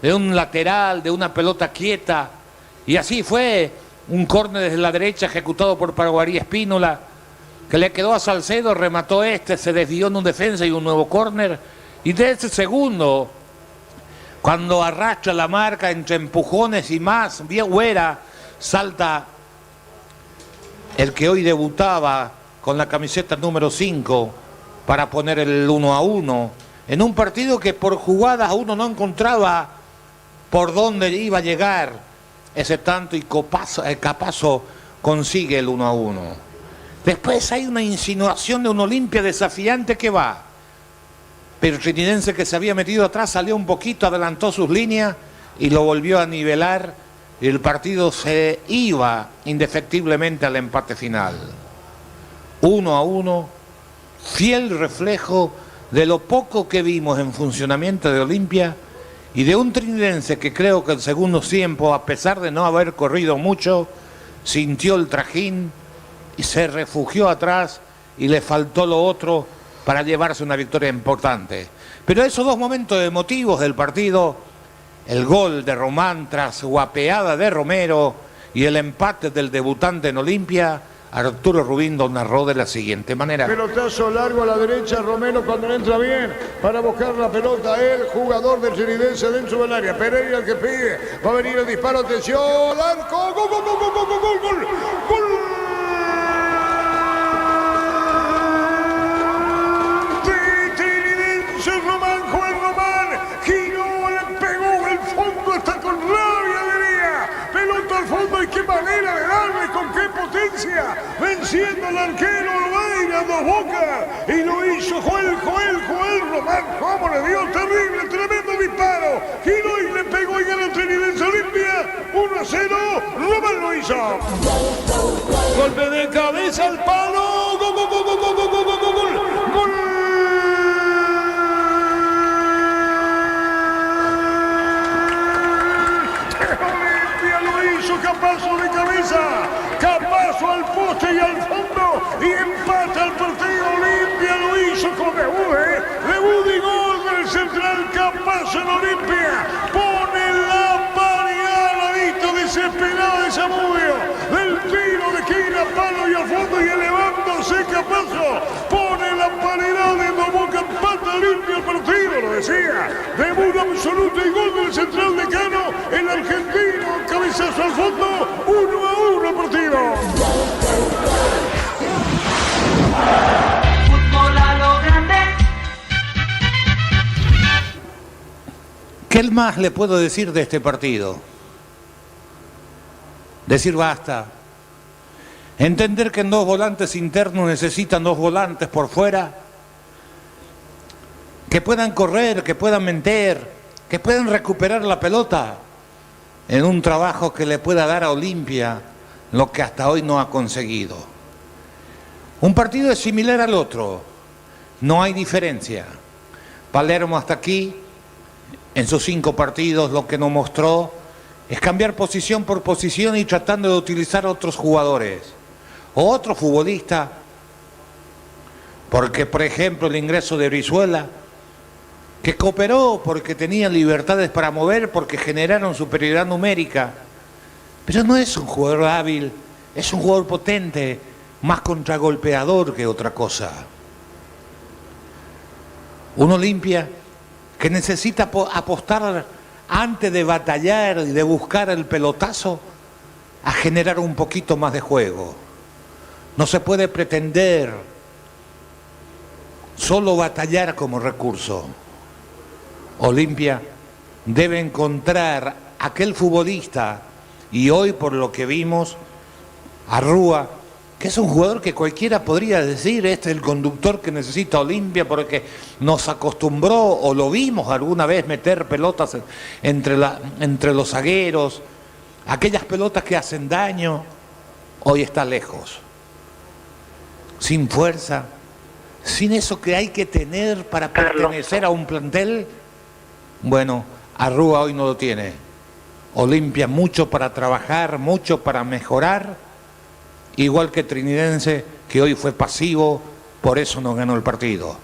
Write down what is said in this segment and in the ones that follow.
de un lateral, de una pelota quieta, y así fue un córner desde la derecha ejecutado por Paraguarí Espínola, que le quedó a Salcedo, remató se desvió en un defensa y un nuevo córner, y de ese segundo, cuando arrastra la marca entre empujones y más, bien Huera, salta el que hoy debutaba con la camiseta número 5 para poner el 1-1, en un partido que por jugadas uno no encontraba por dónde iba a llegar ese tanto, y Capazo consigue el 1-1. Después hay una insinuación de un Olimpia desafiante que va, pero el Trinidense, que se había metido atrás, salió un poquito, adelantó sus líneas y lo volvió a nivelar, y el partido se iba indefectiblemente al empate final. 1-1, fiel reflejo de lo poco que vimos en funcionamiento de Olimpia y de un Trinidense que creo que el segundo tiempo, a pesar de no haber corrido mucho, sintió el trajín y se refugió atrás, y le faltó lo otro para llevarse una victoria importante. Pero esos dos momentos emotivos del partido, el gol de Román tras guapeada de Romero y el empate del debutante en Olimpia, Arturo Rubín lo narró de la siguiente manera. Pelotazo largo a la derecha, Romero cuando entra bien para buscar la pelota, el jugador del Trinidense dentro del área. Pereira el que pide, va a venir el disparo, atención, arco, gol, gol, gol, gol, gol, gol, gol, gol. Román, Juan Román, giró, le pegó el fondo, está con rabia, diría. Pelota al fondo, y qué manera de darle, con qué potencia, venciendo al arquero Olveira, Dos Bocas, y lo hizo Joel Román. Cómo le dio terrible, tremendo disparo, giró y le pegó, y ganó el Trinidense Olimpia, 1-0, Román lo hizo. Golpe de cabeza al palo, gol, gol, gol, gol, gol, gol, gol, gol, gol, gol. Capazo de cabeza, Capazo al poste y al fondo, y empata el partido. Olimpia lo hizo con debut y gol del central Capazo en Olimpia. Pone la paridad, la vista desesperada de Zamudio, del tiro de esquina, palo y al fondo, y elevándose Capazo, pone la paridad de Dos Bocas, empata Olimpia el partido, lo decía, debut absoluto y gol del central decano, el argentino, cabezazo al fondo, 1-1 partido. Fútbol a lo grande. ¿Qué más le puedo decir de este partido? Decir basta. Entender que en dos volantes internos necesitan dos volantes por fuera, que puedan correr, que puedan meter, que puedan recuperar la pelota, en un trabajo que le pueda dar a Olimpia lo que hasta hoy no ha conseguido. Un partido es similar al otro, no hay diferencia. Palermo hasta aquí, en sus 5 partidos, lo que nos mostró es cambiar posición por posición y tratando de utilizar a otros jugadores o otro futbolista, porque por ejemplo el ingreso de Brizuela, que cooperó porque tenía libertades para mover, porque generaron superioridad numérica, pero no es un jugador hábil, es un jugador potente, más contragolpeador que otra cosa. Un Olimpia que necesita apostar, antes de batallar y de buscar el pelotazo, a generar un poquito más de juego. No se puede pretender solo batallar como recurso. Olimpia debe encontrar aquel futbolista, y hoy por lo que vimos, Arrúa, que es un jugador que cualquiera podría decir, este es el conductor que necesita Olimpia, porque nos acostumbró, o lo vimos alguna vez meter pelotas entre los zagueros, aquellas pelotas que hacen daño. Hoy está lejos, sin fuerza, sin eso que hay que tener para pertenecer a un plantel. Bueno, Arrúa hoy no lo tiene. Olimpia mucho para trabajar, mucho para mejorar, igual que Trinidense, que hoy fue pasivo, por eso no ganó el partido.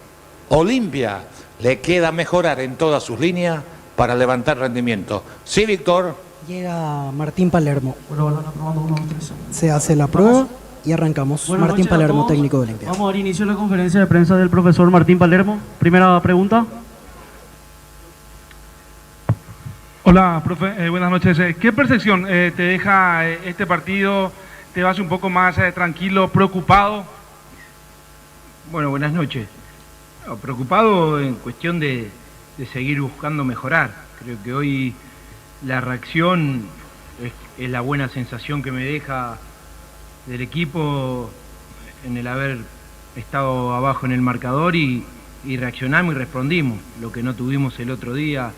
Olimpia le queda mejorar en todas sus líneas para levantar rendimiento. Sí, Víctor. Llega Martín Palermo. Bueno, van aprobando 1, 2, 3. Se hace la prueba y arrancamos. Buenas Martín noches a Palermo, todos. técnico de Olimpia. Vamos a dar inicio a la conferencia de prensa del profesor Martín Palermo. Primera pregunta. Hola, profe, buenas noches. ¿Qué percepción te deja este partido? ¿Te vas un poco más tranquilo, preocupado? Bueno, buenas noches. No, preocupado en cuestión de seguir buscando mejorar. Creo que hoy la reacción es la buena sensación que me deja del equipo en el haber estado abajo en el marcador y reaccionamos y respondimos, lo que no tuvimos el otro día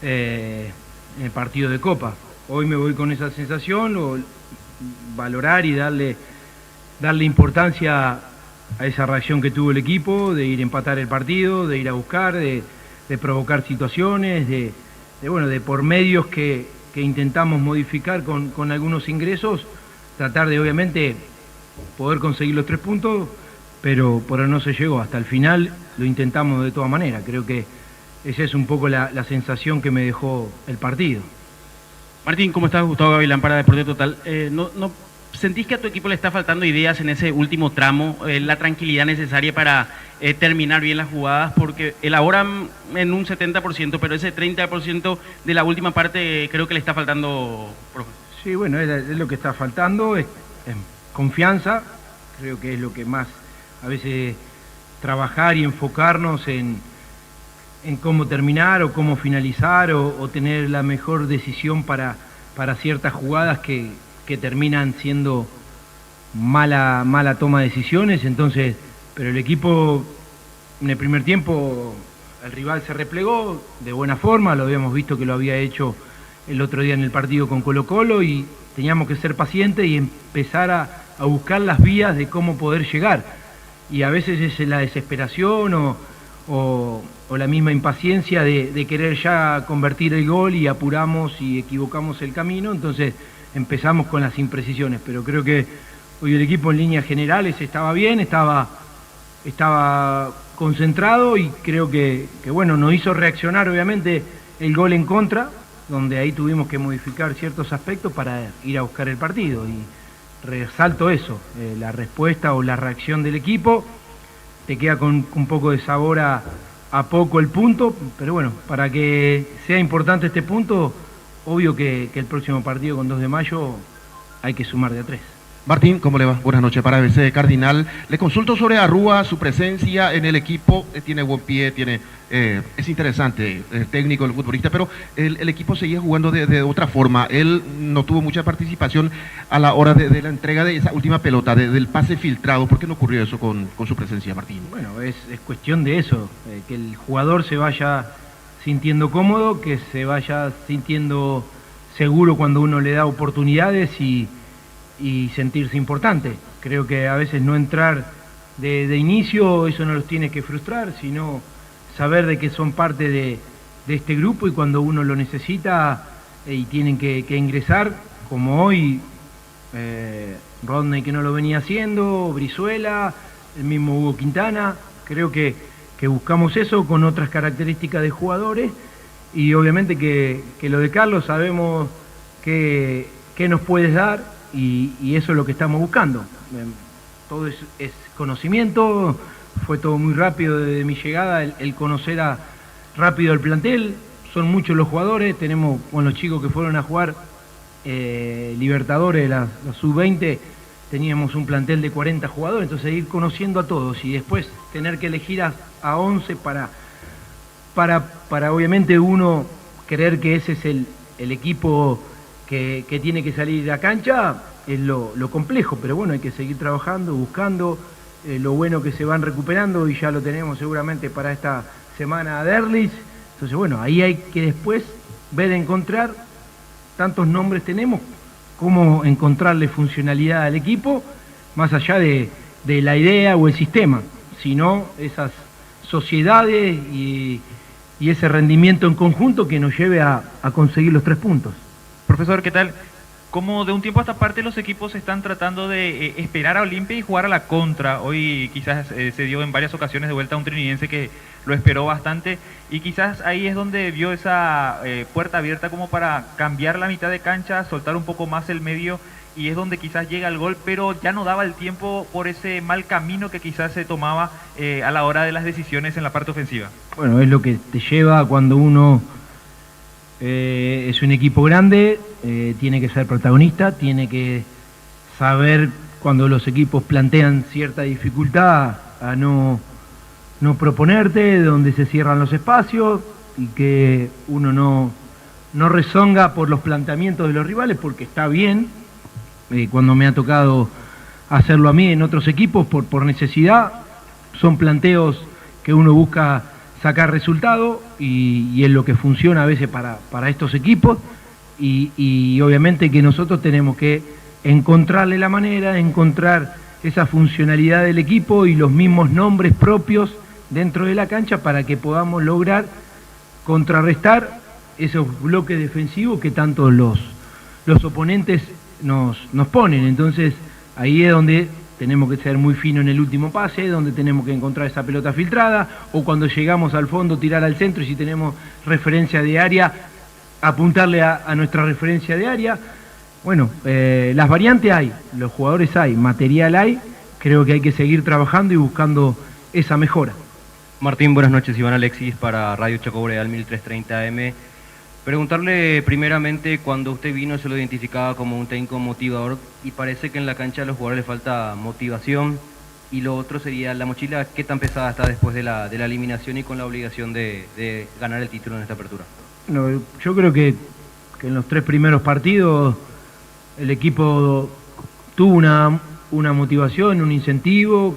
en el partido de Copa. Hoy me voy con esa sensación, valorar y darle importancia a esa reacción que tuvo el equipo, de ir a empatar el partido, de ir a buscar, de provocar situaciones, de por medios que intentamos modificar con algunos ingresos, tratar de obviamente poder conseguir los 3 puntos, pero no se llegó. Hasta el final lo intentamos de todas maneras. Creo que esa es un poco la sensación que me dejó el partido. Martín, ¿cómo estás? Gustavo Gavilán para Deporte Total. ¿No sentís que a tu equipo le está faltando ideas en ese último tramo, la tranquilidad necesaria para terminar bien las jugadas? Porque elaboran en un 70%, pero ese 30% de la última parte creo que le está faltando, profe. Sí, bueno, es lo que está faltando, es confianza. Creo que es lo que más, a veces, trabajar y enfocarnos en cómo terminar o cómo finalizar o tener la mejor decisión para ciertas jugadas que terminan siendo mala toma de decisiones. Entonces, pero el equipo en el primer tiempo, el rival se replegó de buena forma, lo habíamos visto que lo había hecho el otro día en el partido con Colo-Colo, y teníamos que ser pacientes y empezar a buscar las vías de cómo poder llegar. Y a veces es la desesperación o la misma impaciencia de querer ya convertir el gol y apuramos y equivocamos el camino. Entonces empezamos con las imprecisiones, pero creo que hoy el equipo en líneas generales estaba bien, estaba concentrado, y creo que bueno, nos hizo reaccionar obviamente el gol en contra, donde ahí tuvimos que modificar ciertos aspectos para ir a buscar el partido, y resalto eso, la respuesta o la reacción del equipo. Te queda con un poco de sabor a poco el punto, pero bueno, para que sea importante este punto, obvio que el próximo partido con 2 de mayo hay que sumar de a 3. Martín, ¿cómo le va? Buenas noches para ABC Cardinal. Le consulto sobre Arrúa, su presencia en el equipo, tiene buen pie, es interesante, el técnico, el futbolista, pero el equipo seguía jugando de otra forma. Él no tuvo mucha participación a la hora de la entrega de esa última pelota, del pase filtrado. ¿Por qué no ocurrió eso con su presencia, Martín? Bueno, es cuestión de eso, que el jugador se vaya sintiendo cómodo, que se vaya sintiendo seguro cuando uno le da oportunidades y sentirse importante. Creo que a veces no entrar de inicio, eso no los tiene que frustrar, sino saber de que son parte de este grupo, y cuando uno lo necesita y tienen que ingresar, como hoy, Rodney, que no lo venía haciendo, Brizuela, el mismo Hugo Quintana. Creo que buscamos eso con otras características de jugadores, y obviamente que lo de Carlos sabemos qué nos puedes dar, y eso es lo que estamos buscando. Todo es conocimiento, fue todo muy rápido desde mi llegada, el conocer rápido el plantel. Son muchos los jugadores, tenemos con los chicos que fueron a jugar Libertadores, la sub-20, teníamos un plantel de 40 jugadores, entonces ir conociendo a todos y después tener que elegir a 11 para obviamente uno creer que ese es el equipo que tiene que salir de la cancha, es lo complejo, pero bueno, hay que seguir trabajando, buscando lo bueno que se van recuperando, y ya lo tenemos seguramente para esta semana a Derlis. Entonces bueno, ahí hay que después encontrar, tantos nombres tenemos, cómo encontrarle funcionalidad al equipo, más allá de la idea o el sistema, sino esas sociedades y ese rendimiento en conjunto que nos lleve a conseguir los 3 puntos. Profesor, ¿qué tal? como de un tiempo a esta parte los equipos están tratando de esperar a Olimpia y jugar a la contra. Hoy quizás se dio en varias ocasiones de vuelta a un trinidense que lo esperó bastante y quizás ahí es donde vio esa puerta abierta como para cambiar la mitad de cancha, soltar un poco más el medio y es donde quizás llega el gol, pero ya no daba el tiempo por ese mal camino que quizás se tomaba a la hora de las decisiones en la parte ofensiva. Bueno, es lo que te lleva cuando uno es un equipo grande, tiene que ser protagonista, tiene que saber cuando los equipos plantean cierta dificultad a no proponerte, donde se cierran los espacios y que uno no rezonga por los planteamientos de los rivales porque está bien. Cuando me ha tocado hacerlo a mí en otros equipos por necesidad, son planteos que uno busca sacar resultado y es lo que funciona a veces para estos equipos y obviamente que nosotros tenemos que encontrarle la manera, encontrar esa funcionalidad del equipo y los mismos nombres propios dentro de la cancha para que podamos lograr contrarrestar esos bloques defensivos que tanto los oponentes nos ponen. Entonces ahí es donde tenemos que ser muy finos en el último pase, donde tenemos que encontrar esa pelota filtrada, o cuando llegamos al fondo tirar al centro y si tenemos referencia de área, apuntarle a nuestra referencia de área. Bueno, las variantes hay, los jugadores hay, material hay, creo que hay que seguir trabajando y buscando esa mejora. Martín, buenas noches, Iván Alexis para Radio Chaco Boreal 1330 AM. Preguntarle primeramente, cuando usted vino se lo identificaba como un técnico motivador y parece que en la cancha a los jugadores les falta motivación y lo otro sería la mochila, ¿qué tan pesada está después de la eliminación y con la obligación de ganar el título en esta apertura? No, yo creo que en los 3 primeros partidos el equipo tuvo una motivación, un incentivo,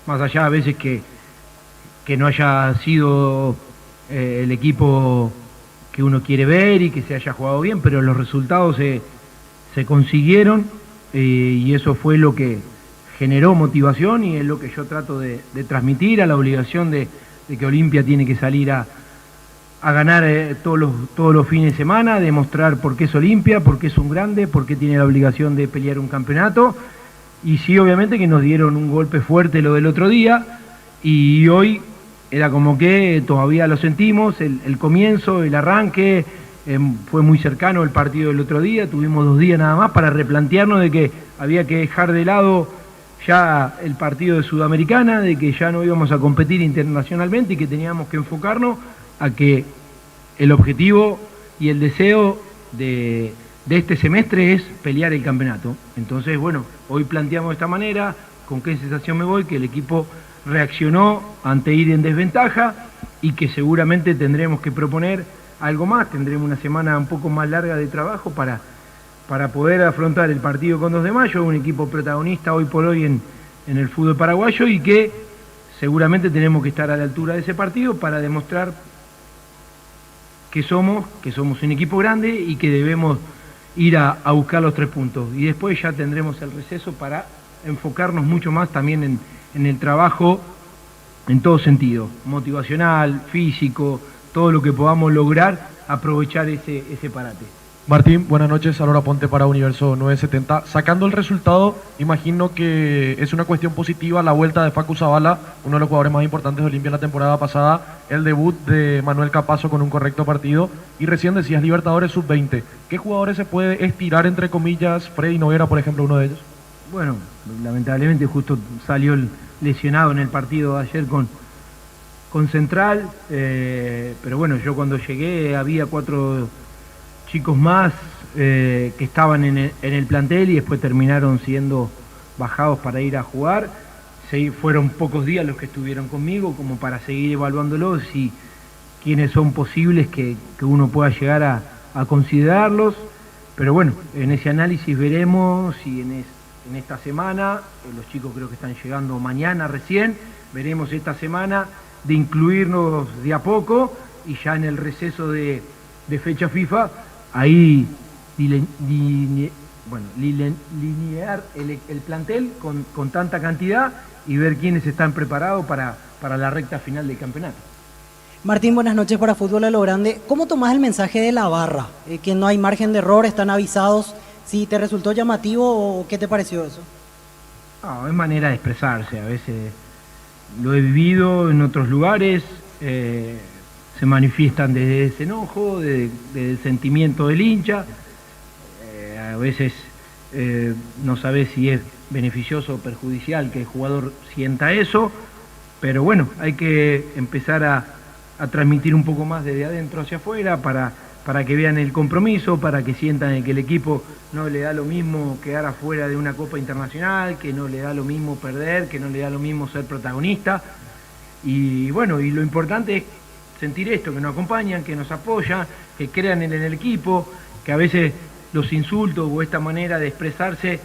más allá a veces que no haya sido el equipo que uno quiere ver y que se haya jugado bien, pero los resultados se consiguieron y eso fue lo que generó motivación y es lo que yo trato de transmitir a la obligación de que Olimpia tiene que salir a ganar todos los fines de semana, demostrar por qué es Olimpia, por qué es un grande, por qué tiene la obligación de pelear un campeonato y sí, obviamente que nos dieron un golpe fuerte lo del otro día y hoy era como que todavía lo sentimos, el comienzo, el arranque, fue muy cercano el partido del otro día, tuvimos 2 días nada más para replantearnos de que había que dejar de lado ya el partido de Sudamericana, de que ya no íbamos a competir internacionalmente y que teníamos que enfocarnos a que el objetivo y el deseo de este semestre es pelear el campeonato. Entonces, bueno, hoy planteamos de esta manera, con qué sensación me voy, que el equipo reaccionó ante ir en desventaja y que seguramente tendremos que proponer algo más, tendremos una semana un poco más larga de trabajo para poder afrontar el partido con 2 de mayo, un equipo protagonista hoy por hoy en el fútbol paraguayo y que seguramente tenemos que estar a la altura de ese partido para demostrar que somos un equipo grande y que debemos ir a buscar los 3 puntos y después ya tendremos el receso para enfocarnos mucho más también en el trabajo en todo sentido, motivacional, físico, todo lo que podamos lograr, aprovechar ese parate. Martín, buenas noches, Alora Ponte para Universo 970. Sacando el resultado, imagino que es una cuestión positiva la vuelta de Facu Zavala, uno de los jugadores más importantes de Olimpia en la temporada pasada, el debut de Manuel Capazo con un correcto partido, y recién decías Libertadores Sub-20. ¿Qué jugadores se puede estirar, entre comillas, Freddy Noguera, por ejemplo, uno de ellos? Bueno, lamentablemente justo salió lesionado en el partido de ayer con Central, pero bueno, yo cuando llegué había 4 chicos más que estaban en el plantel y después terminaron siendo bajados para ir a jugar. Fueron pocos días los que estuvieron conmigo como para seguir evaluándolos y quiénes son posibles que uno pueda llegar a considerarlos, pero bueno, en ese análisis veremos si en esta semana, los chicos creo que están llegando mañana recién, veremos esta semana de incluirnos de a poco y ya en el receso de fecha FIFA, ahí linear el plantel con tanta cantidad y ver quiénes están preparados para la recta final del campeonato. Martín, buenas noches para Fútbol a lo Grande. ¿Cómo tomás el mensaje de la barra? Que no hay margen de error, están avisados si te resultó llamativo o qué te pareció eso. No, es manera de expresarse, a veces lo he vivido en otros lugares, se manifiestan desde ese enojo, desde el sentimiento del hincha, a veces no sabes si es beneficioso o perjudicial que el jugador sienta eso, pero bueno, hay que empezar a transmitir un poco más desde adentro hacia afuera para que vean el compromiso, para que sientan que el equipo no le da lo mismo quedar afuera de una Copa Internacional, que no le da lo mismo perder, que no le da lo mismo ser protagonista. Y bueno, y lo importante es sentir esto, que nos acompañan, que nos apoyan, que crean en el equipo, que a veces los insultos o esta manera de expresarse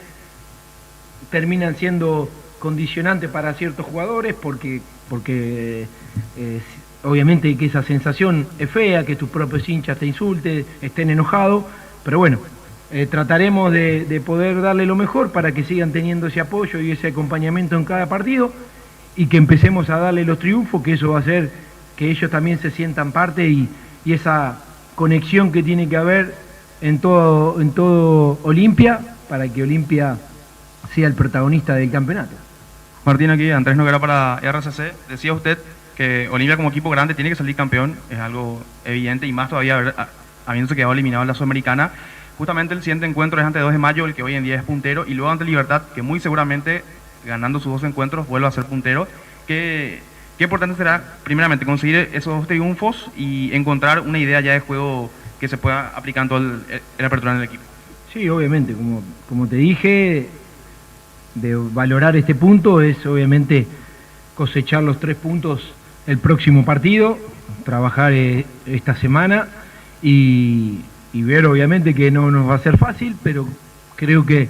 terminan siendo condicionantes para ciertos jugadores porque obviamente que esa sensación es fea, que tus propios hinchas te insulten, estén enojados, pero bueno, trataremos de poder darle lo mejor para que sigan teniendo ese apoyo y ese acompañamiento en cada partido y que empecemos a darle los triunfos, que eso va a hacer que ellos también se sientan parte y esa conexión que tiene que haber en todo Olimpia para que Olimpia sea el protagonista del campeonato. Martín, aquí Andrés Noguera para RCC. Decía usted que Olimpia como equipo grande tiene que salir campeón, es algo evidente y más todavía habiéndose quedado eliminado en la Sudamericana. Justamente el siguiente encuentro es ante 2 de mayo, el que hoy en día es puntero, y luego ante Libertad, que muy seguramente ganando sus 2 encuentros vuelve a ser puntero. Qué importante será, primeramente, conseguir esos 2 triunfos y encontrar una idea ya de juego que se pueda aplicar en todo el apertura en el equipo. Sí, obviamente, como te dije, de valorar este punto es obviamente cosechar los 3 puntos el próximo partido, trabajar esta semana y ver obviamente que no nos va a ser fácil, pero creo que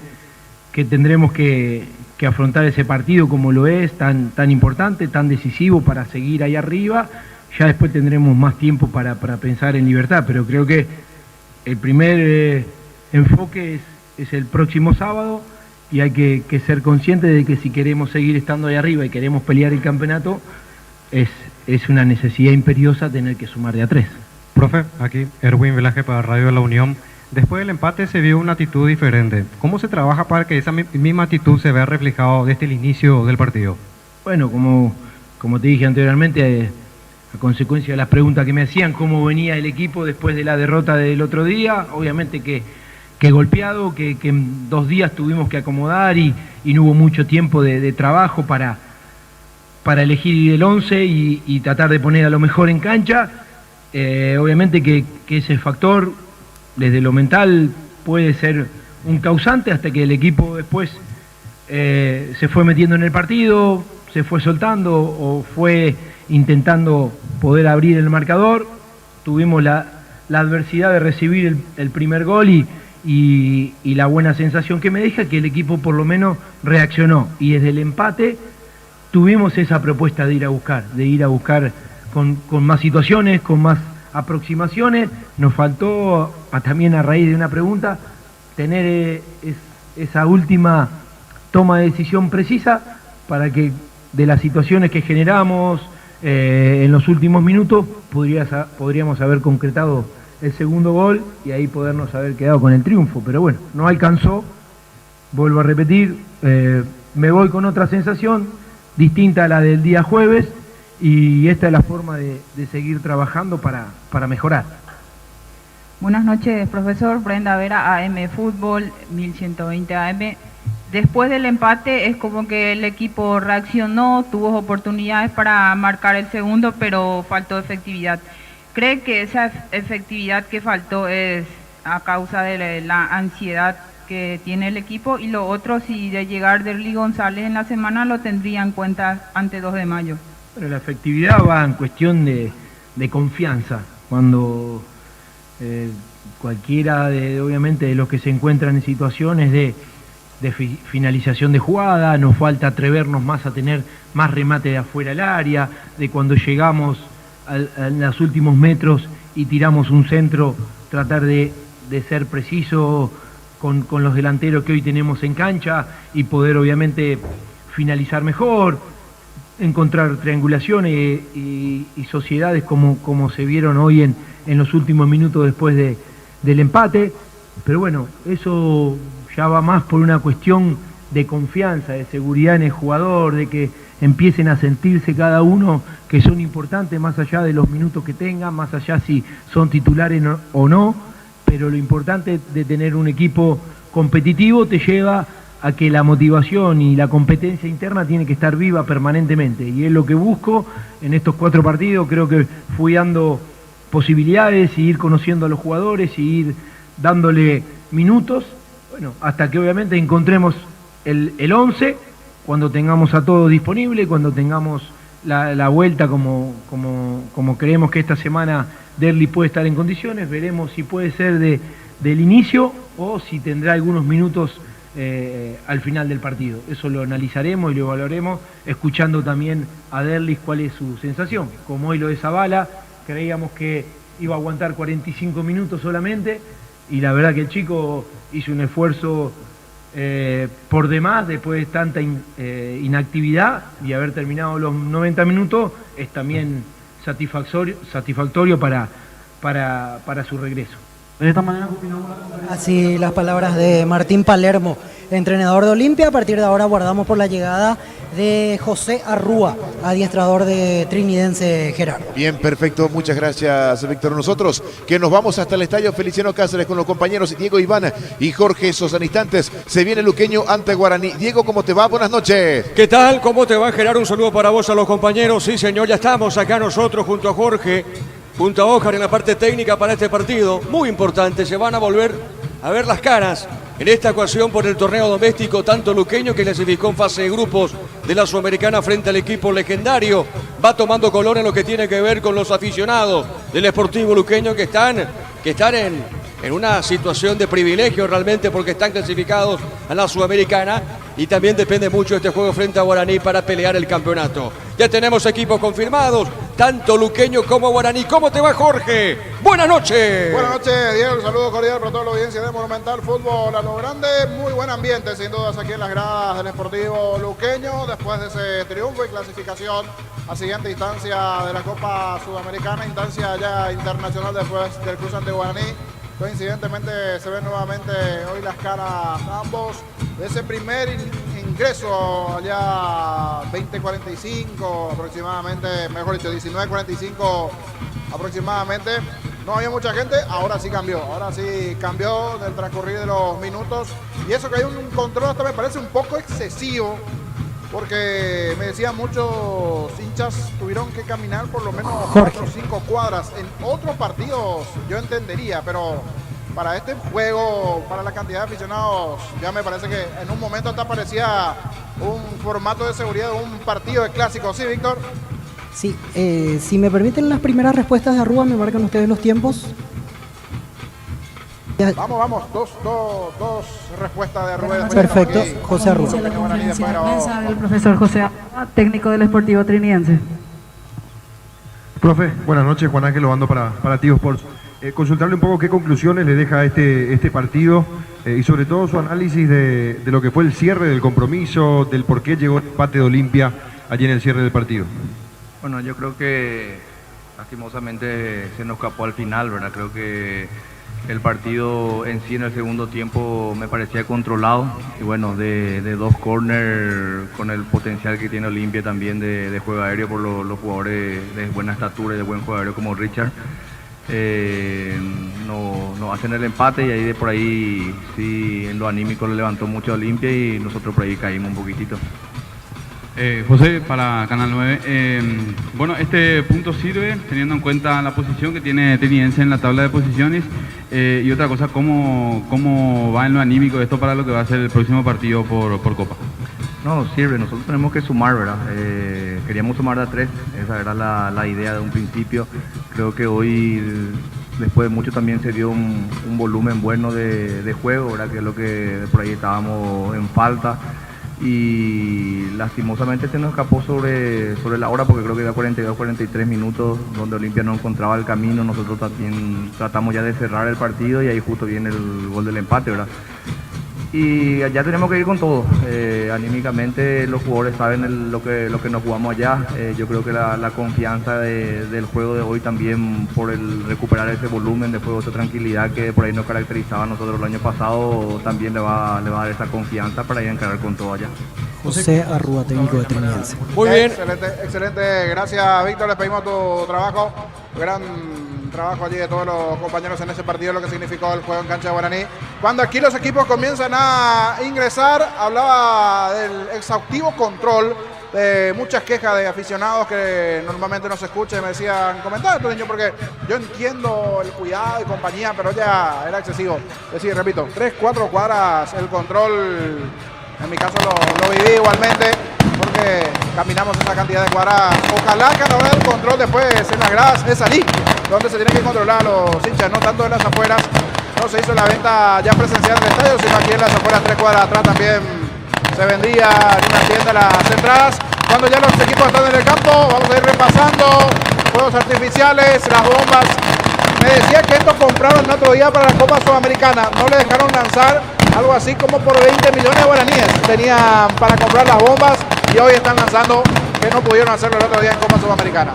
tendremos que afrontar ese partido como lo es, tan importante, tan decisivo para seguir ahí arriba. Ya después tendremos más tiempo para pensar en Libertad, pero creo que el primer enfoque es el próximo sábado y hay que ser conscientes de que si queremos seguir estando ahí arriba y queremos pelear el campeonato, es una necesidad imperiosa tener que sumar de a 3. Profe, aquí Erwin Velaje para Radio La Unión. Después del empate se vio una actitud diferente. ¿Cómo se trabaja para que esa misma actitud se vea reflejado desde el inicio del partido? Bueno, como te dije anteriormente, a consecuencia de las preguntas que me hacían, cómo venía el equipo después de la derrota del otro día, obviamente que golpeado, que en 2 días tuvimos que acomodar y no hubo mucho tiempo de trabajo para elegir el 11 y tratar de poner a lo mejor en cancha. Obviamente que ese factor desde lo mental puede ser un causante hasta que el equipo después se fue metiendo en el partido, se fue soltando o fue intentando poder abrir el marcador. Tuvimos la adversidad de recibir el primer gol y la buena sensación que me deja que el equipo por lo menos reaccionó y desde el empate tuvimos esa propuesta de ir a buscar con más situaciones, con más aproximaciones. Nos faltó, también a raíz de una pregunta, tener esa última toma de decisión precisa para que de las situaciones que generamos en los últimos minutos podríamos haber concretado el segundo gol y ahí podernos haber quedado con el triunfo. Pero bueno, no alcanzó, vuelvo a repetir, me voy con otra sensación distinta a la del día jueves y esta es la forma de seguir trabajando para mejorar. Buenas noches, profesor. Brenda Vera, AM Fútbol, 1120 AM. Después del empate es como que el equipo reaccionó, tuvo oportunidades para marcar el segundo, pero faltó efectividad. ¿Cree que esa efectividad que faltó es a causa de la ansiedad que tiene el equipo? Y lo otro, si de llegar Derly González en la semana lo tendría en cuenta ante 2 de mayo. Bueno, la efectividad va en cuestión de confianza. Cuando cualquiera obviamente de los que se encuentran en situaciones de finalización de jugada, nos falta atrevernos más a tener más remate de afuera del área, de cuando llegamos a los últimos metros y tiramos un centro, tratar de ser preciso con los delanteros que hoy tenemos en cancha y poder obviamente finalizar mejor, encontrar triangulaciones y sociedades como se vieron hoy en los últimos minutos después del empate. Pero bueno, eso ya va más por una cuestión de confianza, de seguridad en el jugador, de que empiecen a sentirse cada uno que son importantes más allá de los minutos que tengan, más allá si son titulares o no, pero lo importante de tener un equipo competitivo te lleva a que la motivación y la competencia interna tiene que estar viva permanentemente, y es lo que busco en estos 4 partidos. Creo que fui dando posibilidades y ir conociendo a los jugadores y ir dándole minutos, bueno, hasta que obviamente encontremos el 11, cuando tengamos a todos disponibles, cuando tengamos la vuelta como creemos que esta semana Derli puede estar en condiciones, veremos si puede ser del inicio o si tendrá algunos minutos al final del partido. Eso lo analizaremos y lo evaluaremos, escuchando también a Derlis cuál es su sensación. Como hoy lo de Zavala, creíamos que iba a aguantar 45 minutos solamente, y la verdad que el chico hizo un esfuerzo por demás después de tanta inactividad, y haber terminado los 90 minutos es también satisfactorio para su regreso. De esta manera, así las palabras de Martín Palermo, entrenador de Olimpia. A partir de ahora guardamos por la llegada de José Arrúa, adiestrador de Trinidense Gerardo. Bien, perfecto, muchas gracias, Víctor. Nosotros que nos vamos hasta el estadio Feliciano Cáceres con los compañeros Diego Iván y Jorge Sosa. En instantes se viene Luqueño ante Guaraní. Diego, ¿cómo te va? Buenas noches. ¿Qué tal? ¿Cómo te va, Gerardo? Un saludo para vos, a los compañeros. Sí, señor, ya estamos acá nosotros junto a Jorge, junto a Óscar en la parte técnica para este partido. Muy importante, se van a volver a ver las caras en esta ocasión por el torneo doméstico, tanto Luqueño, que clasificó en fase de grupos de la Sudamericana frente al equipo legendario, va tomando color en lo que tiene que ver con los aficionados del Sportivo Luqueño, que están en una situación de privilegio realmente, porque están clasificados a la Sudamericana, y también depende mucho de este juego frente a Guaraní para pelear el campeonato. Ya tenemos equipos confirmados, tanto Luqueño como Guaraní. ¿Cómo te va, Jorge? Buenas noches. Buenas noches, Diego. Un saludo cordial para toda la audiencia de Monumental Fútbol a lo grande. Muy buen ambiente, sin dudas, aquí en las gradas del Sportivo Luqueño, después de ese triunfo y clasificación a siguiente instancia de la Copa Sudamericana, instancia ya internacional después del cruce ante Guaraní. Coincidentemente se ven nuevamente hoy las caras ambos de ese primer ingreso allá 20:45 aproximadamente, mejor dicho 19:45 aproximadamente. No había mucha gente, ahora sí cambió del transcurrir de los minutos, y eso que hay un control hasta me parece un poco excesivo, porque me decían muchos hinchas tuvieron que caminar por lo menos 4 o 5 cuadras. En otros partidos yo entendería, pero para este juego, para la cantidad de aficionados, ya me parece que en un momento hasta parecía un formato de seguridad de un partido de clásico. ¿Sí, Víctor? Sí, si me permiten las primeras respuestas de Arrúa, me marcan ustedes los tiempos. Vamos, dos respuestas de Arrúa. Perfecto, José Arrúa. La conferencia de prensa del profesor José Arrúa, técnico del Sportivo Trinidense. Profe, buenas noches, Juan Ángel Obando para Tigo Sports. Consultarle un poco qué conclusiones le deja este partido y sobre todo su análisis de lo que fue el cierre del compromiso, del por qué llegó el empate de Olimpia allí en el cierre del partido. Bueno, yo creo que lastimosamente se nos escapó al final, ¿verdad? Creo que el partido en sí en el segundo tiempo me parecía controlado, y bueno, de 2 corners con el potencial que tiene Olimpia también de juego aéreo por los jugadores de buena estatura y de buen juego aéreo como Richard. No hacen el empate, y ahí de por ahí sí en lo anímico le levantó mucho a Olimpia y nosotros por ahí caímos un poquitito. José, para Canal 9. Bueno, este punto sirve teniendo en cuenta la posición que tiene Trinidense en la tabla de posiciones, y otra cosa, ¿cómo va en lo anímico esto para lo que va a ser el próximo partido por Copa? No, sirve, nosotros tenemos que sumar, ¿verdad? Queríamos sumar de a 3, esa era la idea de un principio. Creo que hoy, después de mucho, también se dio un volumen bueno de juego, ¿verdad? Que es lo que por ahí estábamos en falta. Y lastimosamente se nos escapó sobre la hora, porque creo que era 42-43 minutos donde Olimpia no encontraba el camino. Nosotros también tratamos ya de cerrar el partido, y ahí justo viene el gol del empate, ¿verdad? y allá tenemos que ir con todo. Anímicamente los jugadores saben lo que nos jugamos allá. Yo creo que la confianza del juego de hoy también, por el recuperar ese volumen de juego, esa tranquilidad que por ahí nos caracterizaba a nosotros el año pasado, también le va a dar esa confianza para ir a encarar con todo allá. José Arrúa, técnico de Trinidense. Muy bien. Excelente. Gracias, Víctor. Les pedimos tu trabajo. Gran trabajo allí de todos los compañeros en ese partido, lo que significó el juego en cancha de Guaraní. Cuando aquí los equipos comienzan a ingresar, hablaba del exhaustivo control, de muchas quejas de aficionados que normalmente no se escuchan y me decían, comentá tu niño, porque yo entiendo el cuidado y compañía, pero ya era excesivo. Es decir, repito, 3-4 cuadras el control, en mi caso lo viví igualmente, porque caminamos esa cantidad de cuadras. Ojalá que a la hora del control después en las gradas es allí donde se tienen que controlar los hinchas, no tanto en las afueras. No se hizo la venta ya presencial del estadio, sino aquí en las afueras, 3 cuadras atrás también se vendía en una tienda las entradas. Cuando ya los equipos están en el campo, vamos a ir repasando fuegos artificiales, las bombas. Me decía que estos compraron el otro día para la Copa Sudamericana, no le dejaron lanzar, algo así como por 20 millones de guaraníes tenían para comprar las bombas y hoy están lanzando, que no pudieron hacerlo el otro día en Copa Sudamericana.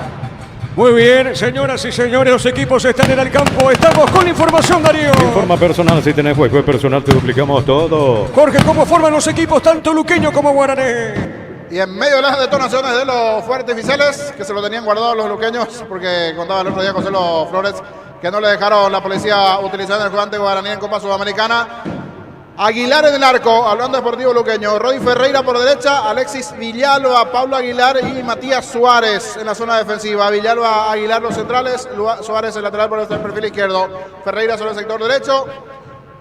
Muy bien, señoras y señores, los equipos están en el campo. Estamos con información, Darío. Informa personal, si tenés juego personal te duplicamos todo. Jorge, ¿cómo forman los equipos tanto luqueño como guaraní? Y en medio de las detonaciones de los fuegos artificiales, que se lo tenían guardados los luqueños, porque contaba el otro día José Los Flores, que no le dejaron la policía utilizar en el jugante guaraní en Copa Sudamericana. Aguilar en el arco, hablando de Deportivo Luqueño. Rodi Ferreira por derecha, Alexis Villalba, Pablo Aguilar y Matías Suárez en la zona defensiva. Villalba, Aguilar los centrales, Suárez el lateral por el perfil izquierdo. Ferreira sobre el sector derecho.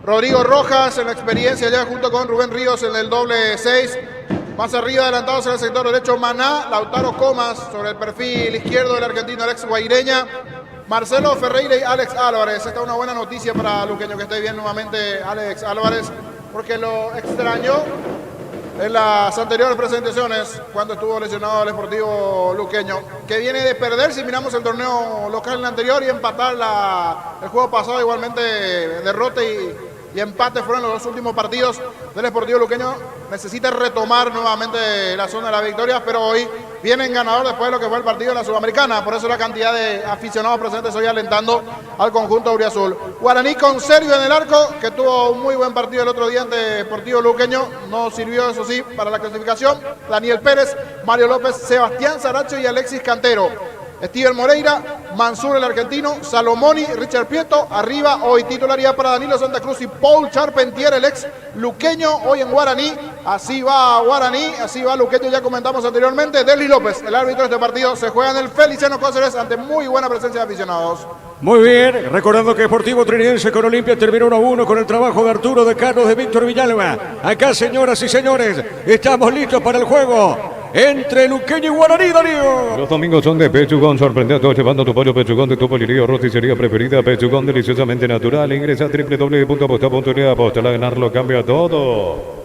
Rodrigo Rojas en la experiencia ya junto con Rubén Ríos en el doble 6. Más arriba adelantados en el sector derecho Maná, Lautaro Comas sobre el perfil izquierdo del argentino Alex Guaireña. Marcelo Ferreira y Alex Álvarez. Esta es una buena noticia para Luqueño, que esté bien nuevamente Alex Álvarez, porque lo extrañó en las anteriores presentaciones cuando estuvo lesionado el Sportivo Luqueño, que viene de perder, si miramos el torneo local en el anterior, y empatar el juego pasado, igualmente derrota y empate fueron los dos últimos partidos del Sportivo Luqueño. Necesita retomar nuevamente la zona de la victoria, pero hoy viene en ganador después de lo que fue el partido de la Sudamericana. Por eso la cantidad de aficionados presentes hoy alentando al conjunto auriazul. Guaraní con Sergio en el arco, que tuvo un muy buen partido el otro día ante Deportivo Luqueño. No sirvió, eso sí, para la clasificación. Daniel Pérez, Mario López, Sebastián Saracho y Alexis Cantero. Steven Moreira, Mansur el argentino, Salomoni, Richard Prieto, arriba hoy titularidad para Danilo Santa Cruz y Paul Charpentier, el ex luqueño, hoy en Guaraní. Así va Guaraní, así va Luqueño, ya comentamos anteriormente. Deli López, el árbitro de este partido, se juega en el Feliciano Cáceres ante muy buena presencia de aficionados. Muy bien, recordando que Deportivo Trinidense con Olimpia terminó 1-1 con el trabajo de Arturo de Carlos, de Víctor Villalba. Acá, señoras y señores, estamos listos para el juego entre Luqueño y Guaraní, Darío. Los domingos son de Pechugón, sorprende a todos llevando tu pollo Pechugón de tu poliría o roticería preferida. Pechugón, deliciosamente natural. Ingresa a www.aposta.net. Aposta a ganarlo, cambia todo.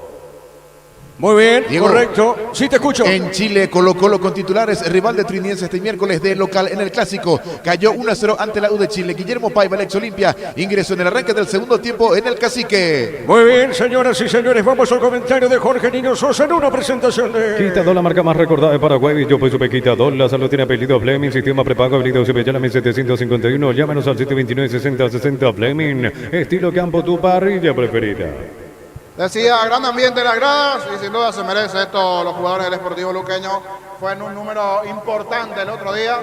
Muy bien, Diego, correcto. Sí, te escucho. En Chile, Colo-Colo con titulares, rival de Trinidense este miércoles de local en el Clásico. Cayó 1-0 ante la U de Chile. Guillermo Paiva, el ex Olimpia, ingresó en el arranque del segundo tiempo en el Cacique. Muy bien, señoras y señores, vamos al comentario de Jorge Niño Sosa en una presentación de... Quitador, la marca más recordada de Paraguay. Yo pues supe Quitador, la salud tiene apellido Fleming, sistema prepago, habilitado Cepellana 1751. Llámanos al 729-6060 Fleming. Estilo campo, tu parrilla preferida. Decía, gran ambiente en las gradas y sin duda se merece esto los jugadores del Sportivo Luqueño. Fue en un número importante el otro día.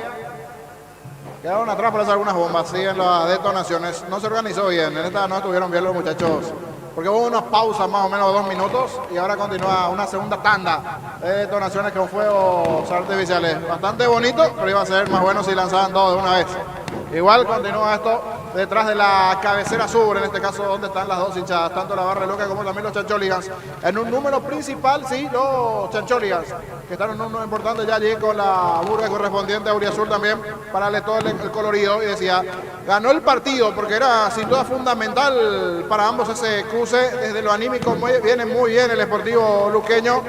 Quedaron atrás por hacer algunas bombas, sí, en las detonaciones. No se organizó bien, en esta no estuvieron bien los muchachos, porque hubo unas pausas más o menos de 2 minutos y ahora continúa una segunda tanda de detonaciones con fuegos artificiales. Bastante bonito, pero iba a ser más bueno si lanzaban todo de una vez. Igual continúa esto detrás de la cabecera sur, en este caso donde están las dos hinchadas, tanto la Barra Loca como también los Chancholigans. En un número principal, sí, los Chancholigans, que están en un número importante ya allí con la burga correspondiente a Auriazul también, para darle todo el colorido. Y decía, ganó el partido porque era sin duda fundamental para ambos ese cruce. Desde lo anímico viene muy bien el Sportivo Luqueño.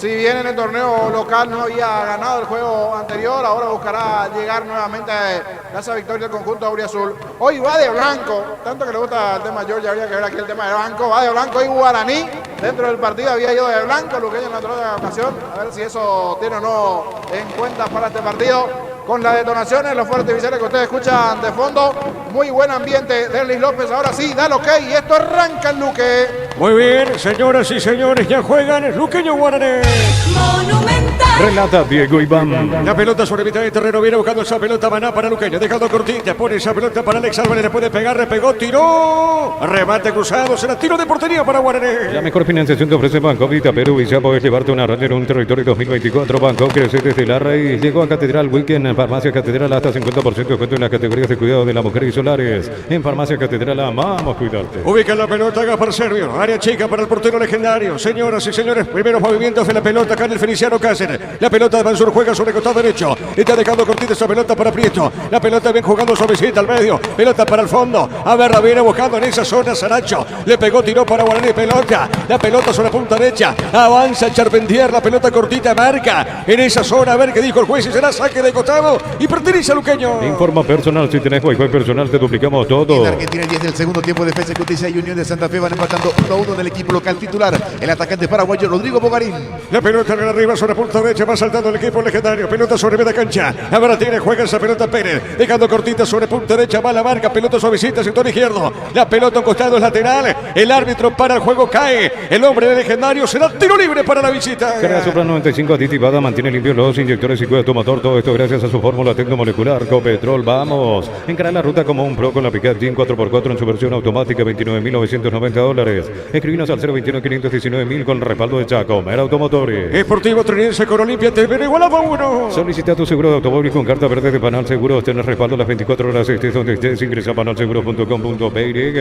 Si bien en el torneo local no había ganado el juego anterior, ahora buscará llegar nuevamente a esa victoria del conjunto auriazul. Hoy va de blanco, tanto que le gusta el tema George, habría que ver aquí el tema de blanco. Va de blanco y Guaraní dentro del partido había ido de blanco, Luqueño en la otra ocasión. A ver si eso tiene o no en cuenta para este partido. Con las detonaciones, los fuertes artificiales que ustedes escuchan de fondo. Muy buen ambiente de Erlis López. Ahora sí, da el ok y esto arranca en Luque. Muy bien, señoras y señores, ya juegan Luqueño Guaraní. Relata Diego Iván. La pelota sobre mitad de terreno, viene buscando esa pelota Maná para Luqueño, dejando cortita, pone esa pelota para Alex Álvarez, le puede pegar, le pegó, tiró, remate cruzado, será tiro de portería para Guaraní. La mejor financiación te ofrece Banco Vita Perú y ya podés llevarte una radio en un territorio 2024. Banco crece desde la raíz. Llegó a Catedral Weekend, Farmacia Catedral, hasta 50% de descuento en las categorías de cuidado de la mujer y solares. En Farmacia Catedral amamos cuidarte. Ubica la pelota, Gaspar Servio, área chica para el portero legendario. Señoras y señores, primeros movimientos de la pelota acá en el Feliciano Cáceres. La pelota de Mansur juega sobre costado derecho. Está dejando cortita esa pelota para Prieto. La pelota bien jugando suavecita al medio. Pelota para el fondo. A ver, viene buscando en esa zona Saracho. Le pegó, tiró para Guaraní. Pelota. La pelota sobre la punta derecha. Avanza Charpentier. La pelota cortita marca en esa zona. A ver qué dijo el juez. Y será saque de costado. Y pertenece a Luqueño. Informa personal. Si tenés Wi-Fi personal, te duplicamos todo. En Argentina, el 10 del segundo tiempo, Defensa y Justicia y Unión de Santa Fe van empatando 1-1 en el equipo local titular. El atacante paraguayo Rodrigo Bogarín. La pelota en arriba sobre la punta derecha. Va saltando el equipo legendario. Pelota sobre media cancha. Ahora tiene, juega esa pelota Pérez. Dejando cortita sobre punta derecha. Va la marca. Pelota suavecita, sector izquierdo. La pelota en costado lateral. El árbitro para el juego cae. El hombre de legendario será tiro libre para la visita. Carga Supra 95 aditivada. Mantiene limpios los inyectores y cuida tu motor. Todo esto gracias a su fórmula tecnomolecular. Copetrol. Vamos. Encara la ruta como un pro con la Pickup Jean 4x4 en su versión automática. $29.990. Escribinos al 021-519.000 con el respaldo de Chacomer Automotores. Esportivo Trinense con Olimpia te viene igualado a 1. Solicita tu seguro de automóvil con carta verde de Panal Seguros. Tenés respaldo las 24 horas, estés donde estés. Ingresa a panalseguros.com.py.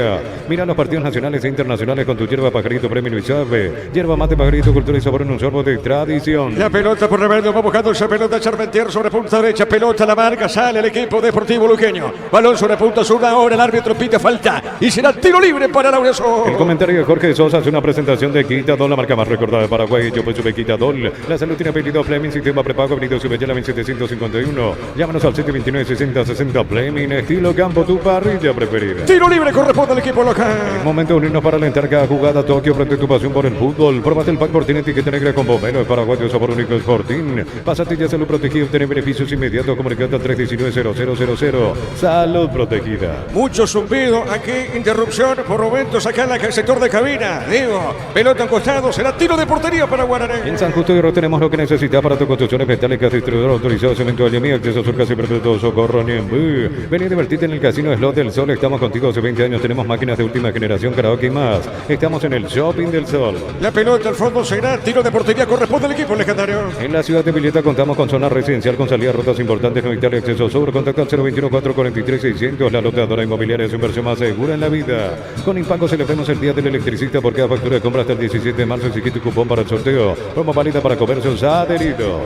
Mira los partidos nacionales e internacionales con tu hierba Pajarito Premio y Sabe. Hierba mate, Pajarito, cultura y sabor en un sorbo de tradición. La pelota por Rebelde, va buscando esa pelota Charpentier sobre punta derecha. Pelota la marca, sale el equipo deportivo luqueño. Balón sobre punta sur, ahora el árbitro pita falta. Y será tiro libre para la Unión. El comentario de Jorge Sosa hace una presentación de Quitadol, la marca más recordada de Paraguay. Yo pues sube Quitadol. La salud tiene apellido Fleming, sistema prepago, apellido Subellala 1751. Llámanos al 729-6060 Fleming, estilo campo, tu parrilla preferida. Tiro libre corresponde al equipo local. Es momento de unirnos para alentar cada jugada. Tokio, frente a tu pasión por el fútbol. Probate el pack Fortín, etiqueta negra con bombero de paraguayo, sabor único es Fortín. Pásate ya salud protegida, obtener beneficios inmediatos. Comunicate al 319-0000. Salud protegida. Mucho zumbido, aquí interrupción por momentos acá en el sector de cabina. Digo, pelota en costado, será tiro de portería para Guaraní. En San Justo de Oro tenemos lo que necesitas para tu construcciones metálicas, distribuidor autorizado, cemento de Yamí, acceso sur casi perpetuo, socorro, Niembú. Vení a divertirte en el Casino Slot del Sol, estamos contigo hace 20 años, tenemos máquinas de última generación, karaoke y más. Estamos en el Shopping del Sol. La pelota al fondo será tiro de portería, corresponde al equipo legendario. En la ciudad de Villeta contamos con zona residencial con salida a rutas importantes, no Italia, acceso sur, contacto al 021-443-600, la lotadora inmobiliaria es su inversión más segura en la vida. Con Impago celebremos el día del electricista por cada factura de compra hasta el 17 de marzo, exige tu cupón para el sorteo. Promo válida para comercios adheridos.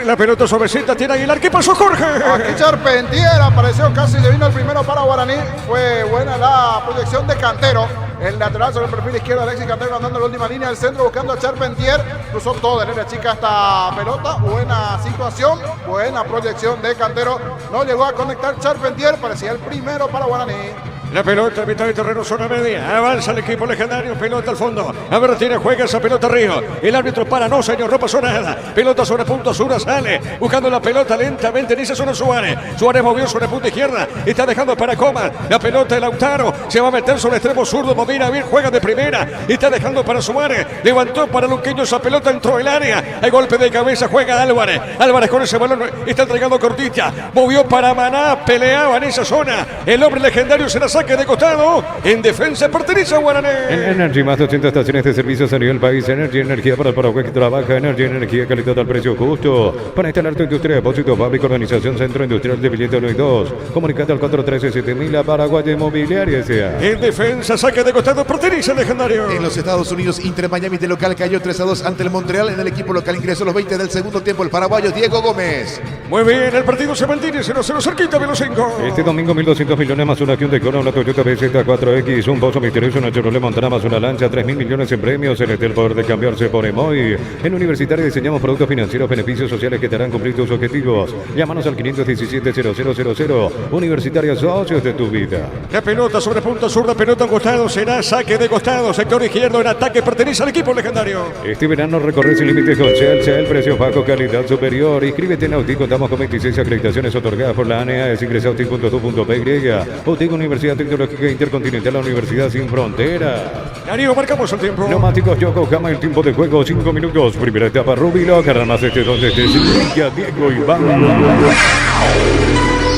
La pelota suavecita tiene Aguilar. ¿Qué pasó, Jorge? Aquí Charpentier apareció, casi se vino el primero para Guaraní. Fue buena la proyección de Cantero. El lateral sobre el perfil izquierdo, Alexis Cantero andando en la última línea del centro, buscando a Charpentier. Cruzó todo de área chica esta pelota. Buena situación, buena proyección de Cantero. No llegó a conectar Charpentier, parecía el primero para Guaraní. La pelota, mitad de terreno, zona media. Avanza el equipo legendario, pelota al fondo. A ver, tiene, juega esa pelota Río. El árbitro para, no señor, no pasó nada. Pelota sobre punto sur, sale. Buscando la pelota lentamente en esa zona Suárez. Suárez movió sobre punta izquierda. Está dejando para Coman. La pelota de Lautaro. Se va a meter sobre extremo zurdo. Movira bien, juega de primera. Está dejando para Suárez. Levantó para Luqueño esa pelota, entró el área. Hay golpe de cabeza, juega Álvarez. Álvarez con ese balón está entregando cortita. Movió para Maná, peleaba en esa zona. El hombre legendario se la saque de costado. En defensa pertenece a Guaraní. En Energy, más de 80 estaciones de servicios a nivel país. Energy, energía para el Paraguay que trabaja. Energy, energía, calidad al precio justo. Para instalar tu industria, depósito, fábrica, organización, centro industrial de Villeta 1 y 2. Comunicate al 413-7000 a Paraguay Inmobiliaria S.A. En defensa, saque de costado, pertenece al legendario. En los Estados Unidos, Inter Miami de local cayó 3-2 ante el Montreal. En el equipo local ingresó los 20 del segundo tiempo el paraguayo Diego Gómez. Muy bien, el partido se mantiene 0-0 cerquita de los 5. Este domingo 1.200 millones más una acción de Corona una Toyota BZ4X, un Pozo misterioso, una Chevrolet Montana más una lancha, 3.000 millones en premios. El poder de cambiarse por Emoy. En Universitario diseñamos productos financieros, beneficios sociales que te harán cumplir tus objetivos. Llámanos al 517-0000. Universitario, socios de tu vida. La pelota sobre punta zurda, pelota en costado, será saque de costado, sector izquierdo en ataque, pertenece al equipo legendario. Este verano recorre sin límites con Shell, precio bajo, calidad superior. Inscríbete en Auti, contamos con 26 acreditaciones otorgadas por la ANEA. Es ingresauti.tu.py. Auti, Universidad Tecnológica Intercontinental, la Universidad sin fronteras. Darío, marcamos el tiempo. Neumáticos Yokohama, el tiempo de juego 5 minutos. Primera etapa, Rubilo, caramba, donde Diego Iván.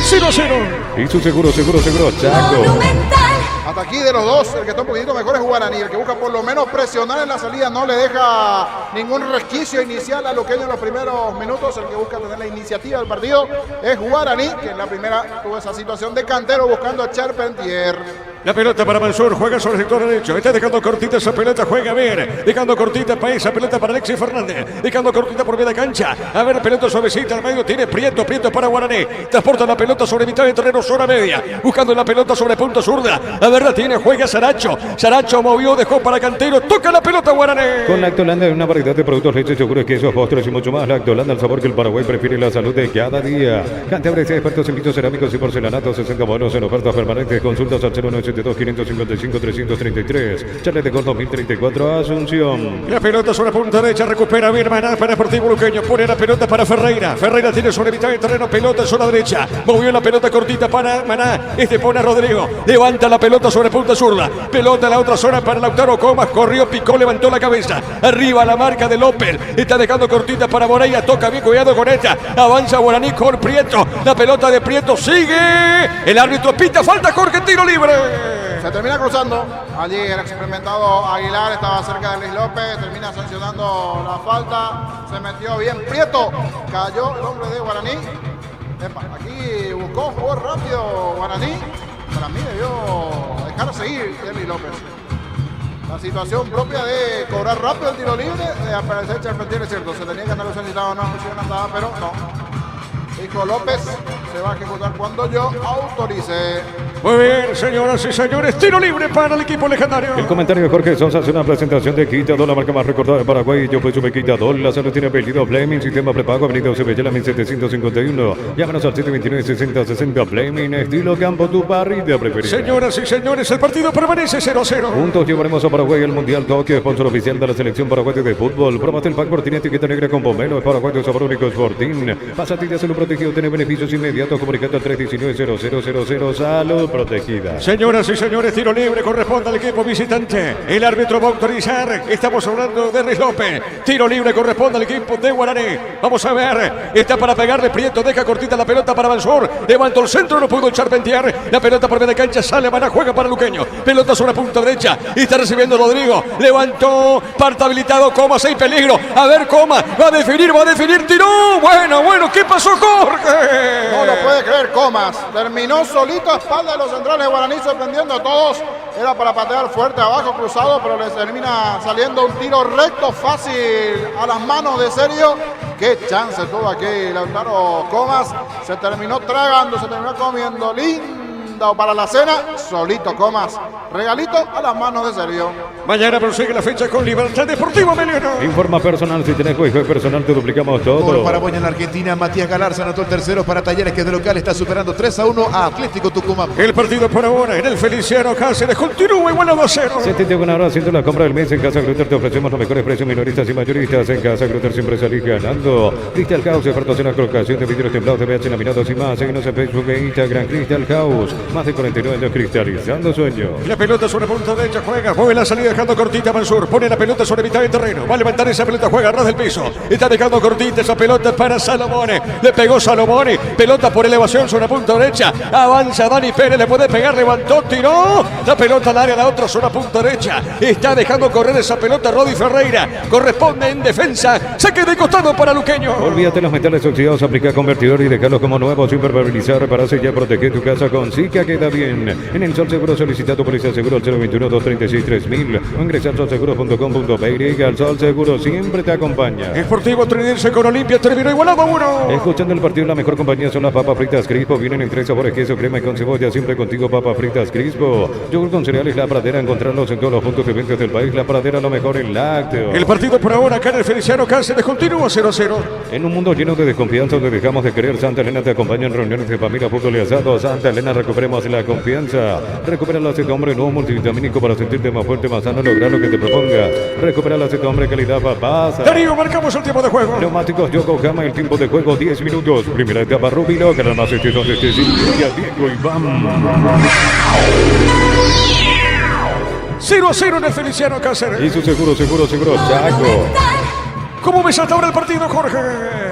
0-0. Y su seguro, Chaco. Hasta aquí de los dos, el que está un poquito mejor es Guaraní, el que busca por lo menos presionar en la salida, no le deja ningún resquicio inicial a Luqueño en los primeros minutos, el que busca tener la iniciativa del partido es Guaraní, que en la primera tuvo esa situación de cantero buscando a Charpentier. La pelota para Mansur, juega sobre el sector derecho, está dejando cortita esa pelota, juega bien, dejando cortita para esa pelota para Alexis Fernández, dejando cortita por media cancha, a ver, pelota suavecita al medio, tiene Prieto para Guaraní, transporta la pelota sobre mitad de terreno, zona media, buscando la pelota sobre punta zurda, a ver, la tiene, juega Saracho movió, dejó para Cantero, toca la pelota Guaraní. Con Lactolanda, una variedad de productos, leches, yogures, quesos, postres y mucho más. Lactolanda, el sabor que el Paraguay prefiere, la salud de cada día. Cantabria, expertos en pisos cerámicos y porcelanatos, 60 modelos en ofertas permanentes. Consultas al 0972-555-333. Charles de Cor 2034, Asunción. La pelota sobre punta derecha, recupera bien Maná para Deportivo Luqueño, pone la pelota para Ferreira. Ferreira tiene sobre mitad de terreno, pelota en zona derecha, movió la pelota cortita para Maná, pone a Rodrigo, levanta la pelota sobre punta zurda, pelota en la otra zona para Lautaro Comas, corrió, picó, levantó la cabeza, arriba la marca de López, está dejando cortita para Moreira, toca bien, cuidado con esta, avanza Guaraní con Prieto, la pelota de Prieto sigue, el árbitro pita, falta Jorge, tiro libre. Se termina cruzando, allí el experimentado Aguilar estaba cerca de Luis López, termina sancionando la falta, se metió bien Prieto, cayó el hombre de Guaraní, aquí buscó, jugó rápido Guaraní, para mí debió dejar seguir Luis López. La situación propia de cobrar rápido el tiro libre, de aparecer Charpentier, es cierto, se tenía que andar solicitado, no estaba, pero no. Dijo López, se va a ejecutar cuando yo autorice. Muy bien, señoras y señores, tiro libre para el equipo legendario. El comentario de Jorge Sosa hace una presentación de Quitador, la marca más recordada de Paraguay. Yo pues sube Quitador, la salud tiene apellido Fleming, sistema prepago, avenida Cebellala 1751. Llámanos al 729-6060 Fleming, estilo campo, tu parrilla preferida. Señoras y señores, el partido permanece 0-0. Juntos llevaremos a Paraguay al Mundial Tokio, sponsor oficial de la selección paraguaya de fútbol. Probate el pack por tiene etiqueta negra con pomelo, es Paraguay de sabor único Sporting. Pasatilla salud protegido, tiene beneficios inmediatos, comunicando al 319-0000, salud protegida. Señoras y señores, tiro libre corresponde al equipo visitante. El árbitro va a autorizar. Estamos hablando de Luis López. Tiro libre corresponde al equipo de Guaraní. Vamos a ver. Está para pegarle Prieto. Deja cortita la pelota para Mansur. Levantó el centro. No pudo Charpentier. La pelota por media cancha. Sale Maná. Juega para Luqueño. Pelota sobre la punta derecha. Y está recibiendo Rodrigo. Levantó. Parte habilitado. Comas. Hay peligro. A ver, Comas. Va a definir. Tiró. Bueno. ¿Qué pasó, Jorge? No lo puede creer Comas. Terminó solito a espalda de los centrales de Guaraní, sorprendiendo a todos. Era para patear fuerte abajo, cruzado, pero les termina saliendo un tiro recto, fácil a las manos de Serio. Qué chance tuvo aquí Lautaro Comas. Se terminó tragando, se terminó comiendo lindo para la cena. Solito Comas. Regalito a las manos de Serio. Mañana prosigue la fecha con Libertad Deportivo Meliano. Informa personal, si tenés juego personal te duplicamos todo. Gol para Boña en la Argentina, Matías Galarza anotó el tercero para Talleres, que de local está superando 3-1 a Atlético Tucumán. El partido por ahora en el Feliciano Cáceres continúa igual a 2-0. Se te una hora haciendo la compra del mes en Casa Grutter, te ofrecemos los mejores precios minoristas y mayoristas. En Casa Grutter siempre salís ganando. Crystal House, ofertas en la colocación de vidrios templados de VH laminados y más. Síguenos en Facebook e Instagram, Crystal House. Más de 49 años cristalizando sueños. La pelota sobre punta derecha, juega, mueve la salida dejando cortita Mansur, pone la pelota sobre mitad de terreno, va a levantar esa pelota, juega a ras del piso, está dejando cortita esa pelota para Salomone, le pegó Salomone, pelota por elevación sobre punta derecha, avanza Dani Pérez, le puede pegar, levantó, tiró, la pelota al área, la otra zona punta derecha, está dejando correr esa pelota Rodi Ferreira, corresponde en defensa, saque de costado para Luqueño. Olvídate los metales oxidados, aplica convertidor y dejarlos como nuevos sin permeabilizar, para sellar, proteger tu casa con Zika, queda bien. En En Sol Seguro solicita tu póliza de seguro al 021-236-3000 o ingresa a solseguros.com.py. El Sol Seguro siempre te acompaña. Sportivo Trinense con Olimpia terminó igualado a 1. Escuchando el partido, la mejor compañía son las papas fritas Crispo. Vienen en 3 sabores: queso, crema y con cebolla. Siempre contigo, papas fritas Crispo. Yogur con cereales La Pradera. Encontrarlos en todos los puntos de venta del país. La Pradera, lo mejor en lácteos. El partido por ahora acá en el Feliciano Cáceres continúa 0-0. En un mundo lleno de desconfianza donde dejamos de querer, Santa Elena te acompaña en reuniones de familia, fútbol y asado. Santa Elena, recuperemos la confianza. Recupera el aceite hombre nuevo multivitamínico para sentirte más fuerte, más sano, lograr lo que te propongas. Recupera el aceite hombre calidad papasa. Darío, marcamos el tiempo de juego. Neumáticos Yokohama, el tiempo de juego 10 minutos. Primera etapa Rubilo, que más este donde esté Diego Iván. 0-0 en el Feliciano Cáceres. Y su seguro, Chaco. ¿Cómo ves hasta ahora el partido, Jorge?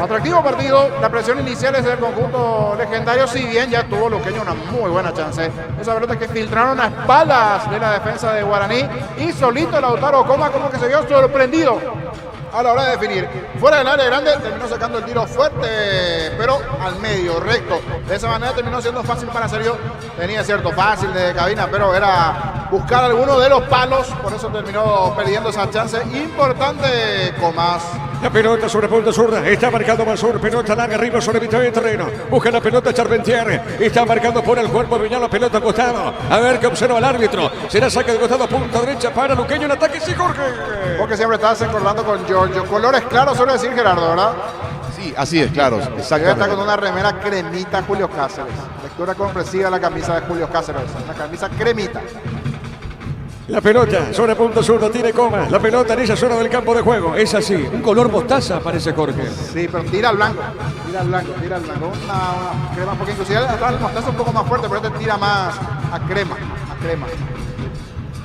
Atractivo partido. La presión inicial es del conjunto legendario, si bien ya tuvo Luqueño una muy buena chance. Esa pelota que filtraron a espaldas de la defensa de Guaraní y solito Lautaro Coma como que se vio sorprendido a la hora de definir. Fuera del área grande terminó sacando el tiro fuerte, pero al medio, recto. De esa manera terminó siendo fácil para Sergio. Tenía cierto fácil de cabina, pero era buscar alguno de los palos. Por eso terminó perdiendo esa chance importante Comas. La pelota sobre punta zurda. Está marcando Mansur. Pelota larga arriba sobre mitad de terreno. Busca la pelota Charpentier. Está marcando por el cuerpo de Viñal la pelota al costado. A ver qué observa el árbitro. Será saque de costado punta derecha para Luqueño en ataque. Sí, Jorge. Porque siempre estás acordando con Giorgio. Colores claros suele decir Gerardo, ¿verdad? Sí, así es, claro. Exactamente. Está con una remera cremita Julio Cáceres. Lectura comprensiva la camisa de Julio Cáceres. Una camisa cremita. La pelota sobre punta zurda tiene Coma. La pelota en esa zona del campo de juego. Es así. Un color mostaza parece Jorge. Sí, pero tira al blanco. Tira al blanco. Una crema porque inclusive el mostaza un poco más fuerte, pero este tira más a crema.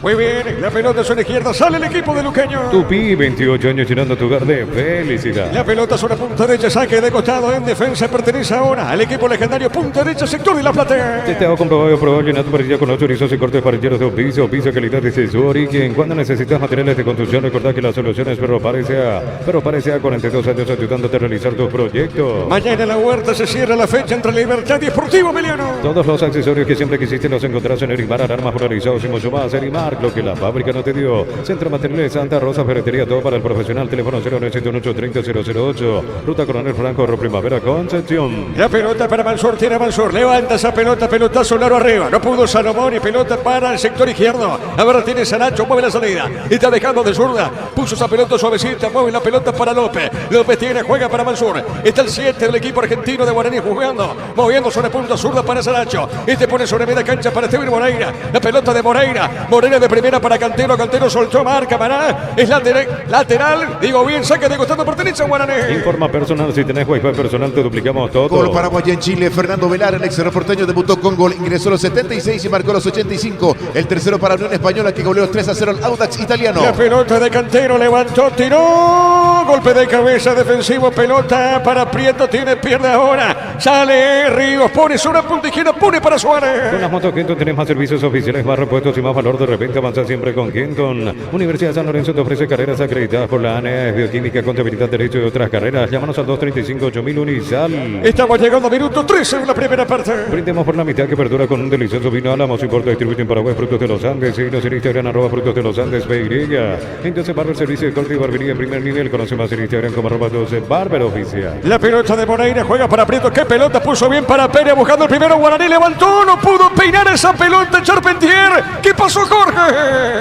Muy bien, la pelota sobre izquierda, sale el equipo de Luqueño. Tupí, 28 años llenando tu hogar de felicidad. La pelota sobre punta derecha, saque de costado en defensa, pertenece ahora al equipo legendario punta derecha, sector de La Plata. Testado comprobado, probado, llenando parrilla con 8 chorizos y cortes parrilleros de piso, calidad de su origen. Cuando necesitas materiales de construcción, recordá que la solución es Ferro Parecea 42 años ayudándote a realizar tus proyectos. Mañana en la Huerta se cierra la fecha entre Libertad y Sportivo Emiliano. Todos los accesorios que siempre quisiste los encontrás en Erimar, alarmas polarizados y mucho más. Erimar, lo que la fábrica no te dio. Centro Materiales Santa Rosa, ferretería, todo para el profesional. Teléfono 0978-30-008. Ruta Coronel Franco, Primavera, Concepción. La pelota para Mansur, tiene Mansur. Levanta esa pelota, pelotazo largo arriba. No pudo Salomón y pelota para el sector izquierdo. Ahora tiene Sanacho, mueve la salida. Está dejando de zurda. Puso esa pelota suavecita, mueve la pelota para López. López tiene, juega para Mansur. Está el 7 del equipo argentino de Guaraní jugando. Moviendo sobre punta zurda para Sanacho. Este pone sobre media cancha para Esteban Moreira. La pelota de Moreira. Moreira de primera para Cantero. Cantero soltó marca, Maná. Es lateral. Digo bien, saque de costado, pertenece a Guaraní. Informa personal, si tenés wifi personal te duplicamos todo. Gol Paraguay en Chile. Fernando Velar, el ex porteño, debutó con gol. Ingresó a los 76 y marcó los 85. El tercero para Unión Española que goleó 3-0 al Audax italiano. La pelota de Cantero, levantó, tiró. Golpe de cabeza defensivo, pelota para Prieto, pierde ahora. Sale Ríos, pone sobre punta izquierda, pone para Suárez. Con las motos Kenton tenés más servicios oficiales, más repuestos y más valor. De repente avanza siempre con Kenton. Universidad de San Lorenzo te ofrece carreras acreditadas por la ANEA, Bioquímica, Contabilidad, Derecho y otras carreras. Llámanos al 235-8000 Unisal. Estamos llegando a minuto 13 en la primera parte. Brindemos por la mitad que perdura con un delicioso vino Álamos. Importa, distribuye en Paraguay Frutos de los Andes. Síguenos en Instagram, @Frutos de los Andes, PY. Entonces Barber, servicio de corte y barbería en primer nivel. Conoce más en Instagram como @12 Barber Oficial. La pelota de Moreira juega para Prieto. ¿Qué pelota puso bien para Pérez? Buscando el primero. Guaraní levantó. No pudo peinar esa pelota. Charpentier. ¿Qué pasó, Jorge?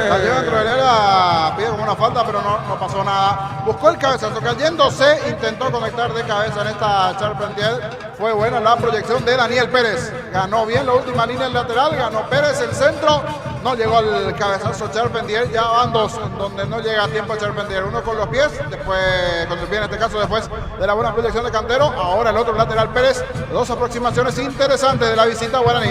Cayó dentro del área. Pide como una falta, pero no pasó nada. Buscó el cabezazo. Cayéndose. Intentó conectar de cabeza en esta Charpentier. Fue buena la proyección de Daniel Pérez. Ganó bien la última línea lateral. Ganó Pérez el centro. No llegó al cabezazo Charpentier. Ya van dos donde no llega a tiempo Charpentier. Uno con los pies, después con el pie en este caso, después de la buena proyección de Cantero. Ahora el otro lateral Pérez. Dos aproximaciones interesantes de la visita a Guaraní.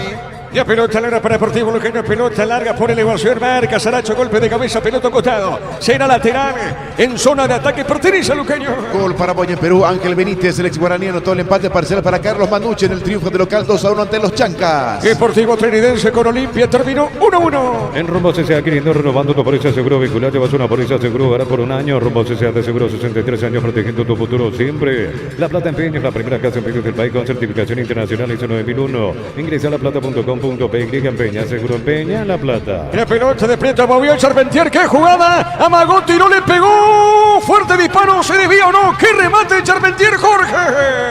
Ya pelota larga para Deportivo Luqueño, pelota larga por elevación, marca Saracho, golpe de cabeza, pelota costado, será lateral, en zona de ataque, pertenece a Luqueño. Gol Paraguay en Perú, Ángel Benítez, el ex guaraní, anotó el empate parcial para Carlos Manucci en el triunfo de local 2-1 ante los Chancas. Deportivo Trinidense con Olimpia terminó 1-1. En Rumbo CCA, queriendo renovando tu póliza seguro vehicular, llevas una póliza seguro hogar por un año. Rumbo CCA de seguro 63 años protegiendo tu futuro siempre. La Plata Empeño es la primera casa en pedidos del país con certificación internacional ISO 9001. Ingresa a laplata.com. Seguro.py en Peña, Seguro en Peña, La Plata. La pelota de Prieto movió el Charpentier. ¡Qué jugada! Amagó, tiró, le pegó. Fuerte disparo, ¿se desvía o no? ¡Qué remate el Charpentier, Jorge!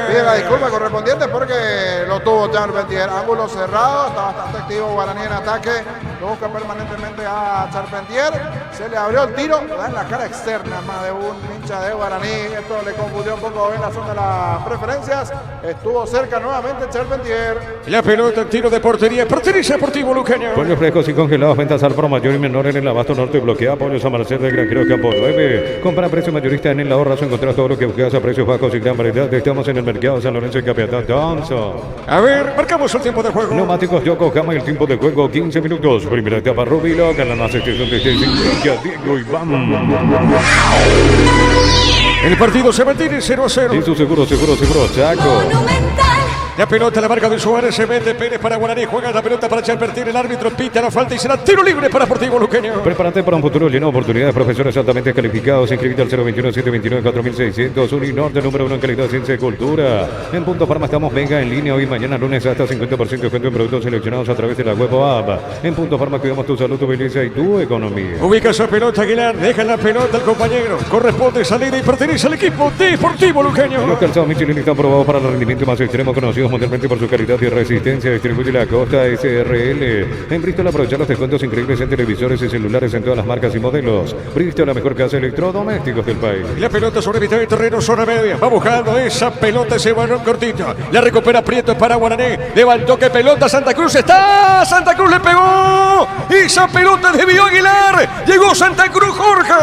Pide la disculpa correspondiente porque lo tuvo Charpentier. Ángulo cerrado, está bastante activo Guaraní en ataque. Lo busca permanentemente a Charpentier. Se le abrió el tiro, da en la cara externa más de un hincha de Guaraní. Esto le confundió un poco en la zona de las preferencias. Estuvo cerca nuevamente Charpentier. La pelota en tiro de portería. Pertenece a Deportivo Luqueño. Pollos frescos y congelados, ventas al por mayor y menor en el Abasto Norte. Bloquea Pollos San Marcelo del Granjero Campo 9. Compra a precio mayorista en el ahorrazo. Encontrás todo lo que buscas a precios bajos y gran variedad. Estamos en el mercado San Lorenzo y Capitán Thompson. A ver, marcamos el tiempo de juego. Neumáticos Yokohama, el tiempo de juego 15 minutos. Primera etapa Rubilo, ganan la sección de Diego Iván. El partido se mantiene 0-0. Y su seguro, Chaco. La pelota, la marca de Suárez, se mete Pérez para Guaraní, juega la pelota para Charpentier, el árbitro pita la falta y será tiro libre para Deportivo Luqueño. Prepárate para un futuro lleno de oportunidades, profesores altamente calificados, inscribite al 021-729-4600, Uninorte número 1 en calidad, ciencia y cultura. En Punto Farma estamos mega en línea hoy, mañana, lunes, hasta 50% de descuento en productos seleccionados a través de la web o app. En Punto Farma cuidamos tu salud, tu belleza y tu economía. Ubica esa pelota, Aguilar, deja la pelota al compañero, corresponde salida y pertenece al equipo Deportivo Luqueño. Los calzados Michelin están probados para el rendimiento más extremo, conocidos mundialmente por su calidad y resistencia. Distribuye la Costa SRL. En Bristol aprovechar los descuentos increíbles en televisores y celulares en todas las marcas y modelos. Bristol, la mejor casa de electrodomésticos del país. La pelota sobre mitad de terreno, zona media. Va buscando esa pelota, ese balón cortito. La recupera Prieto para Guaraní. Levantó, que pelota, Santa Cruz está. Santa Cruz le pegó. Esa pelota desvió Aguilar. Llegó Santa Cruz, Jorge.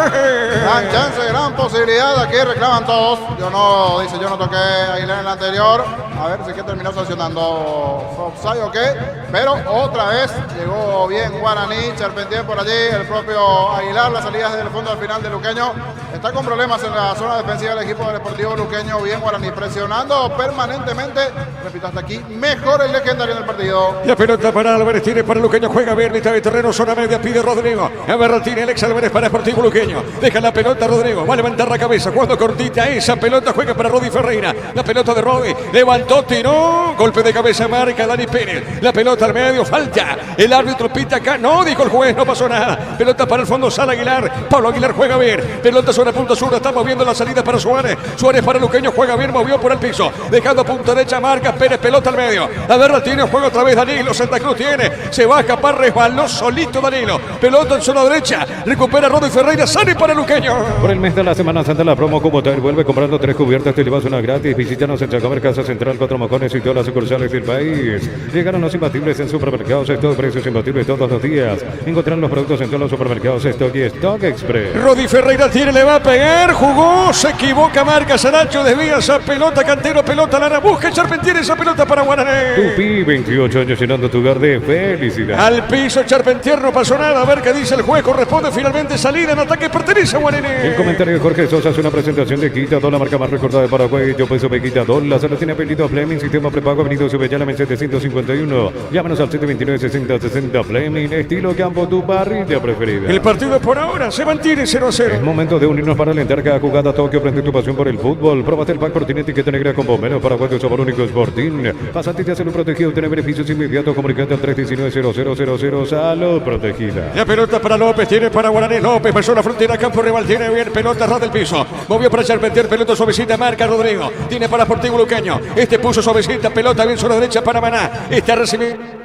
Gran chance, gran posibilidad. Aquí reclaman todos. Yo no toqué a Aguilar en el anterior. A ver si que terminó sancionando offside o qué. Pero otra vez llegó bien Guaraní. Charpentier por allí. El propio Aguilar. Las salidas desde el fondo al final de Luqueño. Está con problemas en la zona defensiva del equipo del Deportivo Luqueño. Bien Guaraní presionando permanentemente. Repito, hasta aquí mejor el legendario en el partido. La pelota para Álvarez, tiene para Luqueño, juega bien, mitad de terreno, zona media, pide Rodrigo. A tiene Alex Álvarez para Deportivo Luqueño. Deja la pelota Rodrigo, va a levantar la cabeza. Cuando cortita esa pelota, juega para Rodi Ferreira. La pelota de Rodi, levantó, tiró. Golpe de cabeza, marca Dani Pérez. La pelota al medio, falta. El árbitro pita acá, no, dijo el juez, no pasó nada. Pelota para el fondo, Sala Aguilar. Pablo Aguilar juega bien. Pelota sobre punta sur, está moviendo la salida para Suárez. Suárez para Luqueño, juega bien, movió por el piso. Dejando punta derecha, marca Pérez, pelota al medio. A ver, tiene, juega otra vez Danilo. Santa Cruz tiene, se va a escapar, resbaló solito Danilo. Pelota en zona derecha, recupera Rodi Ferreira, sale para Luqueño. Por el mes de la Semana Santa, la promo Cubotail vuelve comprando 3 cubiertas, te llevas una gratis. Visítanos en Chacomer, Casa Central, 4 Mojones y todas las sucursales del país. Llegaron los imbatibles en supermercados, Stock, precios imbatibles todos los días. Encontrarán los productos en todos los supermercados Stock y Stock Express. Rodi Ferreira tiene, le va a pegar, jugó, se equivoca, marca Saracho, desvía esa pelota, Cantero, pelota, Lara, busca Charpentier esa pelota para Guaraní. Tupi, 28 años llenando tu hogar de felicidad. Al piso, Charpentier, no pasó nada. A ver qué dice el juez. Corresponde finalmente salida en ataque. Pertenece a Guaraní. El comentario de Jorge Sosa es una presentación de Quitador, la marca más recordada de Paraguay. Yo peso de Quitador. La sala tiene apellido Fleming, sistema prepago, Avenida Subellana, 751. Llámanos al 729-6060 Fleming. Estilo campo, tu parrilla preferida. El partido por ahora se mantiene 0-0. Es momento de unirnos para alentar cada jugada. Tokio, prende tu pasión por el fútbol. Probate el pack por tiene etiqueta negra con bomberos paraguayo, sabor único Sporting. Pasate y te hace un protegido, tiene beneficios inmediatos. Comunicate al 319-0000. Salud protegida. La pelota para López, tiene para Guaraní. López pasó la frontera, campo rival, tiene bien. Pelota ras del piso. Movió para Charpentier, pelota suavecita, marca Rodrigo. Tiene para Deportivo Luqueño. Este puso suavecita, pelota bien sobre derecha para Maná. Está recibiendo.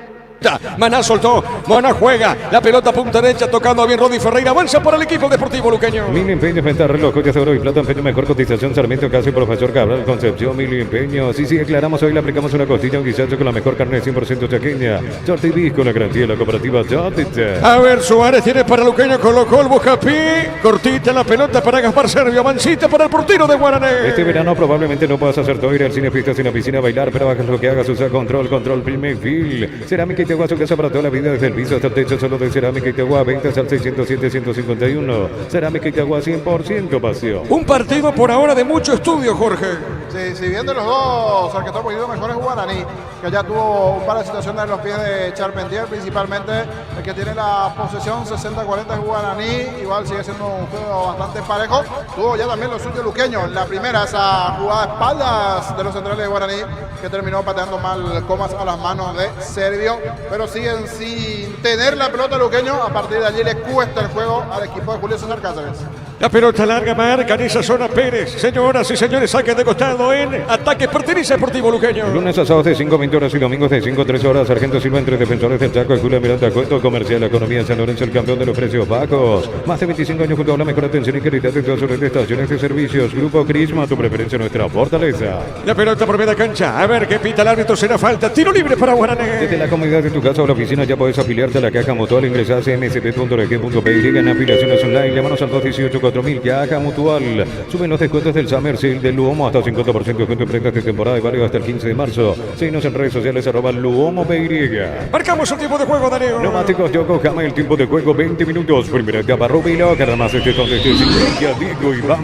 Maná soltó, Maná juega, la pelota punta derecha, tocando bien Rodi Ferreira, avanza para el equipo Deportivo Luqueño. Mil empeños, venta, reloj, joyas de oro y plata, empeño, mejor cotización, Sarmiento, casi Profesor Cabral, Concepción, Mil empeños. Sí, aclaramos, hoy le aplicamos una costilla, un guisacho con la mejor carne 100% chaqueña. Chortibis con la garantía de la cooperativa Chortita. A ver, Suárez tiene para Luqueño, colocó el Buscapí, cortita la pelota para Gaspar Servio, mancita para el portero de Guaraní. Este verano probablemente no puedas hacer todo, ir al cine, pistas, en la piscina, bailar, pero hagas lo que hagas, usa control, primer fil. Cerámica y Tegua, su casa para toda la vida, desde el piso hasta el techo, solo de Cerámica y Tegua, ventas al 607-151. Cerámica y Tegua, 100% pasión. Un partido por ahora de mucho estudio, Jorge. Sí, si bien de los dos, el que está poniendo mejor es Guaraní, que ya tuvo un par de situaciones en los pies de Charpentier, principalmente el que tiene la posesión 60-40 es Guaraní, igual sigue siendo un juego bastante parejo. Tuvo ya también lo suyo Luqueño, la primera, esa jugada a espaldas de los centrales de Guaraní, que terminó pateando mal Comas a las manos de Servio. pero siguen sin tener la pelota Luqueño. A partir de allí le cuesta el juego al equipo de Julio César Cáceres. La pelota larga marca en esa zona Pérez. Señoras y señores, saque de costado en ataque. Pertenece a Deportivo Luqueño. Lunes a sábados de 5 a 20 horas y domingos de 5 a 13 horas. Sargento Silva entre defensores del Chaco y Julio Miranda Cuento. Comercial Economía San Lorenzo, el campeón de los precios bajos. Más de 25 años junto a la mejor atención y calidad en todas sus estaciones de servicios. Grupo Crisma, tu preferencia, nuestra fortaleza. La pelota por media cancha. A ver qué pita el árbitro. Será falta. Tiro libre para Guaraní. Desde la comodidad de tu casa o la oficina ya puedes afiliarte a la Caja Mutual. Ingresás en msp.org.pe. Llegan afiliaciones online. Llámanos al 218-4000. Caja Mutual. Suben los descuentos del Summer Sale de Luomo hasta 50% de descuento en prendas de temporada y válido hasta el 15 de marzo. Síguenos en redes sociales @LuomoPY. Marcamos el tiempo de juego, Danilo. Neumáticos Yokohama, el tiempo de juego 20 minutos. Primera etapa Rubilo, que además este donde este Diego Iván.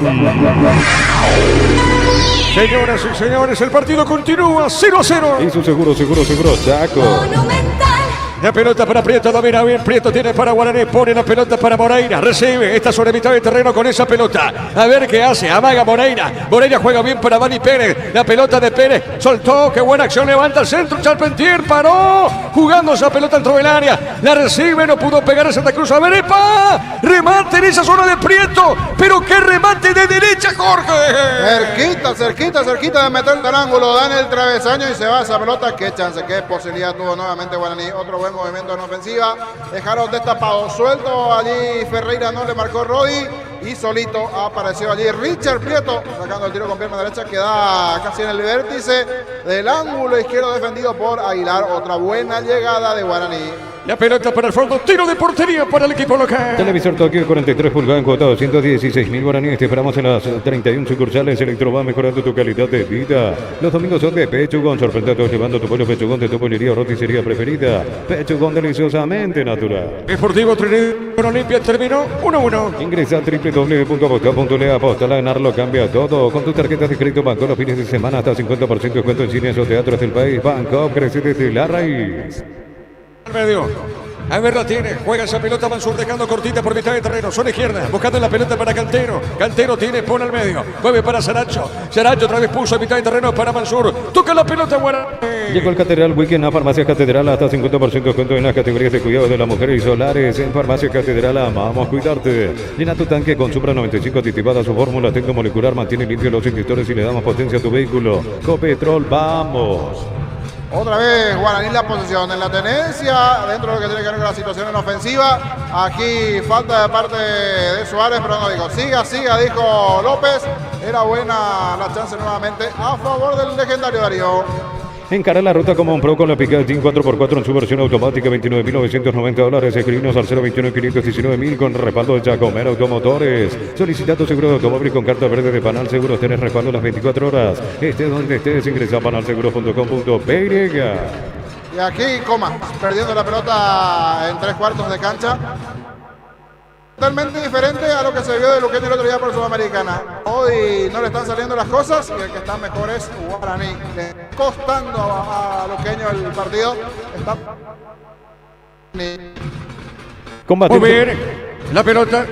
Señoras y señores, el partido continúa 0-0. Y su seguro, Chaco. La pelota para Prieto, domina bien, Prieto tiene para Guaraní, pone la pelota para Moreira, recibe, está sobre mitad de terreno con esa pelota, a ver qué hace, amaga Moreira juega bien para Dani Pérez, la pelota de Pérez, soltó, qué buena acción, levanta el centro, Charpentier, paró, jugando esa pelota dentro del área, la recibe, no pudo pegar a Santa Cruz, a ver, ¡epa! Remate en esa zona de Prieto, pero qué remate de derecha, Jorge. Cerquita de meter el ángulo, da en el travesaño y se va esa pelota, qué chance, qué posibilidad tuvo nuevamente Guaraní, otro buen movimiento en ofensiva, dejaron destapado, suelto allí Ferreira, no le marcó Rodi y solito apareció allí Richard Prieto sacando el tiro con pierna derecha que da casi en el vértice del ángulo izquierdo defendido por Aguilar. Otra buena llegada de Guaraní. La pelota para el fondo, tiro de portería para el equipo local. Televisor Tokio 43 pulgadas en cuota 216.000 guaraníes. Te esperamos en las 31 sucursales. Electroba mejorando tu calidad de vida. Los domingos son de Pechugón. Sorprende a todos llevando tu pollo Pechugón de tu pollería o roticería preferida. Pechugón deliciosamente natural. Deportivo Trinidad Olimpia terminó 1-1. Ingresa a www.aposta.le. Aposta, la ganarlo cambia todo. Con tus tarjetas de crédito Banco los fines de semana hasta 50% de descuento en cines o teatros del país. Banco crece desde la raíz. Al medio. A ver, la tiene. Juega esa pelota Mansur dejando cortita por mitad de terreno. Zona izquierda. Buscando la pelota para Cantero. Cantero tiene, pone al medio. Mueve para Saracho. Saracho otra vez puso a mitad de terreno para Mansur. Toca la pelota, Guaraní. Llegó el Catedral Weekend a Farmacia Catedral hasta 50% de descuento en las categorías de cuidado de la mujer y solares. En Farmacia Catedral amamos cuidarte. Llena tu tanque con Supra 95 aditivada. Su fórmula tecnomolecular mantiene limpios los inyectores y le damos potencia a tu vehículo. Copetrol, vamos. Otra vez Guaraní la posesión en la tenencia, dentro de lo que tiene que ver con la situación en ofensiva. Aquí falta de parte de Suárez, pero no dijo, siga, dijo López. Era buena la chance nuevamente a favor del legendario Darío. Encara la ruta como un pro con la Pickup Jeep 4x4 en su versión automática, $29.990. Escribinos al 021-519.000 con respaldo de Giacomer Automotores. Solicita tu seguro de automóvil con carta verde de Panal Seguros. Tenés respaldo las 24 horas. Estés donde estés, ingresa a panalseguros.com.py. Y aquí Comas, perdiendo la pelota en 3/4 de cancha. Totalmente diferente a lo que se vio de Luqueño el otro día por Sudamericana. Hoy no le están saliendo las cosas y el que está mejor es Guaraní. Le está costando a Luqueño el partido. Está... Combate. Muy bien. La pelota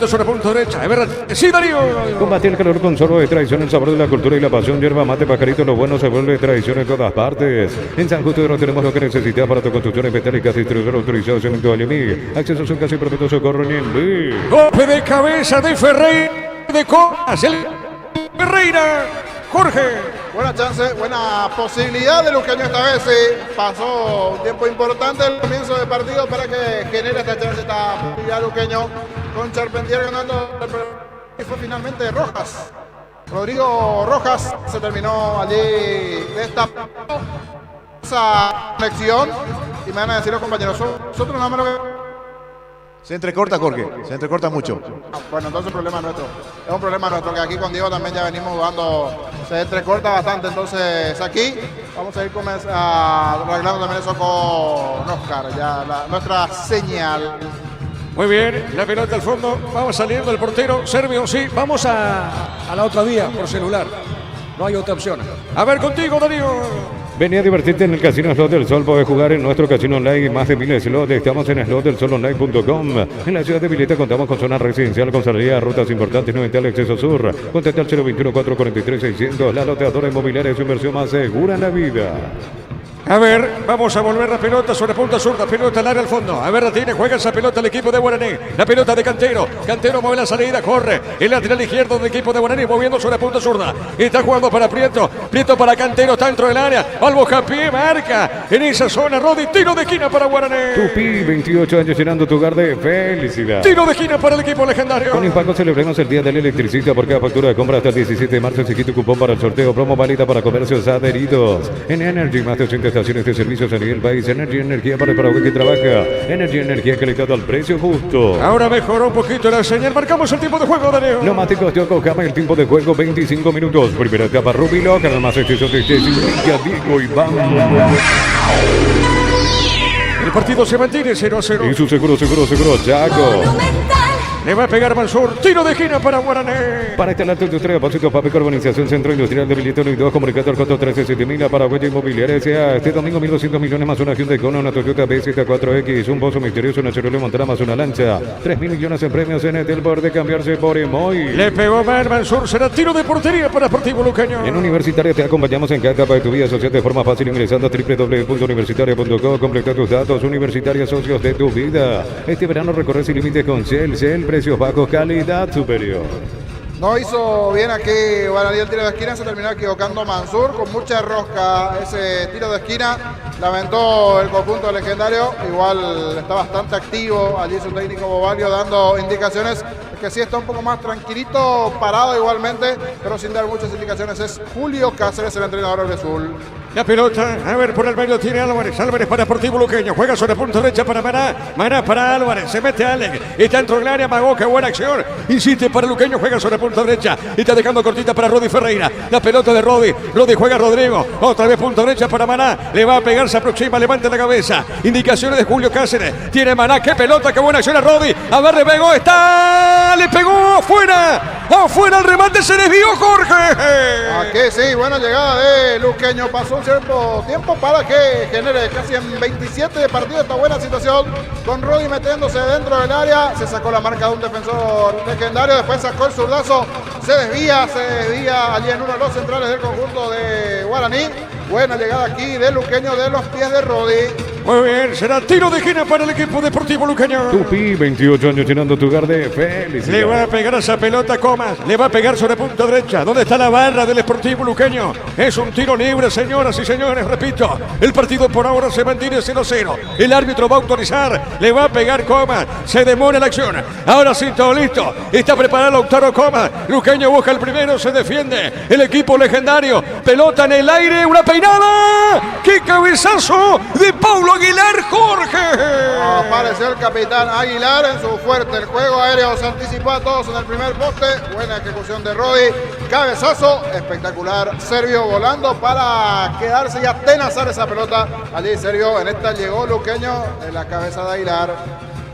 sobre punto derecha. Es verdad. Sí, Darío. Combate el calor con sorbo de tradición, el sabor de la cultura y la pasión. Yerba mate, pajarito, lo bueno se vuelve tradición en todas partes. En San Justo tenemos lo que necesitas para tu construcciones metálicas, distribuidor autorizado, cemento Alemí. Acceso a su casa y perpetuo socorro en el golpe de cabeza de Ferreira. De Comas. El Ferreira. Jorge. Buena chance, buena posibilidad de Luqueño esta vez. Sí. Pasó un tiempo importante el comienzo del partido para que genere esta chance. Esta posibilidad Luqueño con Charpentier ganando. Y fue finalmente Rojas. Rodrigo Rojas se terminó allí de esta conexión. Y me van a decir los compañeros, nosotros nada más Se entrecorta, Jorge, se entrecorta mucho. Bueno, entonces el problema nuestro. Es un problema nuestro, que aquí con Diego también ya venimos jugando, se entrecorta bastante. Entonces aquí vamos a ir arreglando también eso con Oscar, ya nuestra señal. Muy bien, la pelota al fondo, vamos saliendo el portero, Servio, sí, vamos a la otra vía por celular. No hay otra opción. A ver contigo, Darío. Vení a divertirte en el Casino Slot del Sol. Podés jugar en nuestro casino online más de 1000 slots. Estamos en slotdelsolonline.com. En la ciudad de Vileta contamos con zona residencial, con salida a rutas importantes, 90 al acceso sur. Contacta al 021-443-600. La loteadora inmobiliaria es su inversión más segura en la vida. A ver, vamos a volver la pelota sobre punta zurda, pelota al área al fondo. A ver, la tiene, juega esa pelota el equipo de Guaraní. La pelota de Cantero. Cantero mueve la salida, corre. El lateral izquierdo del equipo de Guaraní moviendo sobre punta zurda. Está jugando para Prieto. Prieto para Cantero, está dentro del área. Al Bocapié, marca en esa zona. Rodi, tiro de esquina para Guaraní. Tupi, 28 años llenando tu hogar de felicidad. Tiro de esquina para el equipo legendario. Con Impaco celebremos el Día del Electricista por cada factura de compra hasta el 17 de marzo. Exigí tu cupón para el sorteo. Promo válida para comercios adheridos. En Energy, más de 80 estaciones de servicios a nivel país. Energy, energía para el Paraguay que trabaja. Energy, energía calidad al precio justo. Ahora mejoró un poquito la señal. Marcamos el tiempo de juego, Daniel. Neumáticos Yoko Kama, el tiempo de juego 25 minutos. Primera etapa Rubilo, canal más extenso de Diego Iván. El partido se mantiene 0-0. Y su seguro, Chaco. Le va a pegar Mansur. Tiro de esquina para Guaraní. Para este alto industria, depósito Papeco, Urbanización Centro Industrial de Billetero y 2, comunicador costo 137000, Paraguay Inmobiliaria S.A. Este domingo 1.200 millones más una Hyundai Kona, una Toyota BZ4X, un Pozo misterioso, una Chevrolet Montana más una lancha. 3.000 millones en premios en el borde de cambiarse por Emoy. Le pegó mal Mansur. Será tiro de portería para Sportivo Luqueño. En Universitaria te acompañamos en cada etapa de tu vida social de forma fácil ingresando a www.universitaria.com. Completa tus datos. Universitaria, socios de tu vida. Este verano recorre sin límites con Shell, precios bajos, calidad superior. No hizo bien aquí Guaraní el tiro de esquina, se terminó equivocando Mansur con mucha rosca ese tiro de esquina. Lamentó el conjunto legendario, igual está bastante activo allí su técnico Bobalio dando indicaciones. Que sí está un poco más tranquilito, parado igualmente, pero sin dar muchas indicaciones. Es Julio Cáceres, el entrenador de Azul. La pelota, a ver, por el medio tiene Álvarez. Álvarez para Sportivo Luqueño. Juega sobre punta derecha para Maná. Maná para Álvarez. Se mete Alex. Está dentro del área. Magó, qué buena acción. Insiste para Luqueño. Juega sobre punta derecha. Está dejando cortita para Rodi Ferreira. La pelota de Rodi. Rodi juega a Rodrigo. Otra vez punta derecha para Maná. Le va a pegar, se aproxima, levanta la cabeza. Indicaciones de Julio Cáceres. Tiene Maná. Qué pelota, qué buena acción a Rodi. A ver, le pegó. Está. Le pegó. Afuera. Afuera el remate. Se desvió Jorge. Aquí sí, buena llegada de Luqueño. Pasó un cierto tiempo para que genere casi en 27 de partido esta buena situación con Rodi metiéndose dentro del área. Se sacó la marca de un defensor legendario, después sacó el zurdazo, se desvía allí en uno de los centrales del conjunto de Guaraní. Buena llegada aquí de Luqueño de los pies de Rodi. Muy bien, será tiro de esquina para el equipo deportivo Luqueño. Tupi, 28 años llenando tu hogar de felicidad. Le va a pegar a esa pelota Comas, le va a pegar sobre punta derecha. ¿Dónde está la barra del Sportivo Luqueño? Es un tiro libre, señoras y señores, repito. El partido por ahora se mantiene 0-0. El árbitro va a autorizar, le va a pegar Comas. Se demora la acción. Ahora sí, todo listo. Está preparado Lautaro Comas. Luqueño busca el primero, se defiende. El equipo legendario. Pelota en el aire, una peinada. ¡Qué cabezazo de Paulo Aguilar, Jorge! Apareció el capitán Aguilar en su fuerte. El juego aéreo se anticipó a todos en el primer poste. Buena ejecución de Rodi. Cabezazo espectacular. Servio volando para quedarse y atenazar esa pelota. Allí Servio, en esta llegó Luqueño en la cabeza de Aguilar.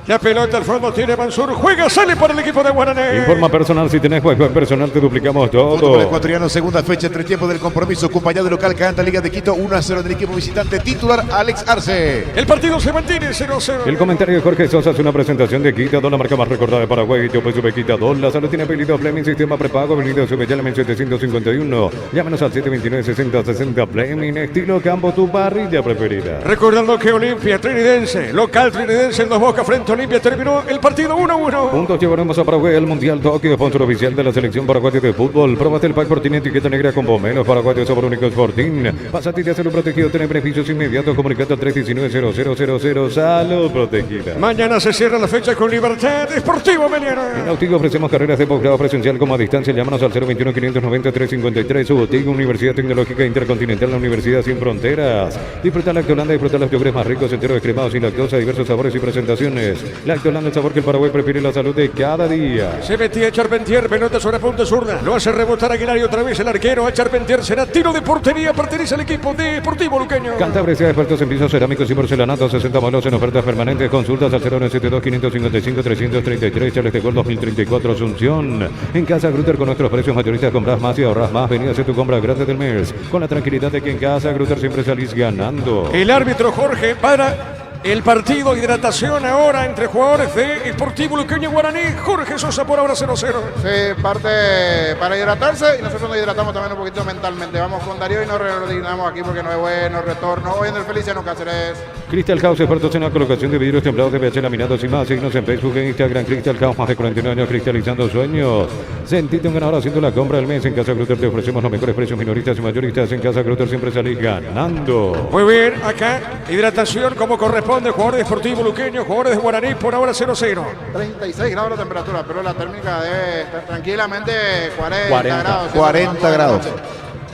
La pelota al fondo tiene Mansur. Juega, sale para el equipo de Guaraní. Informa personal. Si tenés juego personal, te duplicamos todo. Fútbol ecuatoriano, segunda fecha, entre tiempo del compromiso. Acompañado del local Canta Liga de Quito, 1-0 del equipo visitante. Titular Alex Arce. El partido se mantiene 0-0. El comentario de Jorge Sosa es una presentación de Quitador, la marca más recordada de Paraguay. Yo Sube Quitador. La salud tiene apellido Fleming, sistema prepago. Avenida Sube Yalamen 751. Llámanos al 729-6060 Fleming. Estilo Campo, tu parrilla preferida. Recordando que Olimpia Trinidense, local Trinidense en Dos Bocas frente a Olimpia, terminó el partido 1-1. Juntos llevaremos a Paraguay al Mundial Tokio, sponsor oficial de la selección paraguaya de fútbol. Probate el pack Fortín etiqueta negra con pomelos paraguayos sobre únicos Fortín. Pasate de hacerlo protegido, tener beneficios inmediatos. Comunicate al 319-0000. Salud protegida. Mañana se cierra la fecha con Libertad Deportivo Meliano. En Autigo ofrecemos carreras de posgrado presencial como a distancia. Llámanos al 021-590-353. Autigo, Universidad Tecnológica Intercontinental, la Universidad Sin Fronteras. Disfruta Lactolanda, disfruta los yogures más ricos, enteros, cremados y lactosa, diversos sabores y presentaciones. Lactolanda, el sabor que el Paraguay prefiere, la salud de cada día. Se metía Charpentier, pelota sobre punta zurda. Lo hace rebotar Aguilar y otra vez el arquero a Charpentier. Será tiro de portería, pertenece al equipo Deportivo Luqueño. Cantabria, expertos en pisos cerámicos y porcelanatos, 60 modelos en ofertas permanentes. Consultas al 0972-555-333. Charles de Gol 2034 Asunción. En Casa Grutter con nuestros precios mayoristas compras más y ahorras más. Vení a hacer tu compra grande del mes. Con la tranquilidad de que en Casa Grutter siempre salís ganando. El árbitro Jorge para el partido de hidratación ahora entre jugadores de Sportivo Luqueño Guaraní. Jorge Sosa por ahora 0-0. Sí, parte para hidratarse y nosotros nos hidratamos también un poquito mentalmente. Vamos con Darío y nos reordinamos aquí porque no es bueno retorno. Hoy en el Feliciano Cáceres. Crystal House, expertos en la colocación de vidrios templados de PH laminados y más. Signos en Facebook e Instagram. Crystal House, más de 49 años cristalizando sueños. Sentite un ganador haciendo la compra del mes. En Casa Grutter te ofrecemos los mejores precios minoristas y mayoristas. En Casa Grutter siempre salís ganando. Muy bien, acá hidratación como corresponde. Jugadores de Sportivo Luqueño, jugadores de Guaraní por ahora 0-0. 36 grados la temperatura, pero la térmica debe estar tranquilamente 40 grados. 40 grados.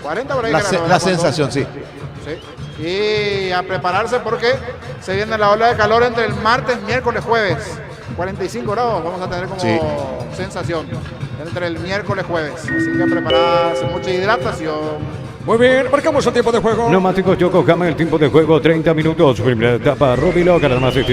40 por ahí. La sensación, sí. Sí. Y a prepararse porque se viene la ola de calor entre el martes, miércoles, jueves. 45 grados vamos a tener como sensación entre el miércoles, jueves. Así que a prepararse, mucha hidratación. Muy bien, marcamos el tiempo de juego. Neumáticos Yokohama, el tiempo de juego 30 minutos. Primera etapa, Rubilo, ganar más El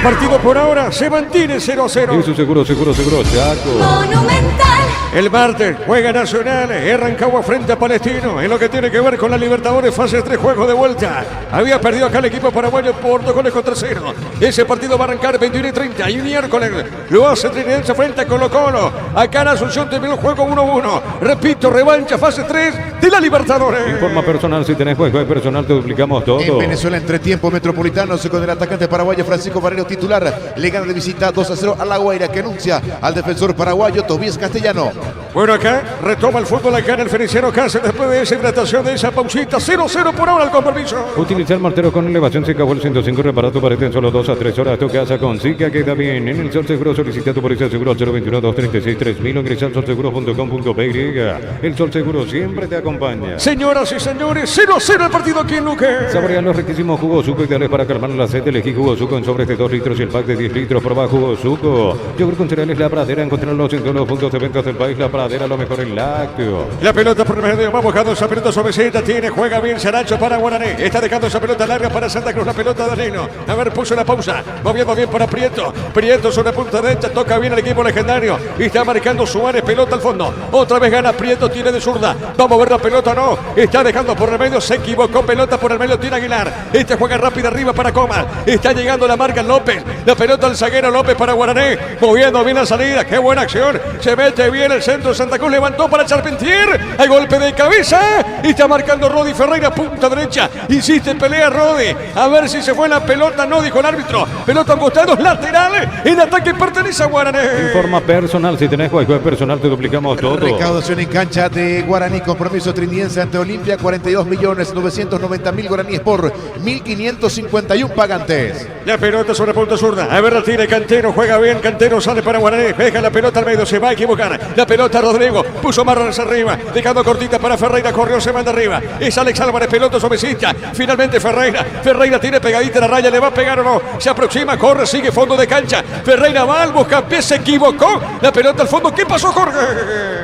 partido por ahora se mantiene 0-0. Eso seguro, Chaco. Monumental. El martes juega Nacional, Rancagua frente a Palestino, en lo que tiene que ver con la Libertadores fase 3, juego de vuelta. Había perdido acá el equipo paraguayo por 2 goles contra 0. Ese partido va a arrancar 21:30 y miércoles lo hace Trinidad frente a Colo-Colo. Acá en Asunción terminó el juego 1-1. Repito, revancha fase 3 de la Libertadores. Informa personal, si tenés juego personal te duplicamos todo. En Venezuela, entretiempo Metropolitanos con el atacante paraguayo Francisco Barrero titular. Le gana de visita 2-0 a La Guaira, que anuncia al defensor paraguayo Tobías Castellano. Bueno, acá retoma el fútbol acá en el Feliciano Cáceres después de esa hidratación, de esa pausita. 0-0 por ahora el compromiso. Utilizar martero con elevación se acabó el 105, repara tu pared en solo 2 a 3 horas. Tu casa con Sica queda bien. En el Sol Seguro solicita tu póliza de seguro al 021-236-3000 o ingresa al solseguro.com.py. El Sol Seguro siempre te acompaña. Señoras y señores, 0-0 el partido aquí en Luque. Saborean los riquísimos jugos Suco ideales para calmar la sed. Elegí jugo Suco en sobres de 2 litros y el pack de 10 litros. Proba jugo Suco. Yogur con cereales La Pradera. Encontrarlos en todos los puntos de ventas del país. La Pradera, lo mejor en lácteo. La pelota por el medio, va buscando esa pelota suavecita, juega bien Saracho para Guaraní. Está dejando esa pelota larga para Santa Cruz, la pelota de Lino. A ver, puso la pausa, moviendo bien para Prieto. Prieto sobre punta derecha, toca bien el equipo legendario. Y está marcando Suárez, pelota al fondo. Otra vez gana Prieto, tiene de zurda. Vamos a ver la pelota, no. Está dejando por el medio, se equivocó, pelota por el medio, tiene Aguilar. Este juega rápida arriba para Coma. Está llegando la marca López. La pelota al zaguero López para Guaraní. Moviendo bien la salida, qué buena acción. Se mete bien el centro, Santa Cruz levantó para Charpentier. El golpe de cabeza. Y está marcando Rodi Ferreira, punta derecha. Insiste, pelea Rodi. A ver si se fue la pelota, no dijo el árbitro. Pelota a costados, lateral. En ataque pertenece a Guaraní. Informa personal, si tenés juego personal te duplicamos todo. Recaudación en cancha de Guaraní, compromiso trinidense ante Olimpia, 42.990.000 guaraníes por 1.551 pagantes. La pelota sobre punta zurda. A ver, la tiene Cantero, juega bien. Cantero sale para Guaraní. Deja la pelota al medio, se va a equivocar. La pelota Rodrigo, puso Marrones arriba, dejando cortita para Ferreira, corrió, se manda arriba. Es Alex Álvarez, pelota suavecita. Finalmente Ferreira tiene pegadita la raya, le va a pegar o no. Se aproxima, corre, sigue fondo de cancha. Ferreira va al buscapié, se equivocó. La pelota al fondo, ¿qué pasó, Jorge?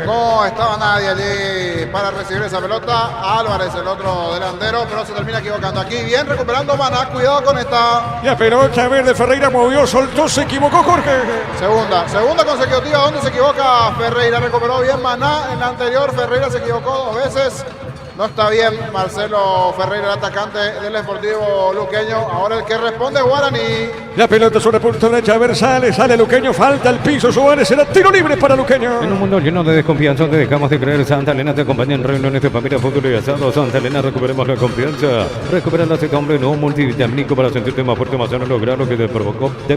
No estaba nadie allí para recibir esa pelota. Álvarez, el otro delantero, pero se termina equivocando. Aquí bien recuperando Maná, cuidado con esta. La pelota verde, Ferreira movió, soltó, se equivocó, Jorge. Segunda consecutiva donde se equivoca Ferreira, recuperó bien Maná. En la anterior Ferreira se equivocó 2 veces. No está bien Marcelo Ferreira, el atacante del Sportivo Luqueño. Ahora el que responde Guaraní. La pelota sobre punto derecha, a ver, sale Luqueño, falta el piso, Suárez, será tiro libre para Luqueño. En un mundo lleno de desconfianza, te dejamos de creer. Santa Elena te acompaña en reuniones de familia, fútbol y asado. Santa Elena, recuperemos la confianza. Recupera el aceite hombre, no multivitamínico para sentirte más fuerte, más sano, lograr lo que te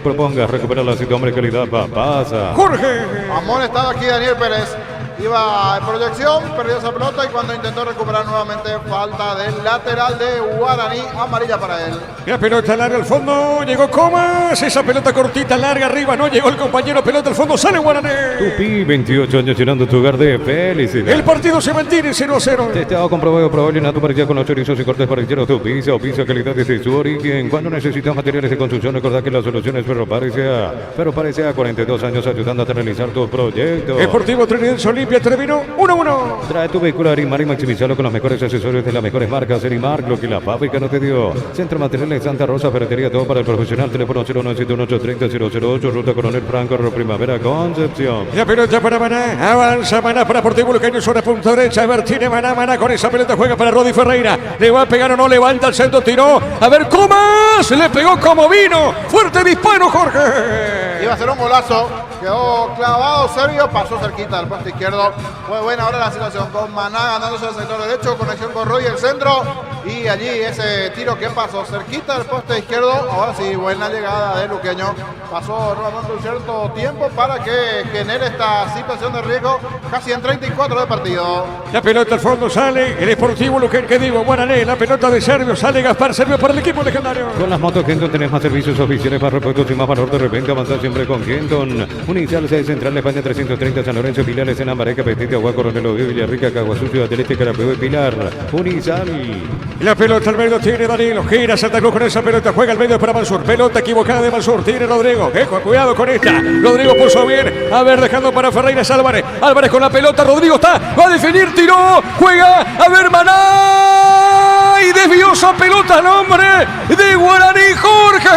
propongas. Recupera el aceite hombre, calidad, pasa. Jorge. Amonestado aquí Daniel Pérez. Iba en proyección, perdió esa pelota y cuando intentó recuperar nuevamente, falta del lateral de Guaraní, amarilla para él. La pelota larga al fondo, llegó Comas, esa pelota cortita, larga arriba, no llegó el compañero, pelota al fondo, sale Guaraní. Tupi, 28 años llenando tu hogar de felicidad. El partido se mantiene 0-0. Testado, comprobado, probable, nato parrilla con los chorizos y cortes parrilleros. Tu pizza o pizza calidad desde su origen. Cuando necesitas materiales de construcción, recordad que la solución es Ferro Parecea. 42 años ayudándote a realizar tus proyectos. Sportivo Trinidad Solís Olimpia terminó 1-1. Trae tu vehículo a Arimar y maximizarlo con los mejores accesorios de las mejores marcas. Arimar, lo que la fábrica no te dio. Centro Materiales Santa Rosa, ferretería, todo para el profesional. Teléfono 0971830-008, Ruta Coronel Franco, Primavera, Concepción. La pelota para Maná, avanza Maná para Sportivo Luqueño sobre punta derecha. A ver, tiene Maná con esa pelota juega para Rodi Ferreira. Le va a pegar o no, levanta el centro, tiró. A ver, Comas, le pegó como vino. Fuerte disparo, Jorge. Iba a ser un golazo. Quedó clavado Servio, pasó cerquita del poste izquierdo. Fue buena ahora la situación con Maná ganándose el sector derecho, conexión con Rodi el centro. Y allí ese tiro que pasó cerquita del poste izquierdo. Ahora sí, buena llegada de Luqueño. Pasó nuevamente un cierto tiempo para que genere esta situación de riesgo. Casi en 34 de partido. La pelota al fondo sale. El Sportivo Luqueño, que digo, Guaraní. La pelota de Servio, sale Gaspar Servio para el equipo legendario. Con las motos Kenton tenés más servicios oficiales, más repuestos y más valor de repente. Avanzar siempre con Kenton. Unicial 6 Central España 330 San Lorenzo, Pilares en Ambareca, Petite, Agua, Coronel Oviedo, Villarrica, Caguazú, Ciudad del Este, Carapeo y Pilar. Unizal. La pelota al medio tiene Danilo. Gira Santa Cruz con esa pelota. Juega al medio para Mansur. Pelota equivocada de Mansur. Tiene Rodrigo. Cuidado con esta. Rodrigo puso bien. A ver, dejando para Ferreira Álvarez. Álvarez con la pelota. Rodrigo está. Va a definir. Tiró. Juega. A ver, Maná. Y desvió esa pelota al hombre de Guaraní, Jorge.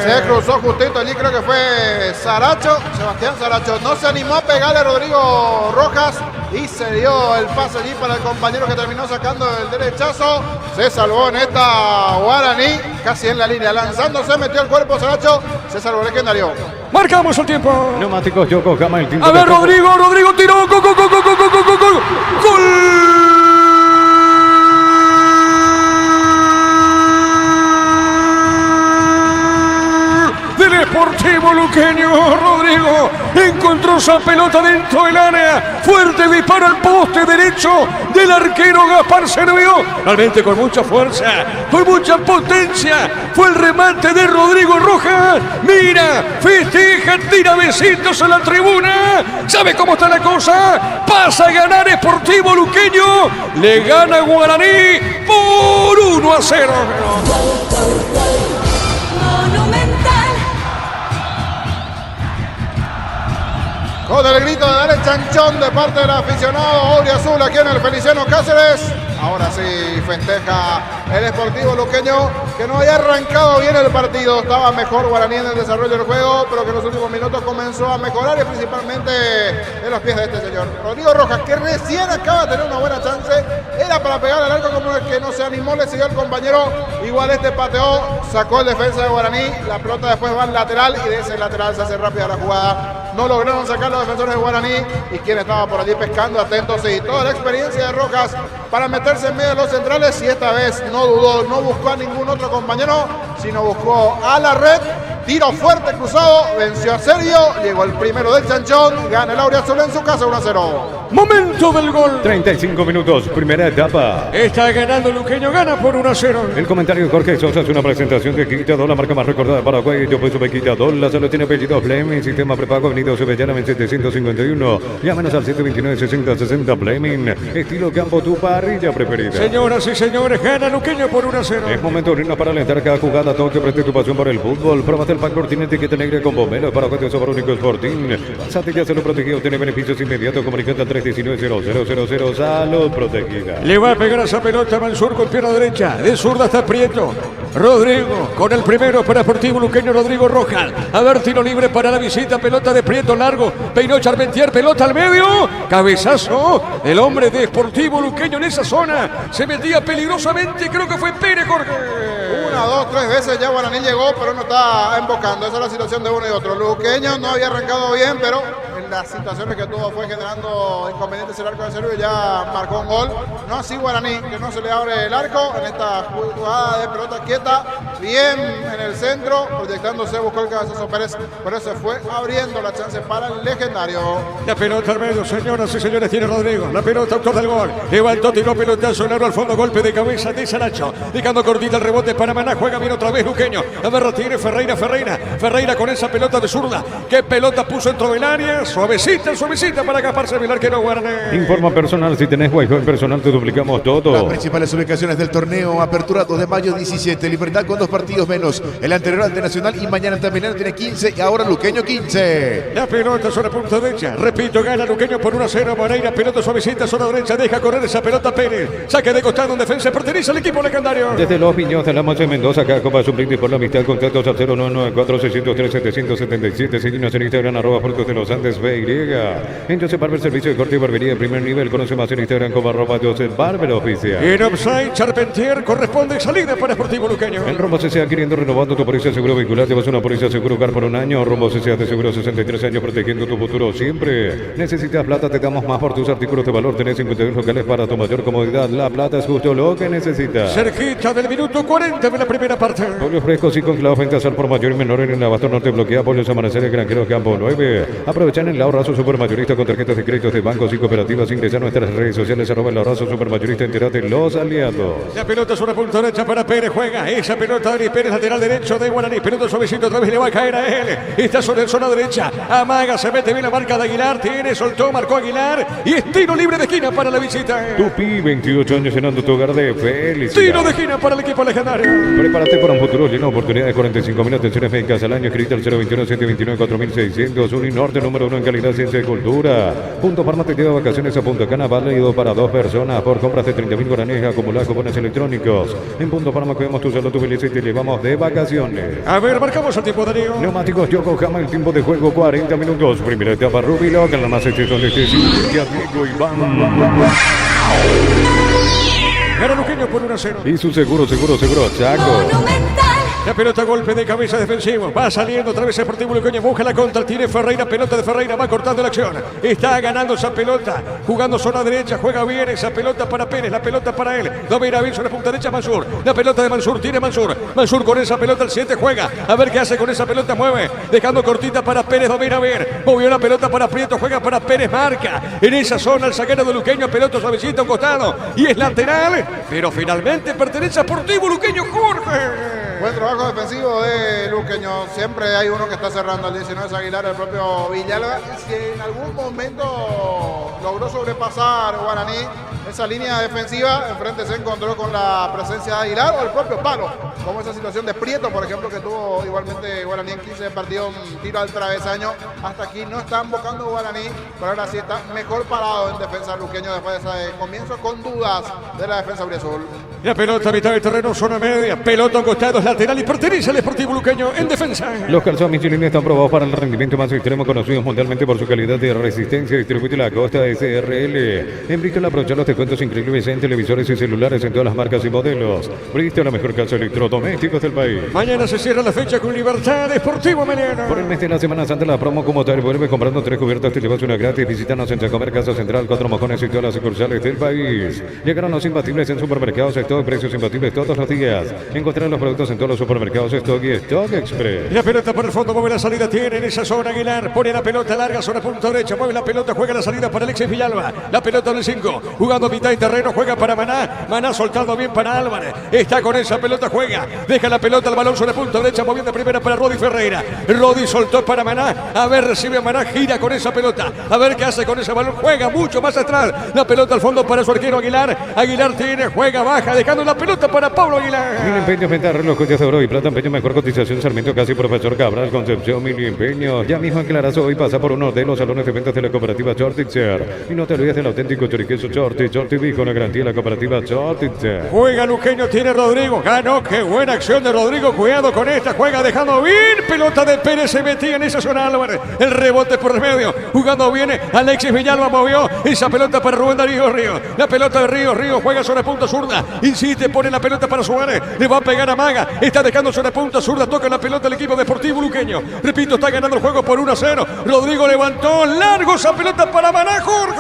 Se cruzó justito allí, creo que fue Saracho, Sebastián Saracho. No se animó a pegarle a Rodrigo Rojas y se dio el pase allí para el compañero que terminó sacando el derechazo. Se salvó en esta Guaraní, casi en la línea, lanzándose, metió el cuerpo Saracho, se salvó el legendario. Marcamos el tiempo. Neumáticos Yokohama, el tiempo. A ver, Rodrigo tiró. Gol. Sportivo Luqueño. Rodrigo encontró esa pelota dentro del área. Fuerte disparo al poste derecho del arquero Gaspar Servio. Realmente con mucha fuerza, con mucha potencia. Fue el remate de Rodrigo Rojas. Mira, festeja, tira besitos a la tribuna. ¿Sabe cómo está la cosa? Pasa a ganar Sportivo Luqueño. Le gana Guaraní por 1-0. Con el grito de dar el chanchón de parte del aficionado Auriazul aquí en el Feliciano Cáceres. Ahora sí festeja el Sportivo Luqueño, que no había arrancado bien el partido. Estaba mejor Guaraní en el desarrollo del juego, pero que en los últimos minutos comenzó a mejorar, y principalmente en los pies de este señor Rodrigo Rojas, que recién acaba de tener una buena chance. Era para pegar al arco, como el que no se animó, le siguió el compañero. Igual este pateó, sacó el defensa de Guaraní. La pelota después va al lateral y de ese lateral se hace rápida la jugada. No lograron sacar los defensores de Guaraní, y quien estaba por allí pescando, atentos, y toda la experiencia de Rojas para meterse en medio de los centrales, y esta vez no dudó, no buscó a ningún otro compañero, sino buscó a la red. Tiro fuerte cruzado, venció a Sergio, llegó el primero del chanchón, gana el Auriazul en su casa 1-0. Momento del gol. 35 minutos, primera etapa. Está ganando Luqueño, gana por 1-0. El comentario de Jorge Sosa es una presentación de Quitador, la marca más recordada de Paraguay. Yo soy Quitador, la salud tiene apellido Fleming, sistema prepago, Avenida Sevillana 751. Llámenos al 129-6060 Fleming. Estilo campo, tu parrilla preferida. Señoras y señores, gana Luqueño por 1-0. Es momento de irnos para alentar cada jugada, todo que preste tu pasión por el fútbol. Pruébate el pack Cortinete que te negra con bomberos para que te sobra único Sporting. Pásate ya, salud protegido, tiene beneficios inmediatos. Comunicando al 319-0000, salud protegida. Le va a pegar a esa pelota Mansur con pierna derecha. De zurda está Prieto. Rodrigo con el primero para Sportivo Luqueño, Rodrigo Rojas. A ver, tiro libre para la visita. Pelota de Prieto largo. Peinó Charpentier, pelota al medio. Cabezazo del hombre de Sportivo Luqueño en esa zona. Se metía peligrosamente. Creo que fue Pérez, Jorge. 1, 2, 3 veces ya Guaraní llegó, pero no está embocando. Esa es la situación de uno y otro. Luqueño no había arrancado bien, pero en las situaciones que tuvo fue generando inconvenientes el arco de Servio y ya marcó un gol. No así Guaraní, que no se le abre el arco en esta jugada de pelota quieta. Bien en el centro, proyectándose, buscó el cabezazo Pérez, pero se fue abriendo la chance para el legendario. La pelota al medio, señoras y señores, tiene Rodrigo. La pelota, autor del gol. Levantó, tiró pelotazo, largo al fondo, golpe de cabeza de Saracho. Dejando cortita el rebote para Maná. Juega bien otra vez Luqueño. A ver, tiene Ferreira con esa pelota de zurda. ¿Qué pelota puso dentro del área? suavecita para escaparse del arquero Guaraní. Informa personal, si tenés Wi-Fi personal te duplicamos todo. Las principales ubicaciones del torneo, Apertura 2 de mayo 17, Libertad con 2 partidos menos, el anterior ante Nacional y mañana también tiene 15 y ahora Luqueño 15. La pelota sobre punta derecha, repito, gana Luqueño por 1-0, Moreira, pelota suavecita, zona derecha, deja correr esa pelota Pérez, saque de costado en defensa, pertenece al equipo legendario. Desde Los Piños de la Mocha en Mendoza, acá Copa Suplente por la amistad, contactos al 0994-603-777, seguimos en Instagram, @Frutos de los Andes BY. En Joseph Barber, servicio de corte y barbería de primer nivel, conoce más en Instagram como @Joseph Barber Oficial. En offside, Charpentier, corresponde salida para Sportivo Luqueño. En Rombo CCA, queriendo renovando tu póliza de seguro vehicular, llevas una póliza de seguro hogar por un año. Rombo CCA de seguro 63 años, protegiendo tu futuro siempre. Necesitas plata, te damos más por tus artículos de valor. Tenés 52 locales para tu mayor comodidad. La plata es justo lo que necesitas. Cerquita del minuto 40 de la primera parte. Pollos frescos y congelados, venta al por mayor y menor en el Abasto Norte bloquea. Pollos Amanecer, Granjero Campo 9. Aprovechan el ahorrazo supermayorista con tarjetas de créditos de bancos y cooperativas. Ingresa a nuestras redes sociales, @el ahorrazo supermayorista, entérate los aliados. La pelota sobre punta derecha para Pérez, juega esa pelota Dani Pérez, lateral derecho de Guaraní, pelota suavecito, otra vez le va a caer a él. Está sobre la zona derecha, amaga, se mete bien la marca de Aguilar, tiene, soltó, marcó Aguilar y es tiro libre de esquina para la visita. Tupi, 28 años llenando tu hogar de felicidad. Tiro de esquina para el equipo legendario. Prepárate para un futuro lleno de oportunidades. 45.000 atenciones médicas al año. Escrita al 021-729-4600. Uninorte, número 1 en calidad, ciencia y cultura. Punto Parma te lleva vacaciones a Punta Cana, válido para 2 personas por compras de 30.000 guaraníes acumuladas con bonos electrónicos. En Punto Parma cuidamos tu salud, tu belleza y te llevamos de vacaciones. A ver, marcamos el tiempo, Darío. Neumáticos Yokohama, el tiempo de juego 40 minutos. Primera etapa Rubilo, que la más extensión de este sitio. Diego Iván. Gana Luqueño por 1-0. Y su seguro, Chaco. La pelota, golpe de cabeza defensivo. Va saliendo otra vez Sportivo Luqueño. Busca la contra. Tiene Ferreira. Pelota de Ferreira. Va cortando la acción. Está ganando esa pelota. Jugando zona derecha. Juega bien esa pelota para Pérez. La pelota para él. Domina bien sobre la punta derecha Mansur. La pelota de Mansur. Tiene Mansur. Mansur con esa pelota. El 7 juega. A ver qué hace con esa pelota. Mueve. Dejando cortita para Pérez. Domina bien. Movió la pelota para Prieto. Juega para Pérez. Marca. En esa zona el zaguero de Luqueño. Pelota suavecita a un costado. Y es lateral. Pero finalmente pertenece a Sportivo Luqueño. Jorge. Buen trabajo defensivo de Luqueño. Siempre hay uno que está cerrando. El 19 es Aguilar, el propio Villalba. Si en algún momento logró sobrepasar Guaraní esa línea defensiva, enfrente se encontró con la presencia de Aguilar o el propio palo. Como esa situación de Prieto, por ejemplo, que tuvo igualmente Guaraní en 15 partidos, un tiro al travesaño. Hasta aquí no está invocando Guaraní, pero ahora sí está mejor parado en defensa Luqueño después de ese comienzo con dudas de la defensa auriazul. La pelota a mitad del terreno, zona media. Pelota a costados, lateral y pertenece al Sportivo Luqueño en defensa. Los calzones Michelin están probados para el rendimiento más extremo, conocidos mundialmente por su calidad de resistencia. Distribuye la Costa SRL. En Bristol aprovechar los descuentos increíbles en televisores y celulares en todas las marcas y modelos. Bristol, la mejor casa electrodomésticos del país. Mañana se cierra la fecha con Libertad Deportivo Meliano. Por el mes de la Semana Santa, la promo como tal vuelve comprando 3 cubiertas, te llevas una gratis. Visítanos en Chacomer, Casa Central, 4 Mojones y todas las sucursales del país. Llegaron los imbatibles en supermercados, stock, precios imbatibles todos los días. Encontrar los productos en todos los supermercados, stock y Stock Express. La pelota por el fondo, mueve la salida, tiene en esa zona Aguilar, pone la pelota larga, zona punta derecha, mueve la pelota, juega la salida para Alexis Villalba. La pelota del 5, jugando a mitad de terreno, juega para Maná. Maná soltando bien para Álvarez. Está con esa pelota, juega. Deja la pelota, el balón sobre punta derecha, moviendo primera para Rodi Ferreira. Rodi soltó para Maná. A ver, recibe a Maná, gira con esa pelota. A ver qué hace con ese balón. Juega mucho más atrás. La pelota al fondo para su arquero Aguilar. Aguilar tiene, juega, baja, dejando la pelota para Pablo Aguilar. Mil empeños, venta, reloj, coches de oro y plata, empeño, mejor cotización, Sarmiento, casi Profesor Cabral, Concepción, Mil empeños. Ya mismo en Clarazo, hoy pasa por uno de los salones de ventas de la cooperativa Chortitzer. Y no te olvides del auténtico choriqueso Chorti con la garantía de la cooperativa Chortitzer. Juega Luqueño, tiene Rodrigo, ganó, qué buena acción de Rodrigo, cuidado con esta, juega dejando bien, pelota de Pérez, se metía en esa zona Álvarez, el rebote por el medio, jugando bien, Alexis Villalba movió esa pelota para Rubén Darío Ríos, la pelota de Ríos juega sobre punta zurda, insiste, pone la pelota para Suárez, le va a pegar a Maga, está dejando sobre punta zurda, toca la pelota el equipo deportivo luqueño, repito, está ganando el juego por 1-0, Rodrigo levantó, largo esa pelota para Maná, Jorge.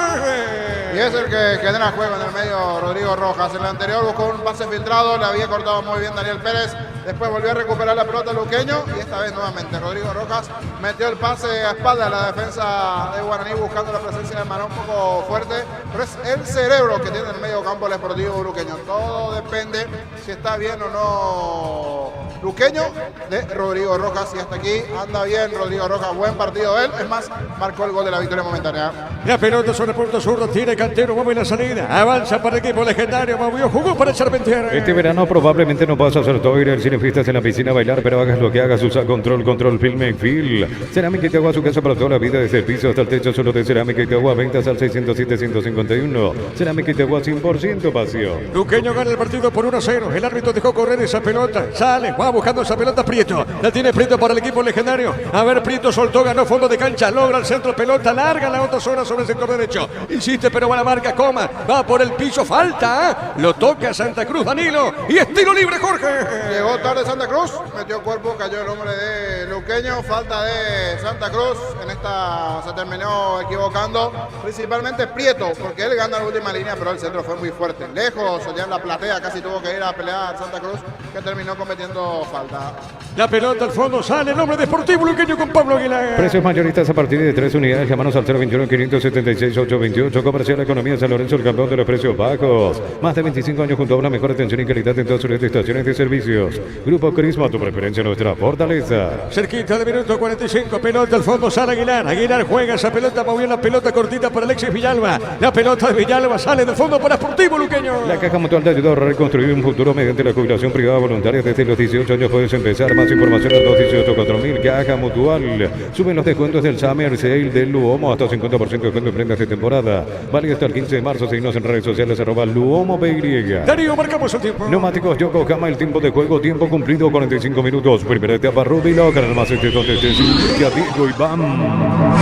Y es el que genera juego en el medio, Rodrigo Rojas. En el anterior buscó un pase filtrado, le había cortado muy bien Daniel Pérez. Después volvió a recuperar la pelota Luqueño y esta vez nuevamente Rodrigo Rojas metió el pase a espalda de la defensa de Guaraní buscando la presencia de Maná un poco fuerte, pero es el cerebro que tiene en el medio campo el Sportivo Luqueño. Todo depende si está bien o no Luqueño de Rodrigo Rojas y hasta aquí anda bien Rodrigo Rojas, buen partido él, es más, marcó el gol de la victoria momentánea. La pelota sobre el punto zurdo, tiene Cantero, mueve la salida, avanza para el equipo legendario, movió, jugó para Charpentier. Este verano probablemente no vas a hacer todo, ir al Cinefistas en la piscina a bailar, pero hagas lo que hagas, usa control Film and Feel. Cerámica Itagua, su casa para toda la vida, desde el piso hasta el techo, solo de Cerámica Itagua, ventas al 607-151. Cerámica Itagua, 100% pasión. Luqueño gana el partido por 1-0, el árbitro dejó correr esa pelota, sale, va buscando esa pelota Prieto, la tiene Prieto para el equipo legendario, a ver, Prieto soltó, ganó fondo de cancha, logra el centro, pelota larga, la otra zona sobre el sector derecho, insiste pero va la marca, Coma, va por el piso, falta, lo toca Santa Cruz, Danilo, y es tiro libre, Jorge. Llegó tarde Santa Cruz, metió cuerpo, cayó el hombre de Luqueño, falta de Santa Cruz, en esta se terminó equivocando, principalmente Prieto, porque él gana la última línea, pero el centro fue muy fuerte, lejos, allá en la platea, casi tuvo que ir a pelear Santa Cruz, que terminó cometiendo falta. La pelota al fondo, sale el hombre de Sportivo Luqueño con Pablo Aguilar. Precios mayoristas a partir de 3 unidades, llámanos al 021-576-828, Comercial Economía San Lorenzo, el campeón de los precios bajos, más de 25 años junto a una mejor atención y calidad en todas sus estaciones de servicios. Grupo Crisma, tu preferencia, nuestra fortaleza. Cerquita de minuto 45, pelota al fondo, sale Aguilar. Aguilar juega esa pelota, movió la pelota cortita para Alexis Villalba. La pelota de Villalba sale del fondo para Sportivo Luqueño. La Caja Mutual te ayuda a reconstruir un futuro mediante la jubilación privada voluntaria. Desde los 18 años puedes empezar. Más información al 218-4000. Caja Mutual. Suben los descuentos del Summer Sale del Luomo hasta 50% de descuento en prendas de temporada. Vale hasta el 15 de marzo. Seguimos en redes sociales @Luomo PY. Darío, marcamos el tiempo. Neumáticos Yokohama, el tiempo de juego, tiempo cumplido, 45 minutos. Primera etapa, Rudy Locker, más donde te indica Diego Iván.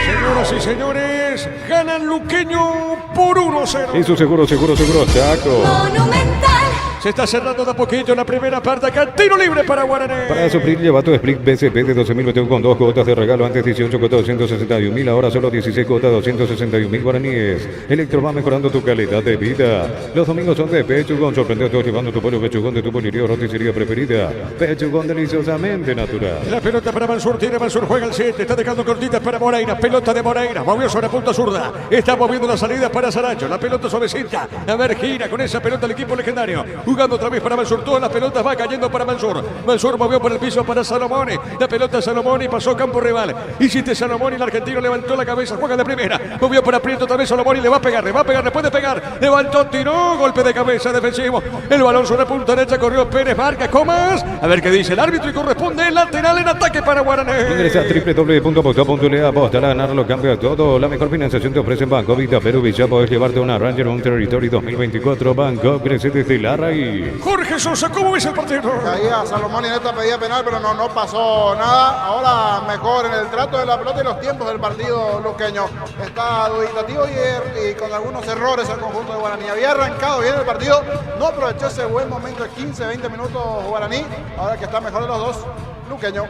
Señoras y señores, ganan Luqueño por 1-0. Eso seguro, Chaco. Se está cerrando de a poquito la primera parte. Acá tiro libre para Guaraní. Para sufrir, lleva tu Split BCP de 12.000 metido con 2 cuotas de regalo. Antes 18 cuotas 261.000, ahora solo 16 cuotas 261.000 guaraníes. Electro va mejorando tu calidad de vida. Los domingos son de Pechugón. Sorprende a todos llevando tu pollo Pechugón de tu pollería o roticería preferida. Pechugón deliciosamente natural. La pelota para Mansur, tiene Mansur, juega el 7. Está dejando cortitas para Moreira. Pelota de Moreira. Movió sobre punta zurda. Está moviendo la salida para Saracho. La pelota suavecita. A ver, gira con esa pelota el equipo legendario. Jugando otra vez para Mansur. Todas las pelotas va cayendo para Mansur. Mansur movió por el piso para Salomone. La pelota Salomone pasó campo rival. Hiciste Salomone, el argentino levantó la cabeza. Juega de primera. Movió para Prieto otra vez Salomone. Le va a pegar, le puede pegar. Levantó, tiró. Golpe de cabeza defensivo. El balón sobre punta derecha. Corrió Pérez, marca Comas. A ver qué dice el árbitro y corresponde el lateral en ataque para Guaraní. Ingresa a www.aposta.le. Aposta a ganar, lo cambia todo. La mejor financiación te ofrece Banco Vita Perú Villa. Podés llevarte una Ranger, un Territory 2024. Banco crece desde la raíz. Jorge Sosa, ¿cómo ves el partido? Caía Salomón y Neta pedía penal, pero no pasó nada. Ahora mejor en el trato de la pelota y los tiempos del partido luqueño. Está dubitativo y con algunos errores el conjunto de Guaraní. Había arrancado bien el partido, no aprovechó ese buen momento de 15-20 minutos Guaraní. Ahora que está mejor de los dos, luqueño.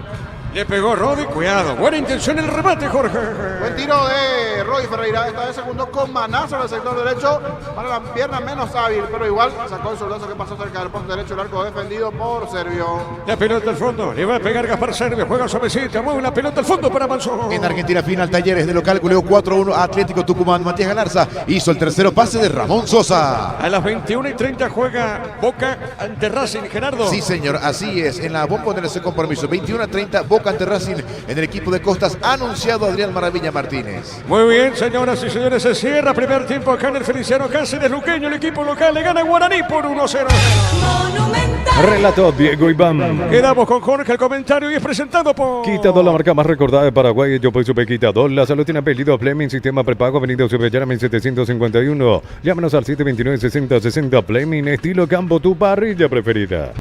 Le pegó Rodi, cuidado. Buena intención el remate, Jorge. Buen tiro de Rodi Ferreira. Esta vez secundó con Maná sobre el sector derecho. Para la pierna menos hábil, pero igual sacó el soldazo que pasó cerca del punto derecho. El arco defendido por Servio. La pelota al fondo. Le va a pegar Gaspar Servio. Juega suavecita. Mueve la pelota al fondo para Mansur. En Argentina, final Talleres de local. Goleó 4-1 Atlético Tucumán. Matías Galarza hizo el tercero pase de Ramón Sosa. A las 21:30 juega Boca ante Racing, Gerardo. Sí, señor. Así es. En la bomba en ese compromiso. 21:30 Boca ante Racing. En el equipo de Costas anunciado Adrián Maravilla Martínez. Muy bien, señoras y señores, se cierra primer tiempo acá en el Feliciano Cáceres Luqueño. El equipo local le gana a Guaraní por 1-0. Relató Diego Iván. Quedamos con Jorge, el comentario, y es presentado por Quitador, la marca más recordada de Paraguay. Yo soy Super Quitador. La salud tiene apellido Fleming, sistema prepago, avenida Subellarame 751. Llámanos al 729-6060. Fleming, estilo campo, tu parrilla preferida.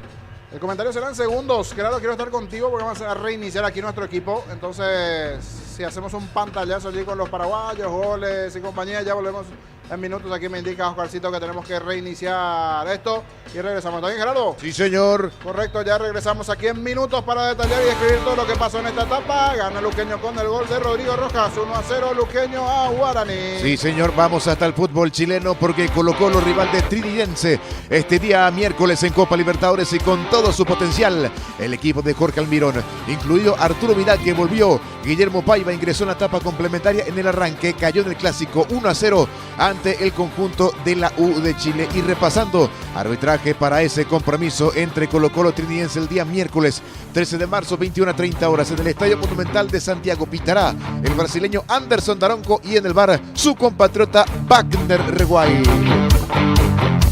El comentario será en segundos. Gerardo, quiero estar contigo porque vamos a reiniciar aquí nuestro equipo. Entonces, si hacemos un pantallazo allí con los paraguayos, goles y compañía, ya volvemos en minutos. Aquí me indica Oscarcito que tenemos que reiniciar esto y regresamos. ¿Está bien, Gerardo? Sí, señor. Correcto, ya regresamos aquí en minutos para detallar y escribir todo lo que pasó en esta etapa. Gana Luqueño con el gol de Rodrigo Rojas, 1-0 Luqueño a Guaraní. Sí, señor, vamos hasta el fútbol chileno porque Colo-Colo, rival de Trinidense, este día miércoles en Copa Libertadores y con todo su potencial. El equipo de Jorge Almirón, incluido Arturo Vidal que volvió, Guillermo Paiva ingresó en la etapa complementaria en el arranque, cayó en el clásico 1-0 ante el conjunto de la U de Chile. Y repasando arbitraje para ese compromiso entre Colo-Colo Trinidense el día miércoles 13 de marzo, 21:30 horas en el Estadio Monumental de Santiago. Pitará el brasileño Anderson Daronco y en el VAR su compatriota Wagner Reguay.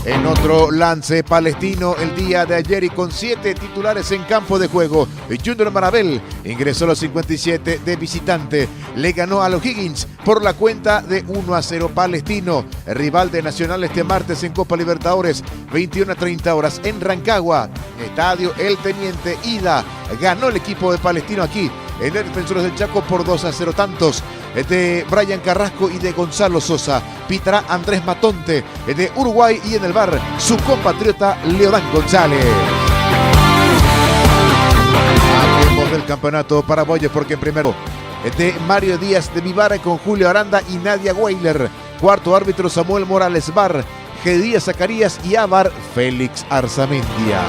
En otro lance palestino el día de ayer y con 7 titulares en campo de juego, Junior Marabel ingresó a los 57 de visitante, le ganó a los Higgins por la cuenta de 1-0. Palestino, rival de Nacional este martes en Copa Libertadores, 21:30 horas en Rancagua, Estadio El Teniente. Ida, ganó el equipo de Palestino aquí en el Defensores del Chaco por 2-0, tantos de Brian Carrasco y de Gonzalo Sosa. Pitará Andrés Matonte de Uruguay y en el VAR su compatriota Leodán González. Hablemos del campeonato paraguayo porque en primero de Mario Díaz de Vivar con Julio Aranda y Nadia Weiler. Cuarto árbitro Samuel Morales VAR, G. Díaz Zacarías y AVAR Félix Arzamendia.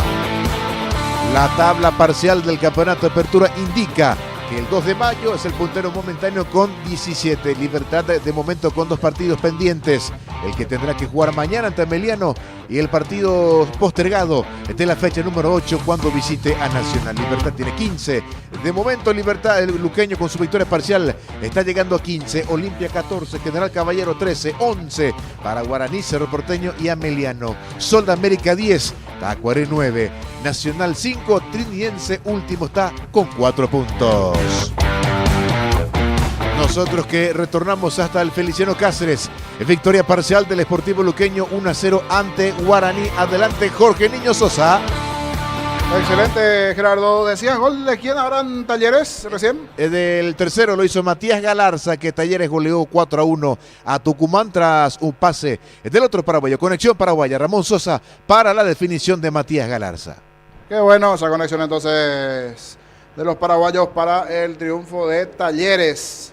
La tabla parcial del campeonato de apertura indica que el 2 de mayo es el puntero momentáneo con 17. Libertad de momento con 2 partidos pendientes. El que tendrá que jugar mañana ante Ameliano y el partido postergado de la fecha número 8 cuando visite a Nacional. Libertad tiene 15. De momento Libertad, el luqueño con su victoria parcial está llegando a 15. Olimpia 14, General Caballero 13, 11 para Guaraní, Cerro Porteño y Ameliano. Sol de América 10, Tacuaré 9. Nacional 5, Trinidense último está con 4 puntos. Nosotros que retornamos hasta el Feliciano Cáceres. Victoria parcial del Sportivo Luqueño 1-0 ante Guaraní. Adelante Jorge Niño Sosa. Excelente, Gerardo. ¿Decías gol de quién ahora en Talleres recién? Del tercero lo hizo Matías Galarza, que Talleres goleó 4-1 a Tucumán tras un pase del otro paraguayo. Conexión paraguaya, Ramón Sosa para la definición de Matías Galarza. Qué bueno esa conexión entonces de los paraguayos para el triunfo de Talleres.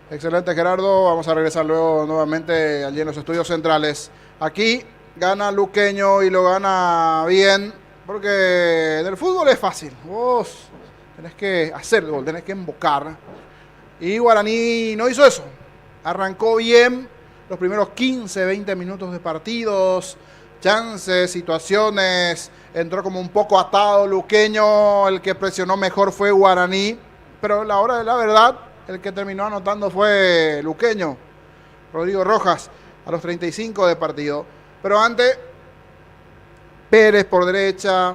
Excelente, Gerardo. Vamos a regresar luego nuevamente allí en los estudios centrales. Aquí gana Luqueño y lo gana bien, porque en el fútbol es fácil. Vos tenés que hacer el gol, tenés que embocar. Y Guaraní no hizo eso. Arrancó bien los primeros 15, 20 minutos de partidos. Chances, situaciones. Entró como un poco atado Luqueño. El que presionó mejor fue Guaraní. Pero a la hora de la verdad, el que terminó anotando fue Luqueño, Rodrigo Rojas, a los 35 de partido. Pero antes, Pérez por derecha,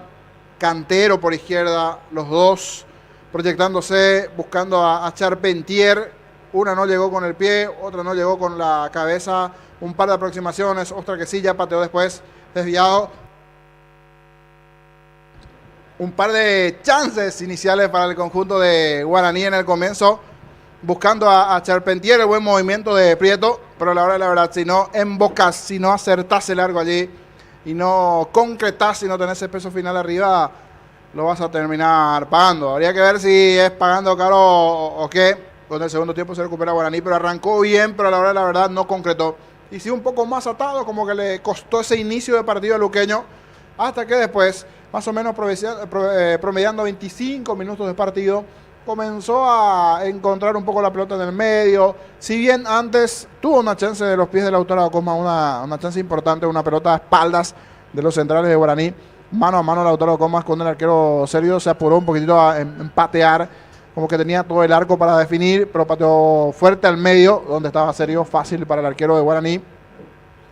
Cantero por izquierda, los dos proyectándose, buscando a Charpentier. Una no llegó con el pie, otra no llegó con la cabeza. Un par de aproximaciones, otra que sí, ya pateó después, desviado. Un par de chances iniciales para el conjunto de Guaraní en el comienzo, buscando a Charpentier, el buen movimiento de Prieto, pero a la hora de la verdad, si no embocas, si no acertase largo allí y no concretas, si no tenés el peso final arriba, lo vas a terminar pagando. Habría que ver si es pagando caro o qué. Con el segundo tiempo se recupera Guaraní, pero arrancó bien, pero a la hora de la verdad no concretó. Y sí, un poco más atado, como que le costó ese inicio de partido a Luqueño, hasta que después, más o menos promediando 25 minutos de partido, comenzó a encontrar un poco la pelota en el medio. Si bien antes tuvo una chance de los pies de Lautaro da Cosma, una chance importante, una pelota a espaldas de los centrales de Guaraní. Mano a mano Lautaro da Cosma con el arquero serbio, se apuró un poquitito a patear, como que tenía todo el arco para definir, pero pateó fuerte al medio, donde estaba serio, fácil para el arquero de Guaraní.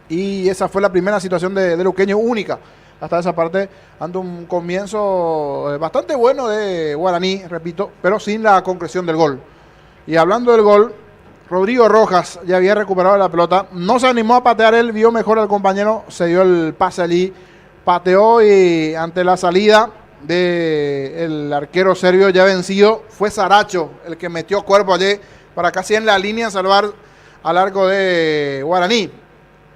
Y esa fue la primera situación de Luqueño, única hasta esa parte, ante un comienzo bastante bueno de Guaraní, repito, pero sin la concreción del gol. Y hablando del gol, Rodrigo Rojas ya había recuperado la pelota, no se animó a patear él, vio mejor al compañero, se dio el pase allí, pateó y ante la salida del arquero serbio ya vencido, fue Saracho el que metió cuerpo allí para casi en la línea salvar al arco de Guaraní.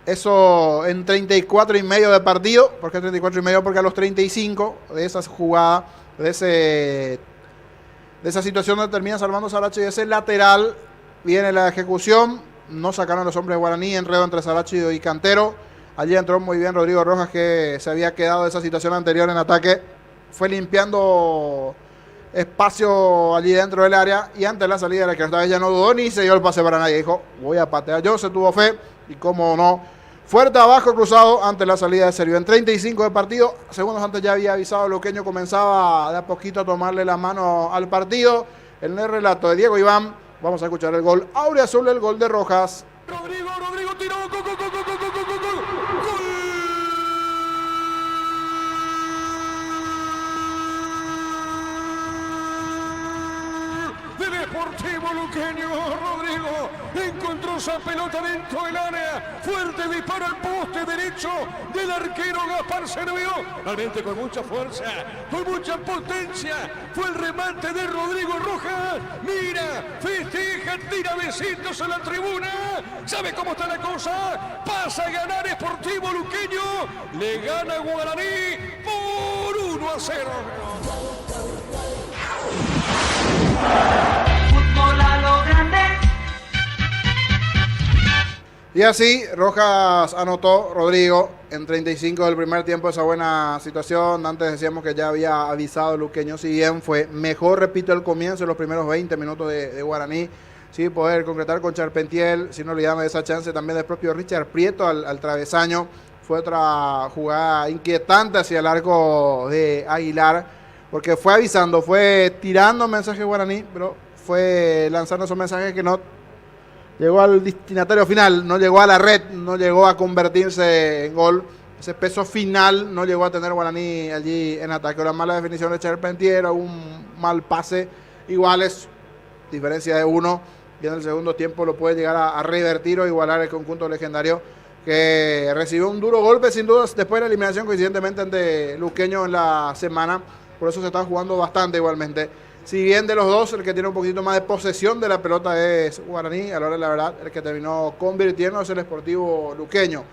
Eso en 34 y medio de partido. ¿Por qué 34 y medio? Porque a los 35 de esa jugada, de esa situación donde termina salvando Saracho y ese lateral, viene la ejecución. No sacaron los hombres de Guaraní, enredo entre Saracho y Cantero. Allí entró muy bien Rodrigo Rojas, que se había quedado de esa situación anterior en ataque. Fue limpiando espacio allí dentro del área y ante la salida de la que esta vez ya no dudó ni se dio el pase para nadie. Dijo, voy a patear yo, se tuvo fe y cómo no. Fuerte abajo cruzado ante la salida de Servio. En 35 de partido, segundos antes ya había avisado Luqueño, comenzaba de a poquito a tomarle la mano al partido. En el relato de Diego Iván, vamos a escuchar el gol auriazul, el gol de Rojas. Rodrigo tiró, gol, gol, gol, gol, gol, gol, gol, gol, gol. De Deportivo Luqueño, Rodrigo encontró esa pelota dentro del área, fuerte disparo al poste derecho del arquero Gaspar Servió, realmente con mucha fuerza, con mucha potencia, fue el remate de Rodrigo Rojas, mira, festeja, tira besitos a la tribuna, sabe cómo está la cosa, pasa a ganar Deportivo Luqueño, le gana Guaraní por 1-0. Fútbol a lo grande. Y así Rojas anotó, Rodrigo, en 35 del primer tiempo esa buena situación. Antes decíamos que ya había avisado Luqueño, si bien fue mejor, repito, el comienzo, los primeros 20 minutos de Guaraní, sí poder concretar con Charpentiel, si no le llama esa chance también del propio Richard Prieto al travesaño. Fue otra jugada inquietante hacia el arco de Aguilar, porque fue avisando, fue tirando mensajes Guaraní, pero fue lanzando esos mensajes que no llegó al destinatario final, no llegó a la red, no llegó a convertirse en gol. Ese peso final no llegó a tener Guaraní allí en ataque. Una mala definición de Charpentier, un mal pase, iguales, diferencia de 1, y en el segundo tiempo lo puede llegar a revertir o igualar el conjunto legendario, que recibió un duro golpe sin dudas después de la eliminación coincidentemente ante Luqueño en la semana. Por eso se está jugando bastante igualmente. Si bien de los dos, el que tiene un poquito más de posesión de la pelota es Guaraní, a la hora de la verdad, el que terminó convirtiendo es el Sportivo Luqueño.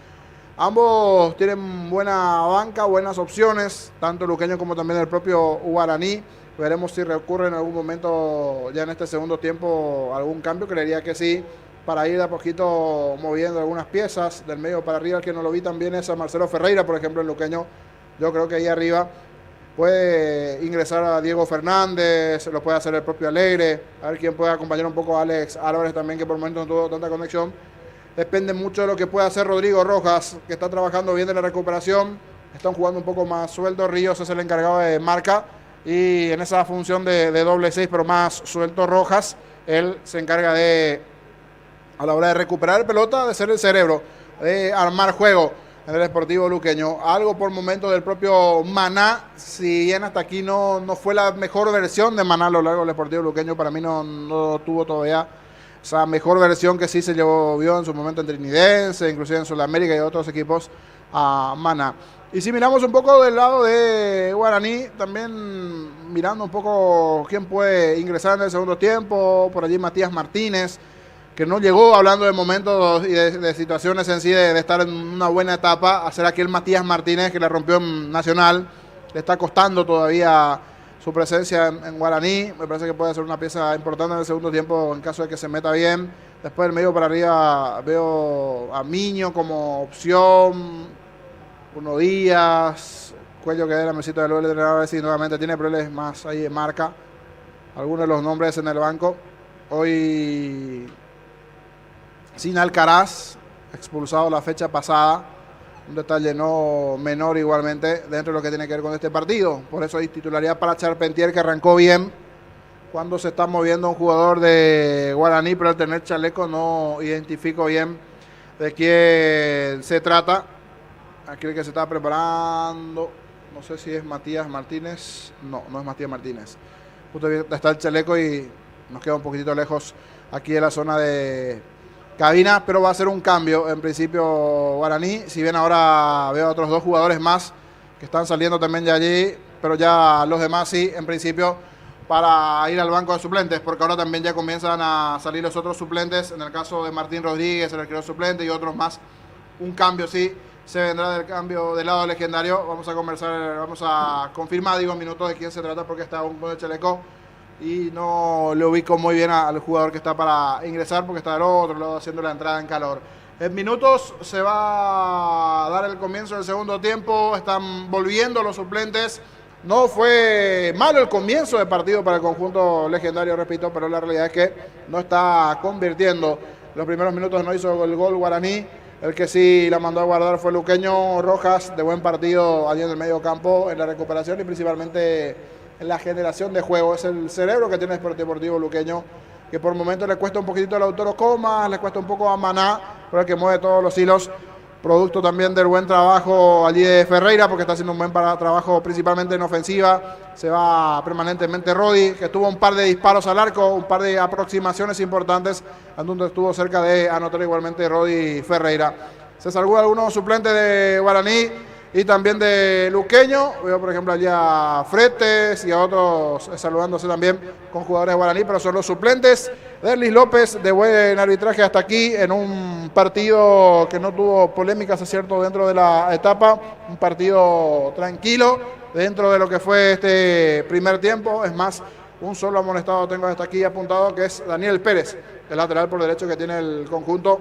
Ambos tienen buena banca, buenas opciones, tanto Luqueño como también el propio Guaraní. Veremos si recurre en algún momento, ya en este segundo tiempo, algún cambio, creería que sí, para ir de a poquito moviendo algunas piezas del medio para arriba. El que no lo vi también es a Marcelo Ferreira, por ejemplo, el Luqueño. Yo creo que ahí arriba puede ingresar a Diego Fernández, lo puede hacer el propio Alegre, a ver quién puede acompañar un poco a Alex Álvarez también, que por el momento no tuvo tanta conexión. Depende mucho de lo que pueda hacer Rodrigo Rojas, que está trabajando bien en la recuperación. Están jugando un poco más suelto. Ríos es el encargado de marca y en esa función de doble 6, pero más suelto Rojas. Él se encarga de, a la hora de recuperar pelota, de ser el cerebro, de armar juego en el Sportivo Luqueño. Algo por momento del propio Maná, si bien hasta aquí no fue la mejor versión de Maná a lo largo del Sportivo Luqueño, para mí no tuvo todavía esa mejor versión que sí se vio en su momento en Trinidense, inclusive en Sudamérica y otros equipos, a Maná. Y si miramos un poco del lado de Guaraní, también mirando un poco quién puede ingresar en el segundo tiempo, por allí Matías Martínez, que no llegó, hablando de momentos y de situaciones en sí, de estar en una buena etapa, a ser aquel Matías Martínez que le rompió en Nacional. Le está costando todavía su presencia en Guaraní. Me parece que puede ser una pieza importante en el segundo tiempo en caso de que se meta bien. Después del medio para arriba veo a Miño como opción, Bruno Díaz, Cuello, que era mesito del entrenador, a ver si nuevamente tiene problemas más ahí de marca. Algunos de los nombres en el banco. Hoy sin Alcaraz, expulsado la fecha pasada, un detalle no menor igualmente dentro de lo que tiene que ver con este partido. Por eso hay titularidad para Charpentier, que arrancó bien cuando se está moviendo un jugador de Guaraní, pero al tener chaleco no identifico bien de quién se trata. Aquí el que se está preparando, no sé si es Matías Martínez, no es Matías Martínez. Justo está el chaleco y nos queda un poquitito lejos aquí de la zona de cabina, pero va a ser un cambio en principio Guaraní, si bien ahora veo a otros dos jugadores más que están saliendo también de allí, pero ya los demás sí, en principio, para ir al banco de suplentes, porque ahora también ya comienzan a salir los otros suplentes, en el caso de Martín Rodríguez, el arquero suplente, y otros más un cambio, sí, se vendrá del cambio del lado legendario. Vamos a confirmar, digo, minutos de quién se trata, porque está un con el chaleco y no le ubico muy bien al jugador que está para ingresar, porque está del otro lado haciendo la entrada en calor. En minutos se va a dar el comienzo del segundo tiempo, están volviendo los suplentes. No fue malo el comienzo de partido para el conjunto legendario, repito, pero la realidad es que no está convirtiendo. Los primeros minutos no hizo el gol Guaraní, el que sí la mandó a guardar fue Luqueño. Rojas, de buen partido allí en el medio campo, en la recuperación y principalmente en la generación de juego. Es el cerebro que tiene el Deportivo Luqueño, que por momentos le cuesta un poquitito a Lautaro Comas, le cuesta un poco a Maná, pero el que mueve todos los hilos. Producto también del buen trabajo allí de Ferreira, porque está haciendo un buen trabajo principalmente en ofensiva. Se va permanentemente Rodi, que tuvo un par de disparos al arco, un par de aproximaciones importantes, donde estuvo cerca de anotar igualmente Rodi Ferreira. Se saluda algunos suplentes de Guaraní y también de Luqueño. Veo por ejemplo allí a Fretes y a otros saludándose también con jugadores de Guaraní, pero son los suplentes. Derlis López, de buen arbitraje hasta aquí, en un partido que no tuvo polémicas, es cierto, dentro de la etapa. Un partido tranquilo dentro de lo que fue este primer tiempo. Es más, un solo amonestado tengo hasta aquí apuntado, que es Daniel Pérez, el lateral por derecho que tiene el conjunto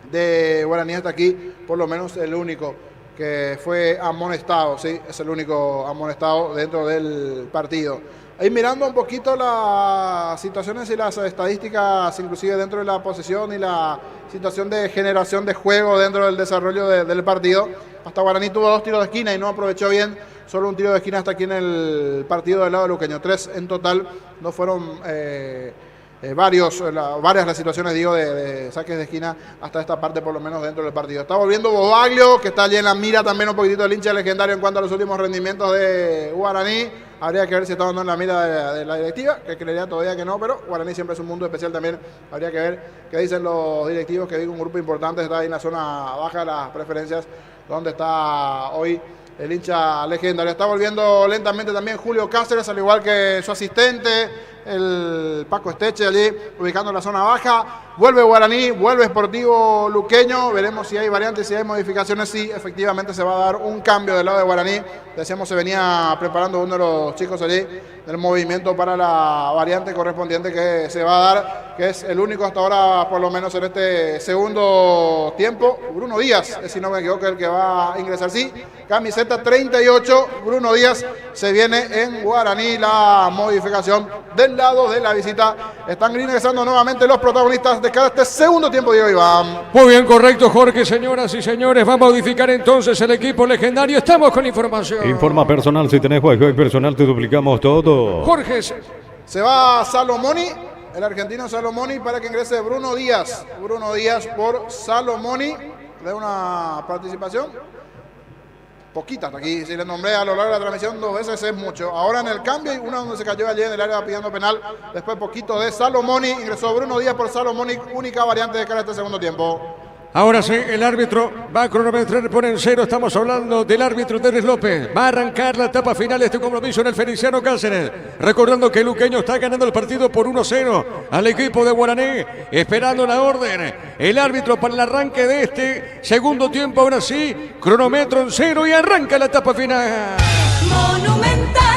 de Guaraní hasta aquí, por lo menos el único que fue amonestado, sí, es el único amonestado dentro del partido. Ahí mirando un poquito las situaciones y las estadísticas, inclusive dentro de la posesión y la situación de generación de juego dentro del desarrollo del partido. Hasta Guaraní tuvo 2 tiros de esquina y no aprovechó bien, solo un tiro de esquina hasta aquí en el partido del lado luqueño. 3 en total, no fueron varias las situaciones, digo, de saques de esquina hasta esta parte, por lo menos dentro del partido. Está volviendo Bobaglio, que está allí en la mira también un poquitito del hincha legendario en cuanto a los últimos rendimientos de Guaraní. Habría que ver si está dando en la mira de la directiva, que creería todavía que no, pero Guaraní siempre es un mundo especial también. Habría que ver qué dicen los directivos, que digo, un grupo importante está ahí en la zona baja de las preferencias, donde está hoy el hincha legendario. Está volviendo lentamente también Julio Cáceres, al igual que su asistente, el Paco Esteche, allí ubicando la zona baja. Vuelve Guaraní, vuelve Sportivo Luqueño. Veremos si hay variantes, si hay modificaciones. Sí, efectivamente se va a dar un cambio del lado de Guaraní. Decíamos, se venía preparando uno de los chicos allí del movimiento para la variante correspondiente que se va a dar, que es el único hasta ahora, por lo menos en este segundo tiempo. Bruno Díaz, si no me equivoco, el que va a ingresar. Sí, camiseta 38, Bruno Díaz. Se viene en Guaraní la modificación del lado de la visita. Están ingresando nuevamente los protagonistas de cada este segundo tiempo, Diego Iván. Muy bien, correcto, Jorge. Señoras y señores, va a modificar entonces el equipo legendario. Estamos con información. Informa personal, si tenés juego y personal te duplicamos todo. Jorge. Se va Salomoni, el argentino Salomoni, para que ingrese Bruno Díaz. Bruno Díaz por Salomoni, de una participación poquita hasta aquí. Si le nombré a lo largo de la transmisión 2 veces es mucho. Ahora en el cambio, una donde se cayó allí en el área pidiendo penal. Después poquito de Salomoni. Ingresó Bruno Díaz por Salomoni. Única variante de cara a este segundo tiempo. Ahora sí, el árbitro va a cronometrar, pone en 0. Estamos hablando del árbitro Derlis López. Va a arrancar la etapa final de este compromiso en el Feliciano Cáceres. Recordando que Luqueño está ganando el partido por 1-0 al equipo de Guaraní. Esperando la orden. El árbitro para el arranque de este segundo tiempo. Ahora sí, cronómetro en 0 y arranca la etapa final.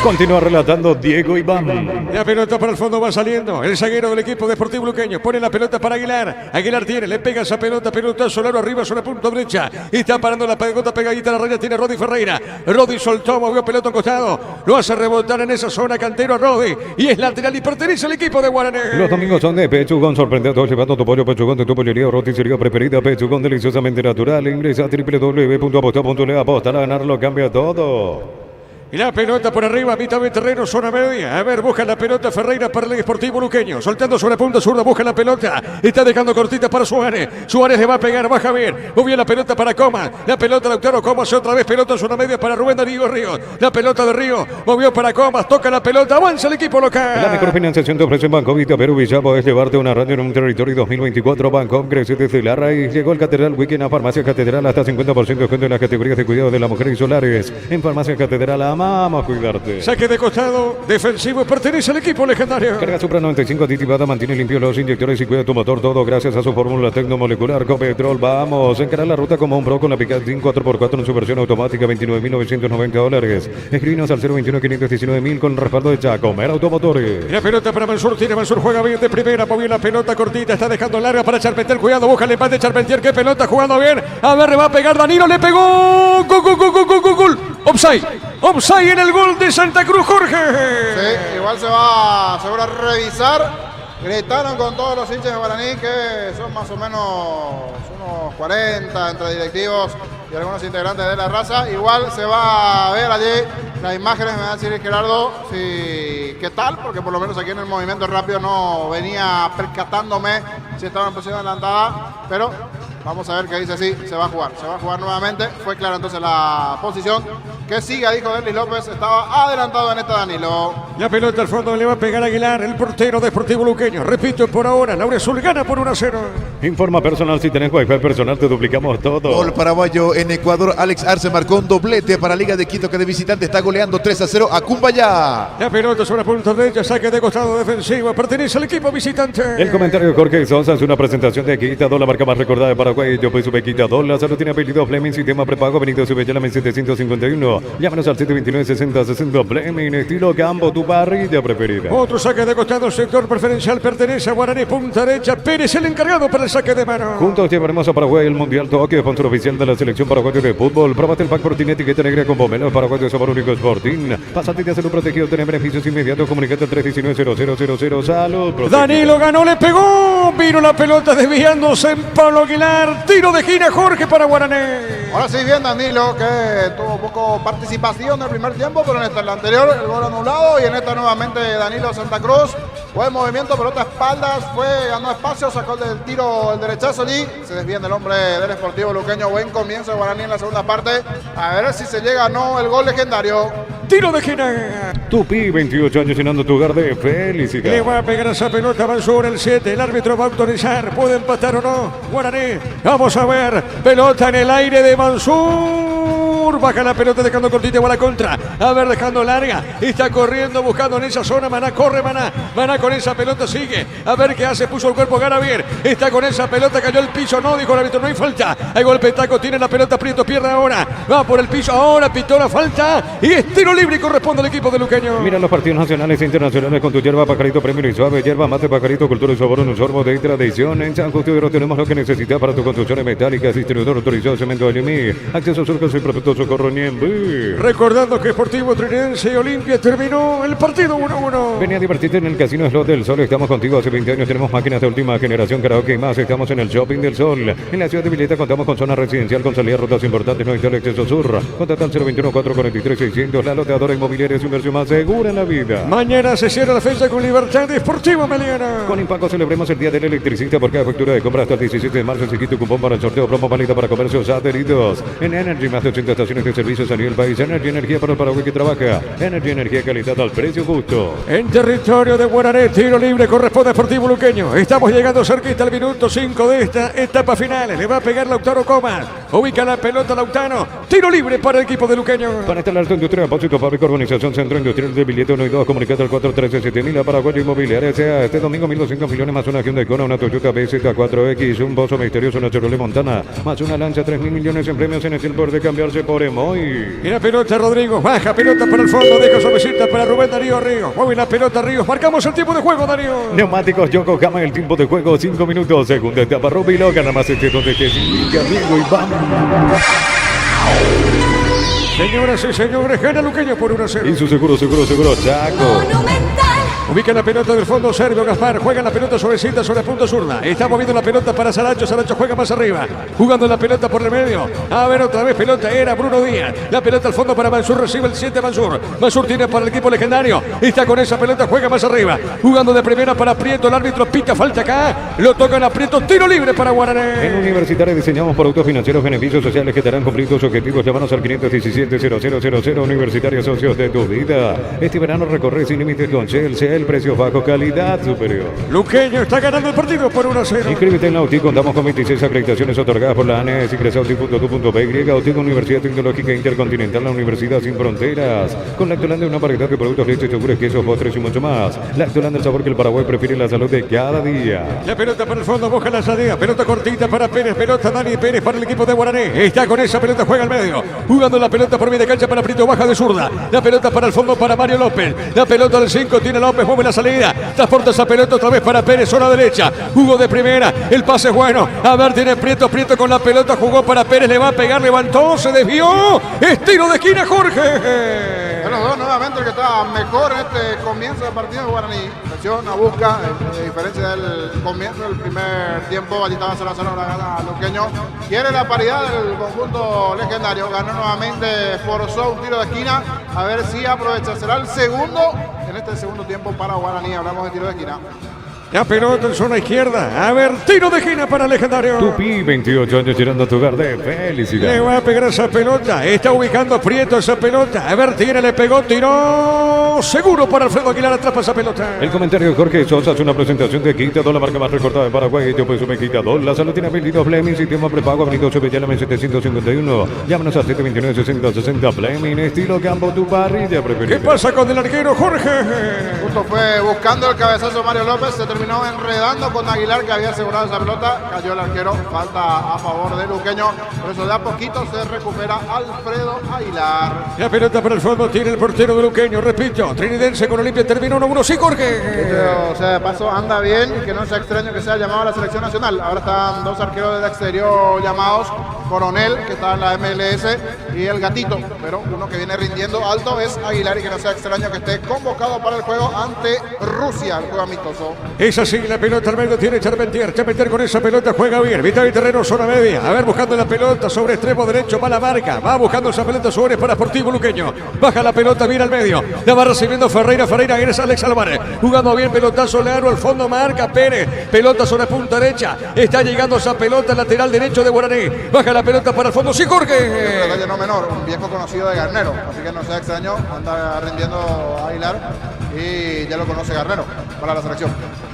Continúa relatando Diego Iván. La pelota para el fondo va saliendo. El zaguero del equipo Deportivo Luqueño pone la pelota para Aguilar. Aguilar tiene, le pega esa pelota solaro arriba sobre punto derecha. Y está parando la pelota pegadita a la raya. Tiene Rodi Ferreira. Rodi soltó, movió pelota en costado. Lo hace rebotar en esa zona Cantero a Rodi. Y es lateral y pertenece al equipo de Guaraní. Los domingos son de Pechugón. Sorprendiendo, llevando tu pollo Pechugón de tu pollería o roticería preferida. Pechugón, deliciosamente natural. Ingresa a www.aposta.le. Aposta a ganarlo, cambia todo. Y la pelota por arriba, mitad de terreno, zona media. A ver, busca la pelota Ferreira para el Deportivo Luqueño. Soltando sobre la punta zurda, busca la pelota. Está dejando cortita para Suárez. Suárez le va a pegar, va Javier. Movió la pelota para Comas. La pelota de Lautaro Comas, otra vez pelota en zona media para Rubén Darío Ríos. La pelota de Río, movió para Comas, toca la pelota, avanza el equipo local. La mejor financiación te ofrece Banco Vita Perú Villavo, es llevarte una radio en un territorio 2024. Banco crece desde la raíz. Llegó el Catedral Weekend a Farmacia Catedral, hasta 50% de descuento en las categorías de cuidado de la mujer y solares. En Farmacia Catedral amamos cuidarte. Saque de costado, defensivo, pertenece al equipo legendario. Carga Supra 95 aditivada, mantiene limpio los inyectores y cuida tu motor, todo gracias a su fórmula tecnomolecular Copetrol. Vamos a encarar la ruta como un pro con la Pickup 4x4 en su versión automática, $29,990. Escribinos al 021-519,000 con respaldo de Chacomer Automotores. La pelota para Mansur, tiene Mansur, juega bien de primera, movió la pelota cortita, está dejando larga para Charpentier, cuidado, busca el empate Charpentier, qué pelota, jugando bien, a ver, le va a pegar Danilo, le pegó, gol, offside en el gol de Santa Cruz, Jorge. Sí, igual se va a revisar. Gritaron con todos los hinchas de Guaraní, que son más o menos unos 40 entre directivos y algunos integrantes de la raza. Igual se va a ver allí las imágenes, me va a decir Gerardo, si, qué tal, porque por lo menos aquí en el movimiento rápido no venía percatándome si estaba en posición adelantada, pero vamos a ver qué dice. Sí, se va a jugar nuevamente. Fue clara entonces la posición. Que siga, dijo Denis López, estaba adelantado en esta Danilo. La pelota al fondo le va a pegar Aguilar, el portero de Sportivo Luqueño. Repito, por ahora, Laura Azul gana por 1-0. Informa personal, si tenés wifi personal te duplicamos todo. Gol paraguayo en Ecuador, Alex Arce marcó un doblete para Liga de Quito, que de visitante está goleando 3-0 a Cumbayá. La pelota sobre punto derecha, saque de costado defensivo, pertenece al equipo visitante. El comentario de Jorge Sosa es una presentación de Equitador, la marca más recordada de Paraguay. Yo soy su Equitador, la salud tiene apellido Fleming, sistema prepago, Benito Subellana, 751. Llámanos al 729-6060 Fleming, estilo Campo, tu parrilla preferida. Otro saque de costado, sector preferencial, pertenece a Guaraní, punta derecha, Pérez el encargado para el saque de mano. Juntos llevaremos a Paraguay el Mundial Tokio, sponsor oficial de la selección paraguaya de fútbol. Probate el pack Protein etiqueta negra con pomelo paraguayo de sabor único Sporting. Pasate de salud protegido, tener beneficios inmediatos, comunicate al 319-0000. Salud protegido. Danilo ganó, le pegó, vino la pelota desviándose en Pablo Aguilar, tiro de esquina, Jorge, para Guaraní. Ahora sí, bien Danilo, que tuvo poco participación en el primer tiempo, pero en el anterior el gol anulado, y en esta nuevamente Danilo Santa Cruz. Buen movimiento, pelota a espaldas, ganó espacio, sacó del tiro el derechazo allí, se desvía el hombre del Sportivo Luqueño. Buen comienzo de Guaraní en la segunda parte, a ver si se llega o no el gol legendario. Tiro de esquina. Tupi, 28 años llenando tu hogar de felicidad. Le va a pegar esa pelota, va sobre el 7, el árbitro va a autorizar, puede empatar o no Guaraní. Vamos a ver, pelota en el aire de Mansur, baja la pelota dejando cortita, va a la contra, a ver, dejando larga, está corriendo, buscando en esa zona, Maná, corre Maná con esa pelota, sigue, a ver qué hace, puso el cuerpo, gana bien, está con esa pelota, cayó el piso, no, dijo el árbitro, no hay falta, hay golpe taco, tiene la pelota, Prieto pierde ahora, va por el piso, ahora pitó la falta, y es tiro libre y corresponde al equipo de Luqueño. Mira los partidos nacionales e internacionales con tu hierba Pajarito Premio y Suave, hierba mate Pajarito, cultura y sabor en un sorbo de tradición. En San Justo tenemos lo que necesitas para tus construcciones metálicas, distribuidor autorizado Cemento Alemí, acceso a surcos y productos Socorro Niembi. Recordando que Sportivo Trinense y Olimpia terminó el partido 1-1. Ven a divertirte en el Casino Slot del Sol, estamos contigo hace 20 años, tenemos máquinas de última generación, karaoke y más, estamos en el Shopping del Sol. En la ciudad de Vileta contamos con zona residencial con salida a rutas importantes, no hay tal acceso sur. Contacta al 021-443-600, la loteadora inmobiliaria es inversión más segura en la vida. Mañana se cierra la fecha con Libertad Deportivo Meliana. Con Impaco celebremos el Día del Electricista por cada factura de compra hasta el 17 de marzo. Se quita tu cupón para el sorteo, promo válida para comercios adheridos. En Energy, más de 80 estaciones de servicios a nivel país. Energy, energía para el Paraguay que trabaja. Energy, energía, calidad al precio justo. En territorio de Guaraní, tiro libre corresponde a Sportivo Luqueño. Estamos llegando cerquita al minuto 5 de esta etapa final. Le va a pegar Lautaro Comas. Ubica la pelota Lautaro. Tiro libre para el equipo de Luqueño. Para instalar tu industria, depósito, fábrica, urbanización, centro industrial de Billete 1 y 2. Comunicate al 413-7000 a Paraguay Inmobiliaria. Sea este domingo 1.200 millones más una Hyundai Kona, una Toyota BZ4X, un Bozo misterioso, una Chevrolet Montana, más una Lancha, 3.000 millones en premios en el tiempo de cambiarse por Emoy. Y la pelota Rodrigo, baja pelota para el fondo, deja suavecita para Rubén Darío Ríos. Mueve la pelota Ríos, marcamos el tiempo de juego, Darío. Neumáticos Yokohama, el tiempo de juego 5 minutos, segunda etapa Rubilo, gana más este donde te indica amigo y vamos. Señoras y señores, gana Luqueño por 1-0. Y su seguro, Chaco. Ubica la pelota del fondo Sergio Gaspar, juega la pelota suavecita sobre punto zurda. Está moviendo la pelota para Saracho juega más arriba, jugando la pelota por el medio. A ver, otra vez pelota, era Bruno Díaz. La pelota al fondo para Mansur, recibe el 7 Mansur. Mansur tiene para el equipo legendario. Está con esa pelota, juega más arriba. Jugando de primera para Prieto, el árbitro pita falta acá. Lo tocan a Prieto, tiro libre para Guaraní. En Universitario diseñamos productos financieros, beneficios sociales que te harán cumplir tus objetivos. Llámanos al 517-0000 Universitario Socios de tu Vida. Este verano recorre sin límites con Shell. Nivel, precios bajos, calidad superior. Luqueño está ganando el partido por 1-0. Inscríbete en la UTI, contamos con 26 acreditaciones otorgadas por la ANES. Ingresa a UTI.tu.py, UTI Universidad Tecnológica Intercontinental, la Universidad Sin Fronteras. Con Lactoland, una variedad de productos, leches, yogures, quesos, postres y mucho más. Lactoland, el sabor que el Paraguay prefiere, la salud de cada día. La pelota para el fondo, busca la salida. Pelota cortita para Pérez, pelota Dani Pérez para el equipo de Guaraní. Está con esa pelota, juega al medio. Jugando la pelota por media cancha para Prieto, baja de zurda. La pelota para el fondo para Mario López. La pelota del 5 tiene López, mueve la salida. Transporta esa pelota otra vez para Pérez, zona derecha. Jugó de primera, el pase es bueno. A ver, tiene Prieto con la pelota, jugó para Pérez, le va a pegar, levantó, se desvió. Estilo de esquina, Jorge. De los dos, nuevamente el que está mejor en este comienzo del partido de Guaraní. Presiona, busca, a diferencia del comienzo del primer tiempo, allí estaba 0-0, ahora gana Luqueño. Quiere la paridad del conjunto legendario, ganó nuevamente, forzó un tiro de esquina, a ver si aprovecha. Será el segundo en este segundo tiempo para Guaraní, hablamos de tiro de esquina. La pelota en zona izquierda. A ver, tiro de esquina para Legendario. Tupi, 28 años llenando tu hogar de felicidad. Le va a pegar esa pelota. Está ubicando a Prieto esa pelota. A ver, tira, le pegó, tiró. Seguro para Alfredo Aguilar, atrapa esa pelota. El comentario de Jorge Sosa es una presentación de Quitador, la marca más recortada de Paraguay. Yo pues me Quitador. La salud tiene habilidad Fleming, sistema prepago, avenida Sobellana 751. Llámanos al 729-6060 Fleming, estilo campo, tu parrilla preferida. ¿Qué pasa con el arquero, Jorge? Justo fue buscando el cabezazo Mario López, se terminó enredando con Aguilar, que había asegurado esa pelota. Cayó el arquero, falta a favor de Luqueño. Por eso de a poquito se recupera Alfredo Aguilar. La pelota para el fondo tiene el portero de Luqueño. Repito, Trinidense con Olimpia terminó 1-1. Sí, Jorge. O sea, de paso anda bien, que no sea extraño que sea llamado a la selección nacional. Ahora están dos arqueros del exterior llamados. Coronel, que está en la MLS, y el Gatito. Pero uno que viene rindiendo alto es Aguilar, y que no sea extraño que esté convocado para el juego ante Rusia, el juego amistoso. Es así, la pelota al medio tiene Charpentier. Charpentier con esa pelota juega bien. Mitad de terreno, zona media. A ver, buscando la pelota sobre extremo derecho, va la marca. Va buscando esa pelota sobre para Sportivo Luqueño. Baja la pelota, viene al medio. La va recibiendo Ferreira. Ferreira es Alex Álvarez. Jugando bien, pelotazo largo al fondo, marca Pérez. Pelota sobre punta derecha. Está llegando esa pelota lateral derecho de Guaraní. Baja la pelota para el fondo. Sí, Jorge. Un detalle no menor, un viejo conocido de Garnero. Así que no sea extraño, anda rindiendo Aguilar y ya lo conoce Garnero para la selección.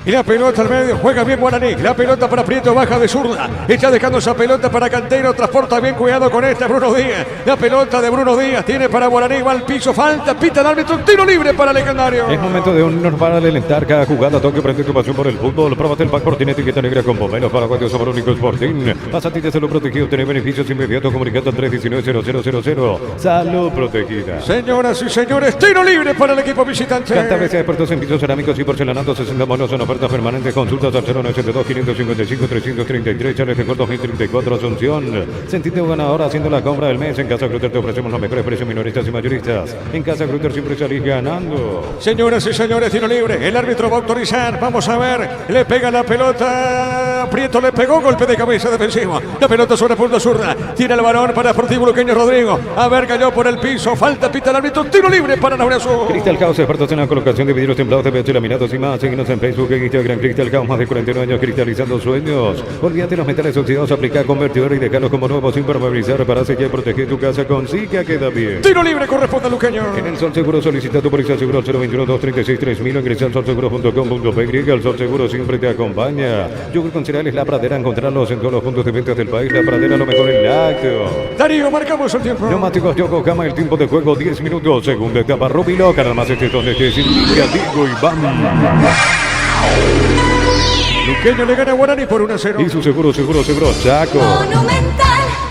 Y la pelota al medio, juega bien Guaraní. La pelota para Prieto, baja de zurda. Está dejando esa pelota para Cantero, transporta bien, cuidado con esta, Bruno Díaz. La pelota de Bruno Díaz tiene para Guaraní, va al piso, falta, pita el árbitro, un tiro libre para Legendario. Es momento de unirnos para alentar cada jugada. Toque, prende tu pasión por el fútbol. Pruébate el pack por tiene etiqueta negra con Pomelo Paraguayos Sabor Único Sporting. Pasa a ti de salud protegido, tener beneficios inmediatos, comunicando al 319-0000. Salud protegida. Señoras y señores, tiro libre para el equipo visitante. Canta BC de puertos en pisos cerámicos y porcelanatos, 60 monos en ofertas permanentes. Consultas al 0972-555-333, Charles Mejor 2034, Asunción. Sentite un ganador haciendo la compra del mes. En Casa Grutter te ofrecemos los mejores precios minoristas y mayoristas. En Casa Grutter siempre salís ganando. Señoras y señores, tiro libre. El árbitro va a autorizar. Vamos a ver. Le pega la pelota. Prieto le pegó, golpe de cabeza defensivo. La pelota sobre punta zurda. Tira el balón para Sportivo Luqueño Rodrigo. A ver, cayó por el piso. Falta, pita el árbitro. Tiro libre para Nahuel Azul. Cristal Caos, expertos en la colocación de vidrios templados de PH laminados y más. Síguenos en Facebook e Instagram. Cristal Caos, más de 49 años cristalizando sueños. Olvídate los metales oxidados, aplica convertidor y dejarlos como nuevos, impermeabilizar, reparar, sellar y proteger tu casa con Sica queda bien. Tiro libre corresponde a Luqueño. En el Sol Seguro solicita tu póliza seguro al 021-236-3000. Ingresa al solseguro.com.py. El Sol Seguro siempre te acompaña. Yogur con cereales La Pradera, encontrarlos en todos los puntos de ventas del país. La Pradera, lo mejor en lácteo. Darío, marcamos el tiempo. Neumáticos Yokohama, el tiempo de juego 10 minutos. Segunda etapa, Rubilo. Canal más este donde te indica Diego Iván. Luqueño le gana a Guaraní por 1-0. Y su seguro, Chaco.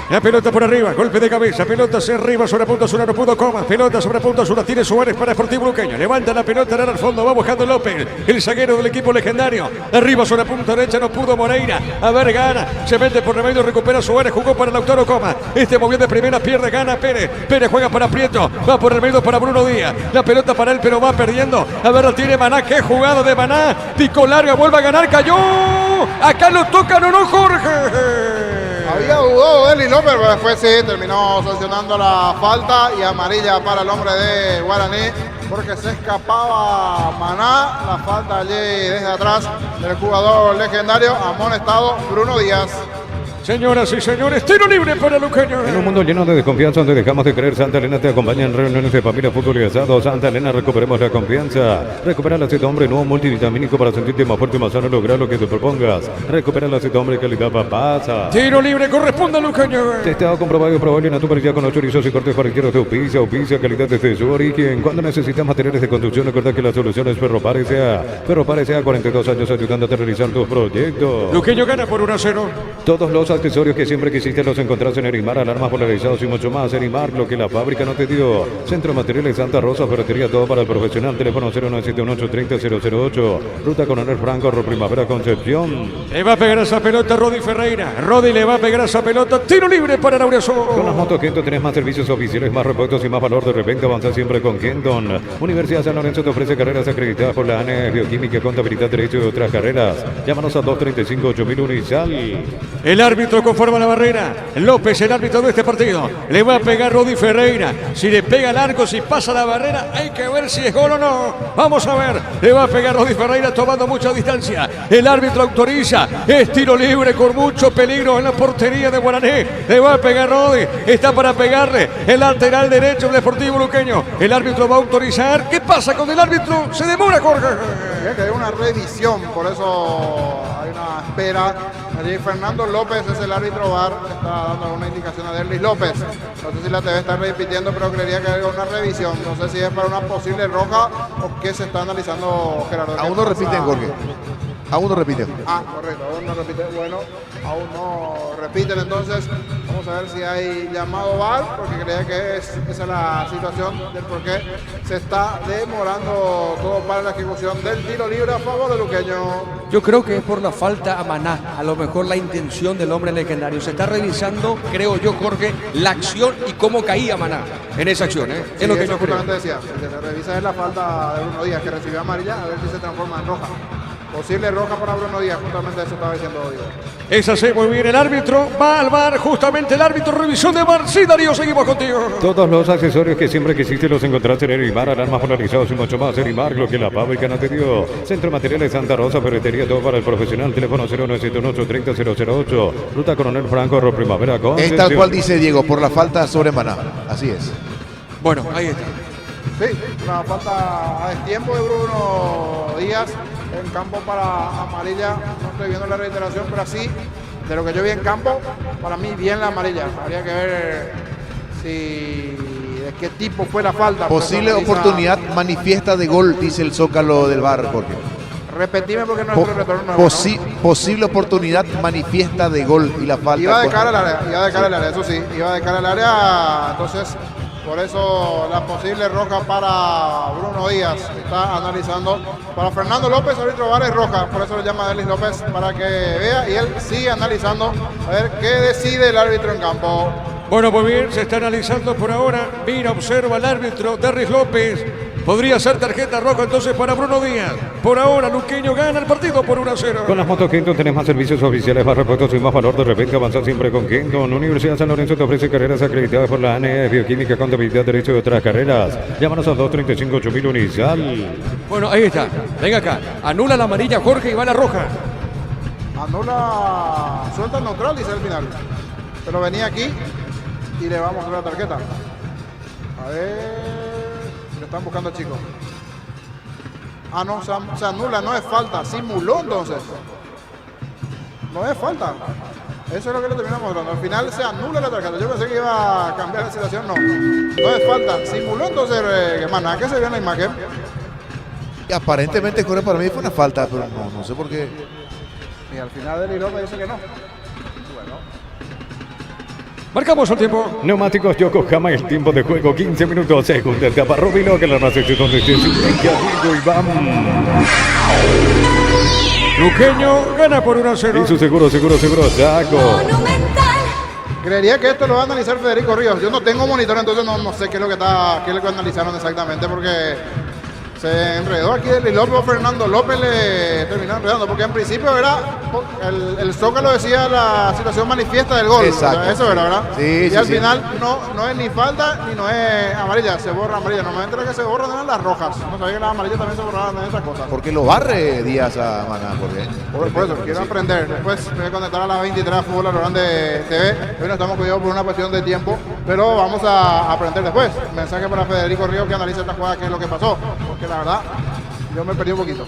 La pelota por arriba, golpe de cabeza, pelota hacia arriba, sobre punta sur, no pudo Coma, pelota sobre punta sur, tiene Suárez para Sportivo Luqueño, levanta la pelota al fondo, va buscando López, el zaguero del equipo legendario, arriba sobre punta derecha, no pudo Moreira, a ver, gana, se mete por remedio, recupera Suárez, jugó para Lautaro Coma, movió de primera, pierde, gana Pérez, Pérez juega para Prieto, va por el medio para Bruno Díaz, la pelota para él, pero va perdiendo, a ver, la tiene Maná, qué jugada de Maná, picó larga, vuelve a ganar, cayó, acá lo tocan o no, Jorge. Había dudado Eli López, pero después sí terminó sancionando la falta y amarilla para el hombre de Guaraní porque se escapaba Maná. La falta allí desde atrás del jugador legendario, amonestado Bruno Díaz. Señoras y señores, tiro libre para Luqueño. En un mundo lleno de desconfianza donde dejamos de creer, Santa Elena te acompaña en reuniones de familia, fútbol y asado. Santa Elena, recuperemos la confianza. Recupera el aceite hombre nuevo multivitamínico para sentirte más fuerte y más sano, lograr lo que te propongas. Recupera el aceite hombre calidad papasa. Tiro libre corresponde a Luqueño. Testado, comprobado y probable en tu parecida con los chorizos y cortes parrilleros de Auspicia, calidad desde su origen. Cuando necesitas materiales de construcción, recuerda que la solución es Ferropare S.A. Ferropare S.A. 42 años ayudándote a realizar tus proyectos. Luqueño gana por 1-0. Todos los accesorios que siempre quisiste los encontrás en Erimar, alarmas polarizados y mucho más. Erimar, lo que la fábrica no te dio. Centro Materiales Santa Rosa, ferretería, todo para el profesional. Teléfono 0971-830-008. Ruta Coronel Franco, Primavera, Concepción. Le va a pegar esa pelota Rodi Ferreira. Rodi le va a pegar esa pelota. Tiro libre para Laureso. Con las motos Kenton tenés más servicios oficiales, más repuestos y más valor de reventa. Avanza siempre con Kenton. Universidad San Lorenzo te ofrece carreras acreditadas por la ANE, Bioquímica, Contabilidad, Derecho y otras carreras. Llámanos a 235-8000 y sal. El árbitro conforma la barrera. López, el árbitro de este partido. Le va a pegar Rodi Ferreira. Si le pega al arco, si pasa la barrera, hay que ver si es gol o no. Vamos a ver. Le va a pegar Rodi Ferreira tomando mucha distancia. El árbitro autoriza. Es tiro libre con mucho peligro en la portería de Guaraní. Le va a pegar Rodi. Está para pegarle el lateral derecho del Deportivo Luqueño. El árbitro va a autorizar. ¿Qué pasa con el árbitro? Se demora, Jorge. Que hay una revisión, por eso hay una espera. Allí Fernando López es el árbitro VAR, está dando una indicación a Derlis López. No sé si la TV está repitiendo, pero creería que hay una revisión. No sé si es para una posible roja o qué se está analizando, Gerardo. Aún no repiten, Jorge. Aún no repiten. Ah, correcto, aún no repiten. Bueno, aún no repiten, entonces vamos a ver si hay llamado VAR, porque creía que esa es la situación del por qué se está demorando todo para la ejecución del tiro libre a favor de Luqueño. Yo creo que es por la falta a Maná, a lo mejor la intención del hombre legendario. Se está revisando, creo yo, Jorge, la acción y cómo caía Maná en esa acción. Sí, es lo que eso yo creo. justamente decía, si se revisa es la falta de Bruno Díaz, que recibió amarilla, a ver si se transforma en roja. Posible roja para Bruno Díaz, justamente eso estaba diciendo Diego. Es así, muy bien, el árbitro va al VAR, justamente el árbitro, revisión de VAR. Sí, Darío, seguimos contigo. Todos los accesorios que siempre quisiste los encontraste en Erimar, alarmas polarizados y mucho más. Erimar, lo que la fábrica no te dio. Centro Materiales Santa Rosa, ferretería, todo para el profesional. Teléfono 0971-830-008. Ruta Coronel Franco, Primavera, Concepción. Es tal cual dice Diego, por la falta sobre Maná. Así es. Bueno, ahí está. Sí, una falta a destiempo de Bruno Díaz en campo para amarilla. No estoy viendo la reiteración, pero así, de lo que yo vi en campo, para mí bien la amarilla. Habría que ver si de qué tipo fue la falta. Posible oportunidad manifiesta de gol, dice el Zócalo del VAR, Jorge. Repetime porque no es el retorno. Posible oportunidad manifiesta de gol y la falta. Iba de cara al área, eso sí, iba de cara al área, entonces por eso la posible roja para Bruno Díaz. Está analizando. Para Fernando López, árbitro VAR es roja, por eso le llama a Derlis López para que vea y él sigue analizando a ver qué decide el árbitro en campo. Bueno, muy bien, se está analizando por ahora. Mira, observa el árbitro, Derlis López. Podría ser tarjeta roja entonces para Bruno Díaz. Por ahora, Luqueño gana el partido por 1-0. Con las motos Kenton tenés más servicios oficiales, más repuestos y más valor de repente. Avanza siempre con Kenton. Universidad San Lorenzo te ofrece carreras acreditadas por la ANE, Bioquímica, Contabilidad, Derecho y otras carreras. Llámanos al 235-8000 Unisal. Bueno, ahí está. Venga acá. Anula la amarilla, Jorge, y va la roja. Anula, suelta el neutral, dice al final. Pero venía aquí y le vamos a dar la tarjeta. A ver. Están buscando al chico. Ah, no, se anula, no es falta. Simuló entonces. No es falta. Eso es lo que le terminamos mostrando. Al final se anula la tarjeta. Yo pensé que iba a cambiar la situación. No. No es falta. Simuló entonces Maná, que se ve en la imagen. Y aparentemente, Jorge, para mí fue una falta, pero no sé por qué. Y al final Derlis López dice que no. Marcamos el tiempo. Neumáticos Yokohama, el tiempo de juego 15 minutos. Segunda etapa, Robino, que la raza donde esté su Diego Iván. Luqueño gana por 1-0. Y su seguro, Chaco. Creería que esto lo va a analizar Federico Ríos. Yo no tengo monitor, entonces no sé qué es lo que analizaron exactamente, porque Se enredó aquí el López, Fernando López le terminó enredando, porque en principio era, el Zócalo decía la situación manifiesta del gol. Exacto. O sea, eso era, ¿verdad? Sí, y sí, al sí. final no es ni falta ni no es amarilla, se borra amarilla. Normalmente lo que se borran eran las rojas. No sabía que las amarillas también se borraban en esas cosas. Porque lo barre Díaz a Maná, porque... Por eso, quiero aprender. Después me voy a conectar a las 23 a Fútbol Alorán de TV. Hoy no estamos cuidados por una cuestión de tiempo, pero vamos a aprender después. Mensaje para Federico Río que analiza esta jugada, qué es lo que pasó. Porque la verdad, yo me perdí un poquito.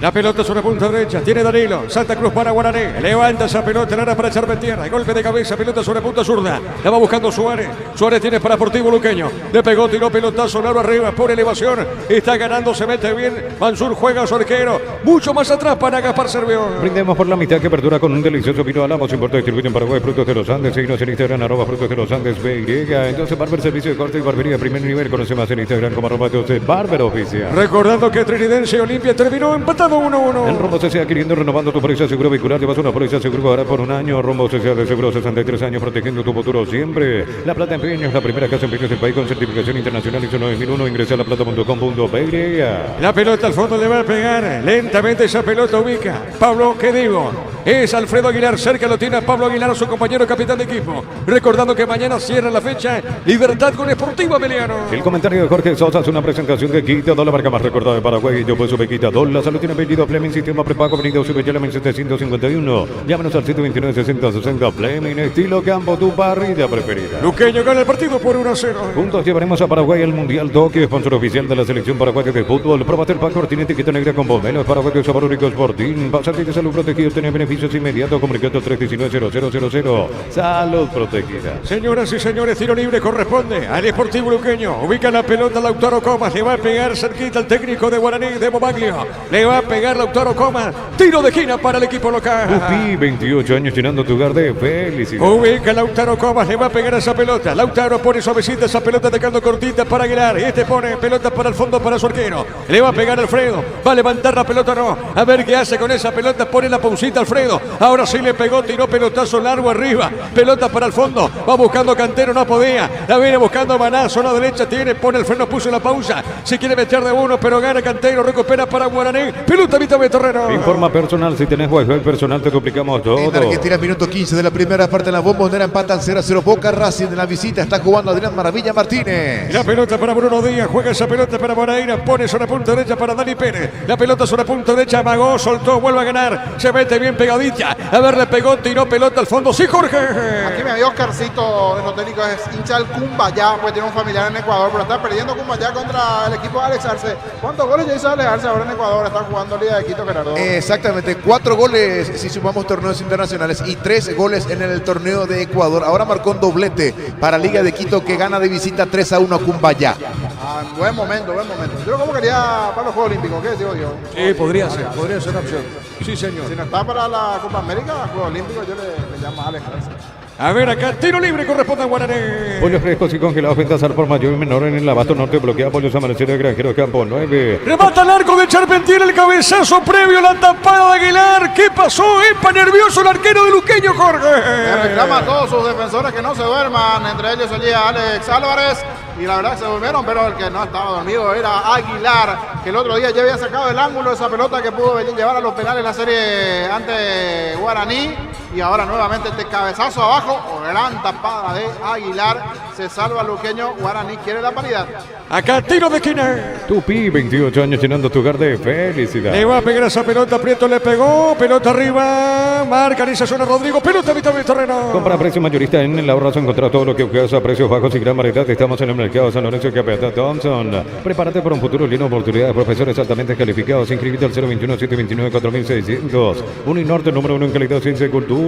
La pelota sobre punta derecha, tiene Danilo, Santa Cruz para Guaraní, levanta esa pelota, la para echarme en tierra, golpe de cabeza, pelota sobre punta zurda, la va buscando Suárez, Suárez tiene para Sportivo Luqueño, le pegó, tiró pelotazo, largo arriba, por elevación, está ganando, se mete bien, Mansur juega a su arquero, mucho más atrás para Gaspar Servio. Brindemos por la mitad que perdura con un delicioso vino Alamos, importa y distribuye en Paraguay, Frutos de los Andes, seguimos en Instagram, @Frutos de los Andes, BY, entonces Barber Servicio de Corte y Barbería, primer nivel, conoce más en Instagram como @Barber Oficial. Recordando que Trinidense y Olimpia terminó empatado 1-1. En Rombo CCA adquiriendo, renovando tu póliza seguro vehicular, llevas una póliza seguro ahora por un año. Rombo CCA de seguro 63 años, protegiendo tu futuro siempre. La Plata Empeños, la primera casa de empeños del país con certificación internacional ISO 9001. Ingresa a laplata.com.py. La pelota al fondo le va a pegar, lentamente esa pelota ubica. Pablo, ¿qué digo? Es Alfredo Aguilar, cerca lo tiene a Pablo Aguilar, su compañero capitán de equipo. Recordando que mañana cierra la fecha, Libertad con Sportivo Ameliano. El comentario de Jorge Sosa es una presentación de Quita, la marca más recordada de Paraguay. Yo pues sube Quita, la salud tiene vendido Fleming, sistema prepago, venido sube Fleming 751. Llámanos al 129-6060 Fleming, estilo campo, tu parrilla preferida. Luqueño gana el partido por 1-0. Juntos llevaremos a Paraguay al Mundial Tokio, sponsor oficial de la selección paraguaya de fútbol. Probate el Paco, tiene etiqueta negra con pomelo, paraguayo sabor único Sporting. Pasarte de salud protegido, tiene beneficios inmediatos, comunicando 319-0000. Salud protegida. Señoras y señores, tiro libre corresponde al Sportivo Luqueño. Ubica la pelota Lautaro Comas, le va a pegar cerquita al técnico de Guaraní, de Bobaglio. Le va a pegar Lautaro Comas, tiro de esquina para el equipo local. Tupi, 28 años llenando tu hogar de felicidad. Ubica Lautaro Comas, le va a pegar a esa pelota. Lautaro pone suavecita esa pelota, dejando cortita para Aguilar. Este pone pelota para el fondo para su arquero. Le va a pegar Alfredo, va a levantar la pelota, no. A ver qué hace con esa pelota, pone la paucita Alfredo. Ahora sí le pegó, tiró pelotazo largo arriba. Pelota para el fondo, va buscando Cantero, no podía. La viene buscando Maná, zona derecha tiene, pone el freno, puso la pausa. Si quiere meter de uno, pero gana Cantero, recupera para Guaraní. Pelota mitad de terreno. Informa personal, si tenés Wi-Fi personal te duplicamos todo. En Argentina, minuto 15 de la primera parte, en la Bombonera empatan 0-0 Boca. Racing de la visita está jugando Adrián Maravilla Martínez. La pelota para Bruno Díaz, juega esa pelota para Moreira, pone sobre punta derecha para Dani Pérez. La pelota sobre punta derecha, amagó, soltó, vuelve a ganar. Se mete bien pegadita. A ver, le pegó, tiró pelota al fondo. Sí, Jorge. Aquí me vio Oscarcito de los técnicos, es hincha del Cumbayá, pues tiene un familiar en Ecuador, pero está perdiendo Cumbayá contra el equipo de Alex Arce. ¿Cuántos goles ya hizo Alex Arce ahora en Ecuador? Está jugando Liga de Quito, Gerardo. Exactamente, 4 goles si sumamos torneos internacionales y 3 goles en el torneo de Ecuador. Ahora marcó un doblete para Liga de Quito, que gana de visita 3-1 a Cumbayá. Buen momento, buen momento. Yo como quería para los Juegos Olímpicos, ¿qué digo yo? Sí, podría ser una opción. Sí, señor. Si no está para la Copa América, Juegos Olímpicos, yo le llamo a Alex Arce. A ver acá, tiro libre corresponde a Guaraní. Pollos frescos y congelados, ventas al por mayor y menor en el abasto norte, bloquea pollos amanecidos de Granjero Campo 9. Remata el arco de Charpentier, el cabezazo previo, la tapada de Aguilar. ¿Qué pasó? Epa, nervioso el arquero de Luqueño, Jorge. Le reclama a todos sus defensores que no se duerman, entre ellos salía Alex Álvarez. Y la verdad que se durmieron, pero el que no estaba dormido era Aguilar, que el otro día ya había sacado el ángulo esa pelota que pudo llevar a los penales la serie ante Guaraní. Y ahora nuevamente este cabezazo abajo, gran tapada de Aguilar, se salva Luqueño, Guaraní quiere la paridad. Acá tiro de esquina. Tupi, 28 años llenando tu hogar de felicidad. Le va a pegar esa pelota, Prieto le pegó, pelota arriba, marca esa zona Rodrigo, pelota mitad de terreno. Compra a precio mayorista en el ahorrazo, encontrar todo lo que buscas a precios bajos y gran variedad. Estamos en el mercado San Lorenzo Capeta Thompson. Prepárate para un futuro lleno de oportunidades, profesores altamente calificados. Inscríbete al 021-729-4600. Uninorte número 1 en calidad, ciencia y cultura.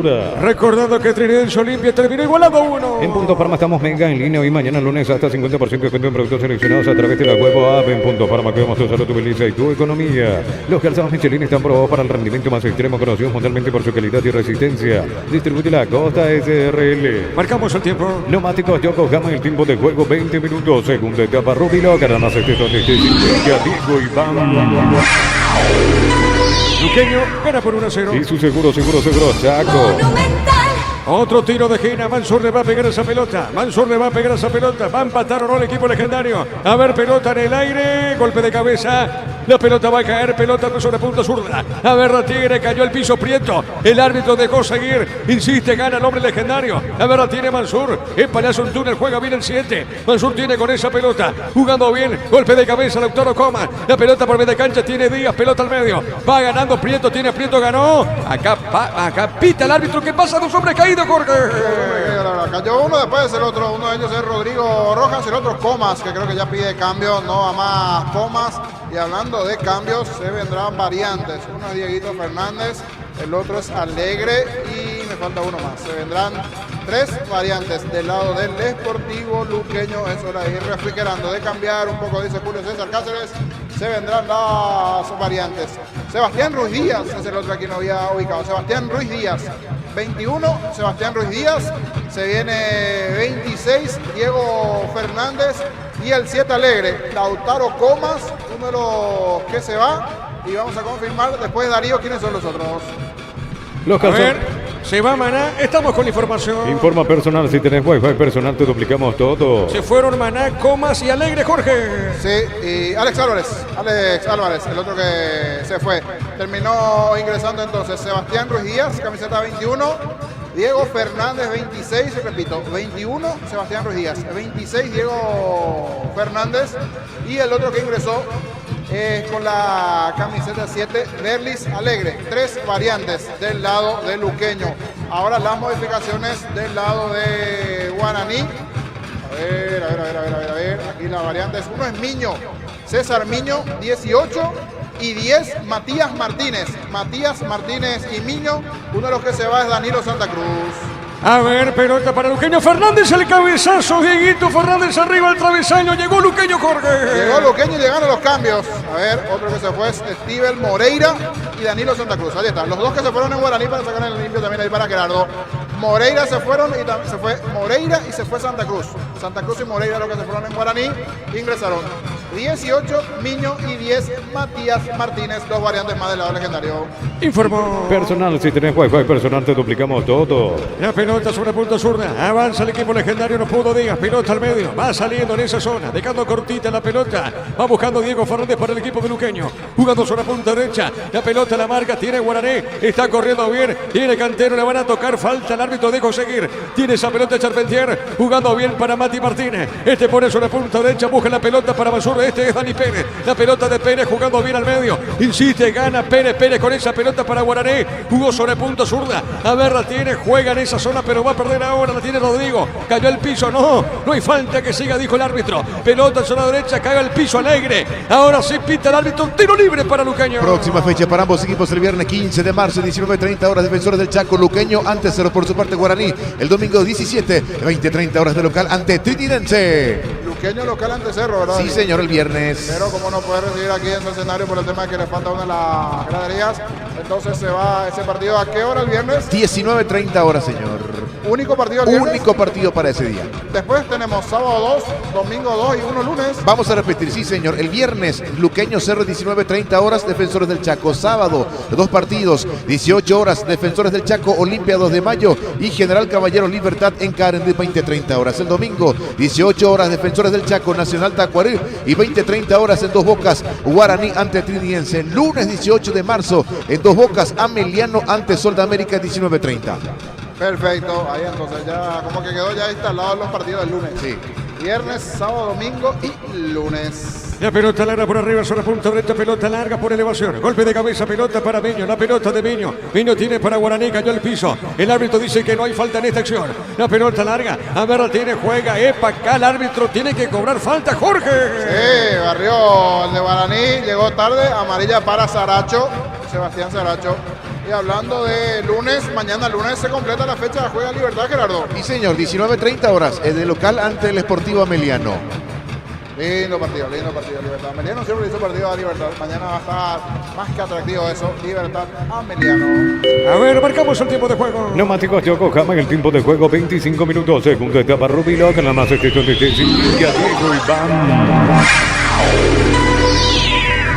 Recordando que Trinidense Olimpia terminó igualado 1. En Punto Parma estamos mega en línea hoy mañana lunes hasta 50% de descuento en productos seleccionados a través de la web o app. En Punto Parma cuidamos tu salud, tu belleza y tu economía. Los calzados Michelin están probados para el rendimiento más extremo, conocidos mundialmente por su calidad y resistencia. Distribuye la Costa SRL. Marcamos el tiempo. Neumáticos Yokohama, el tiempo de juego 20 minutos. Segunda etapa, Rubilo, Caranas, Diego Iván. Luqueño gana por 1-0. Y su seguro, Chaco. Otro tiro de esquina. Mansur le va a pegar esa pelota. Mansur le va a pegar esa pelota. Va a empatar o no el equipo legendario. A ver, pelota en el aire. Golpe de cabeza. La pelota va a caer. Pelota sobre punta zurda. A ver, la tiene. Cayó el piso Prieto. El árbitro dejó seguir. Insiste, gana el hombre legendario. A ver, la tiene Mansur. Es Palacio un túnel. Juega bien el 7. Mansur tiene con esa pelota. Jugando bien. Golpe de cabeza. Lautaro Comas. La pelota por media cancha. Tiene Díaz. Pelota al medio. Va ganando Prieto. Tiene Prieto. Ganó. Acá pita el árbitro. ¿Qué pasa? Dos hombres caídos, Jorge. Cayó uno, después el otro. Uno de ellos es Rodrigo Rojas, el otro Comas, que creo que ya pide cambio. No a más Comas. Y hablando de cambios, se vendrán variantes. Uno es Dieguito Fernández, el otro es Alegre y me falta uno más. Se vendrán 3 variantes del lado del Sportivo Luqueño. Es hora de ir refrigerando, de cambiar un poco, dice Julio César Cáceres. Se vendrán las variantes. Sebastián Ruiz Díaz es el otro aquí no había ubicado. Sebastián Ruiz Díaz, 21, Sebastián Ruiz Díaz. Se viene 26, Diego Fernández. Y el 7 Alegre, Lautaro Comas, número que se va. Y vamos a confirmar después de Darío quiénes son los otros. Los A ver, se va Maná. Estamos con información. Informa personal, si tenés wifi personal te duplicamos todo. Se fueron Maná, Comas y Alegre, Jorge. Sí, y Alex Álvarez, el otro que se fue. Terminó ingresando entonces Sebastián Ruiz Díaz, camiseta 21. Diego Fernández, 26, y repito, 21, Sebastián Ruiz Díaz, 26, Diego Fernández, y el otro que ingresó con la camiseta 7, Derlis Alegre. 3 variantes del lado de Luqueño. Ahora las modificaciones del lado de Guaraní. A ver, aquí las variantes. Uno es Miño, César Miño, 18. Y 10, Matías Martínez. Matías Martínez y Miño. Uno de los que se va es Danilo Santa Cruz. A ver, pelota para Luqueño. Fernández, el cabezazo. Dieguito Fernández arriba al travesaño. Llegó Luqueño, Jorge. Llegó Luqueño y llegaron los cambios. A ver, otro que se fue es Steven Moreira y Danilo Santa Cruz. Ahí están. Los dos que se fueron en Guaraní para sacar el limpio también ahí para Gerardo. Moreira se fueron y se fue Moreira y se fue Santa Cruz. Santa Cruz y Moreira los que se fueron en Guaraní. Ingresaron 18 Miño y 10 Matías Martínez, 2 variantes más del lado legendario. Informó. Personal, si tenés wifi personal te duplicamos todo. La pelota sobre punta zurda. Avanza el equipo legendario, no pudo Díaz. Pelota al medio. Va saliendo en esa zona. Dejando cortita la pelota. Va buscando Diego Fernández para el equipo de Luqueño. Jugando sobre punta derecha. La pelota la marca. Tiene Guaraní. Está corriendo bien. Tiene Cantero. Le van a tocar. Falta el árbitro. Dejo seguir. Tiene esa pelota Charpentier. Jugando bien para Mati Martínez. Este pone sobre punta derecha. Busca la pelota para Mansur. Este es Dani Pérez. La pelota de Pérez jugando bien al medio. Insiste. Gana Pérez. Pérez con esa pelota para Guaraní. Jugó sobre punta zurda. A ver, la tiene. Juega en esa zona. Pero va a perder ahora. La tiene Rodrigo. Cayó al piso. No hay falta que siga, dijo el árbitro. Pelota en zona derecha. Cae al piso Alegre. Ahora sí pita el árbitro. Tiro libre para Luqueño. Próxima fecha para ambos equipos el viernes 15 de marzo, 19:30 horas. Defensores del Chaco, Luqueño ante 0 por su parte Guaraní. El domingo 17, 20:30 horas de local ante Trinidense. Luqueño local ante Cerro, ¿verdad? Sí, señor, el viernes. Pero como no puede recibir aquí en su escenario por el tema de que le falta una de las graderías, entonces se va ese partido. ¿A qué hora el viernes? 19:30 horas, señor. Único partido el viernes. Único partido para ese día. Después tenemos sábado 2, domingo 2 y 1 lunes. Vamos a repetir, sí señor. El viernes, Luqueño Cerro, 19:30 horas, Defensores del Chaco. Sábado, 2 partidos, 18 horas, Defensores del Chaco, Olimpia 2 de mayo y General Caballero Libertad en Carendí, 20:30 horas. El domingo, 18 horas, Defensores del Chaco, Nacional Tacuarí y 20:30 horas en Dos Bocas, Guaraní ante Trinidense. Lunes 18 de marzo, en Dos Bocas, Ameliano ante Sol de América, 19:30. Perfecto, ahí entonces ya como que quedó ya instalado los partidos del lunes. Sí. Viernes, sábado, domingo y lunes. La pelota larga por arriba, sobre punta derecha, pelota larga por elevación. Golpe de cabeza, pelota para Miño, la pelota de Miño. Miño tiene para Guaraní, cayó al piso. El árbitro dice que no hay falta en esta acción. La pelota larga, a ver, la tiene, juega, epa, acá el árbitro tiene que cobrar falta, Jorge. Sí, barrió el de Guaraní, llegó tarde, amarilla para Saracho, Sebastián Saracho. Y hablando de lunes, mañana lunes se completa la fecha de Juega Libertad, Gerardo. Sí, señor, 19:30 horas, de local ante el Sportivo Ameliano. Lindo partido, Libertad. Ameliano siempre hizo partido a Libertad. Mañana va a estar más que atractivo eso. Libertad, Ameliano. A ver, marcamos el tiempo de juego. Neumáticos Yokohama, el tiempo de juego 25 minutos. Segunda etapa, Rubilo, con la más extensión de Diego Iván.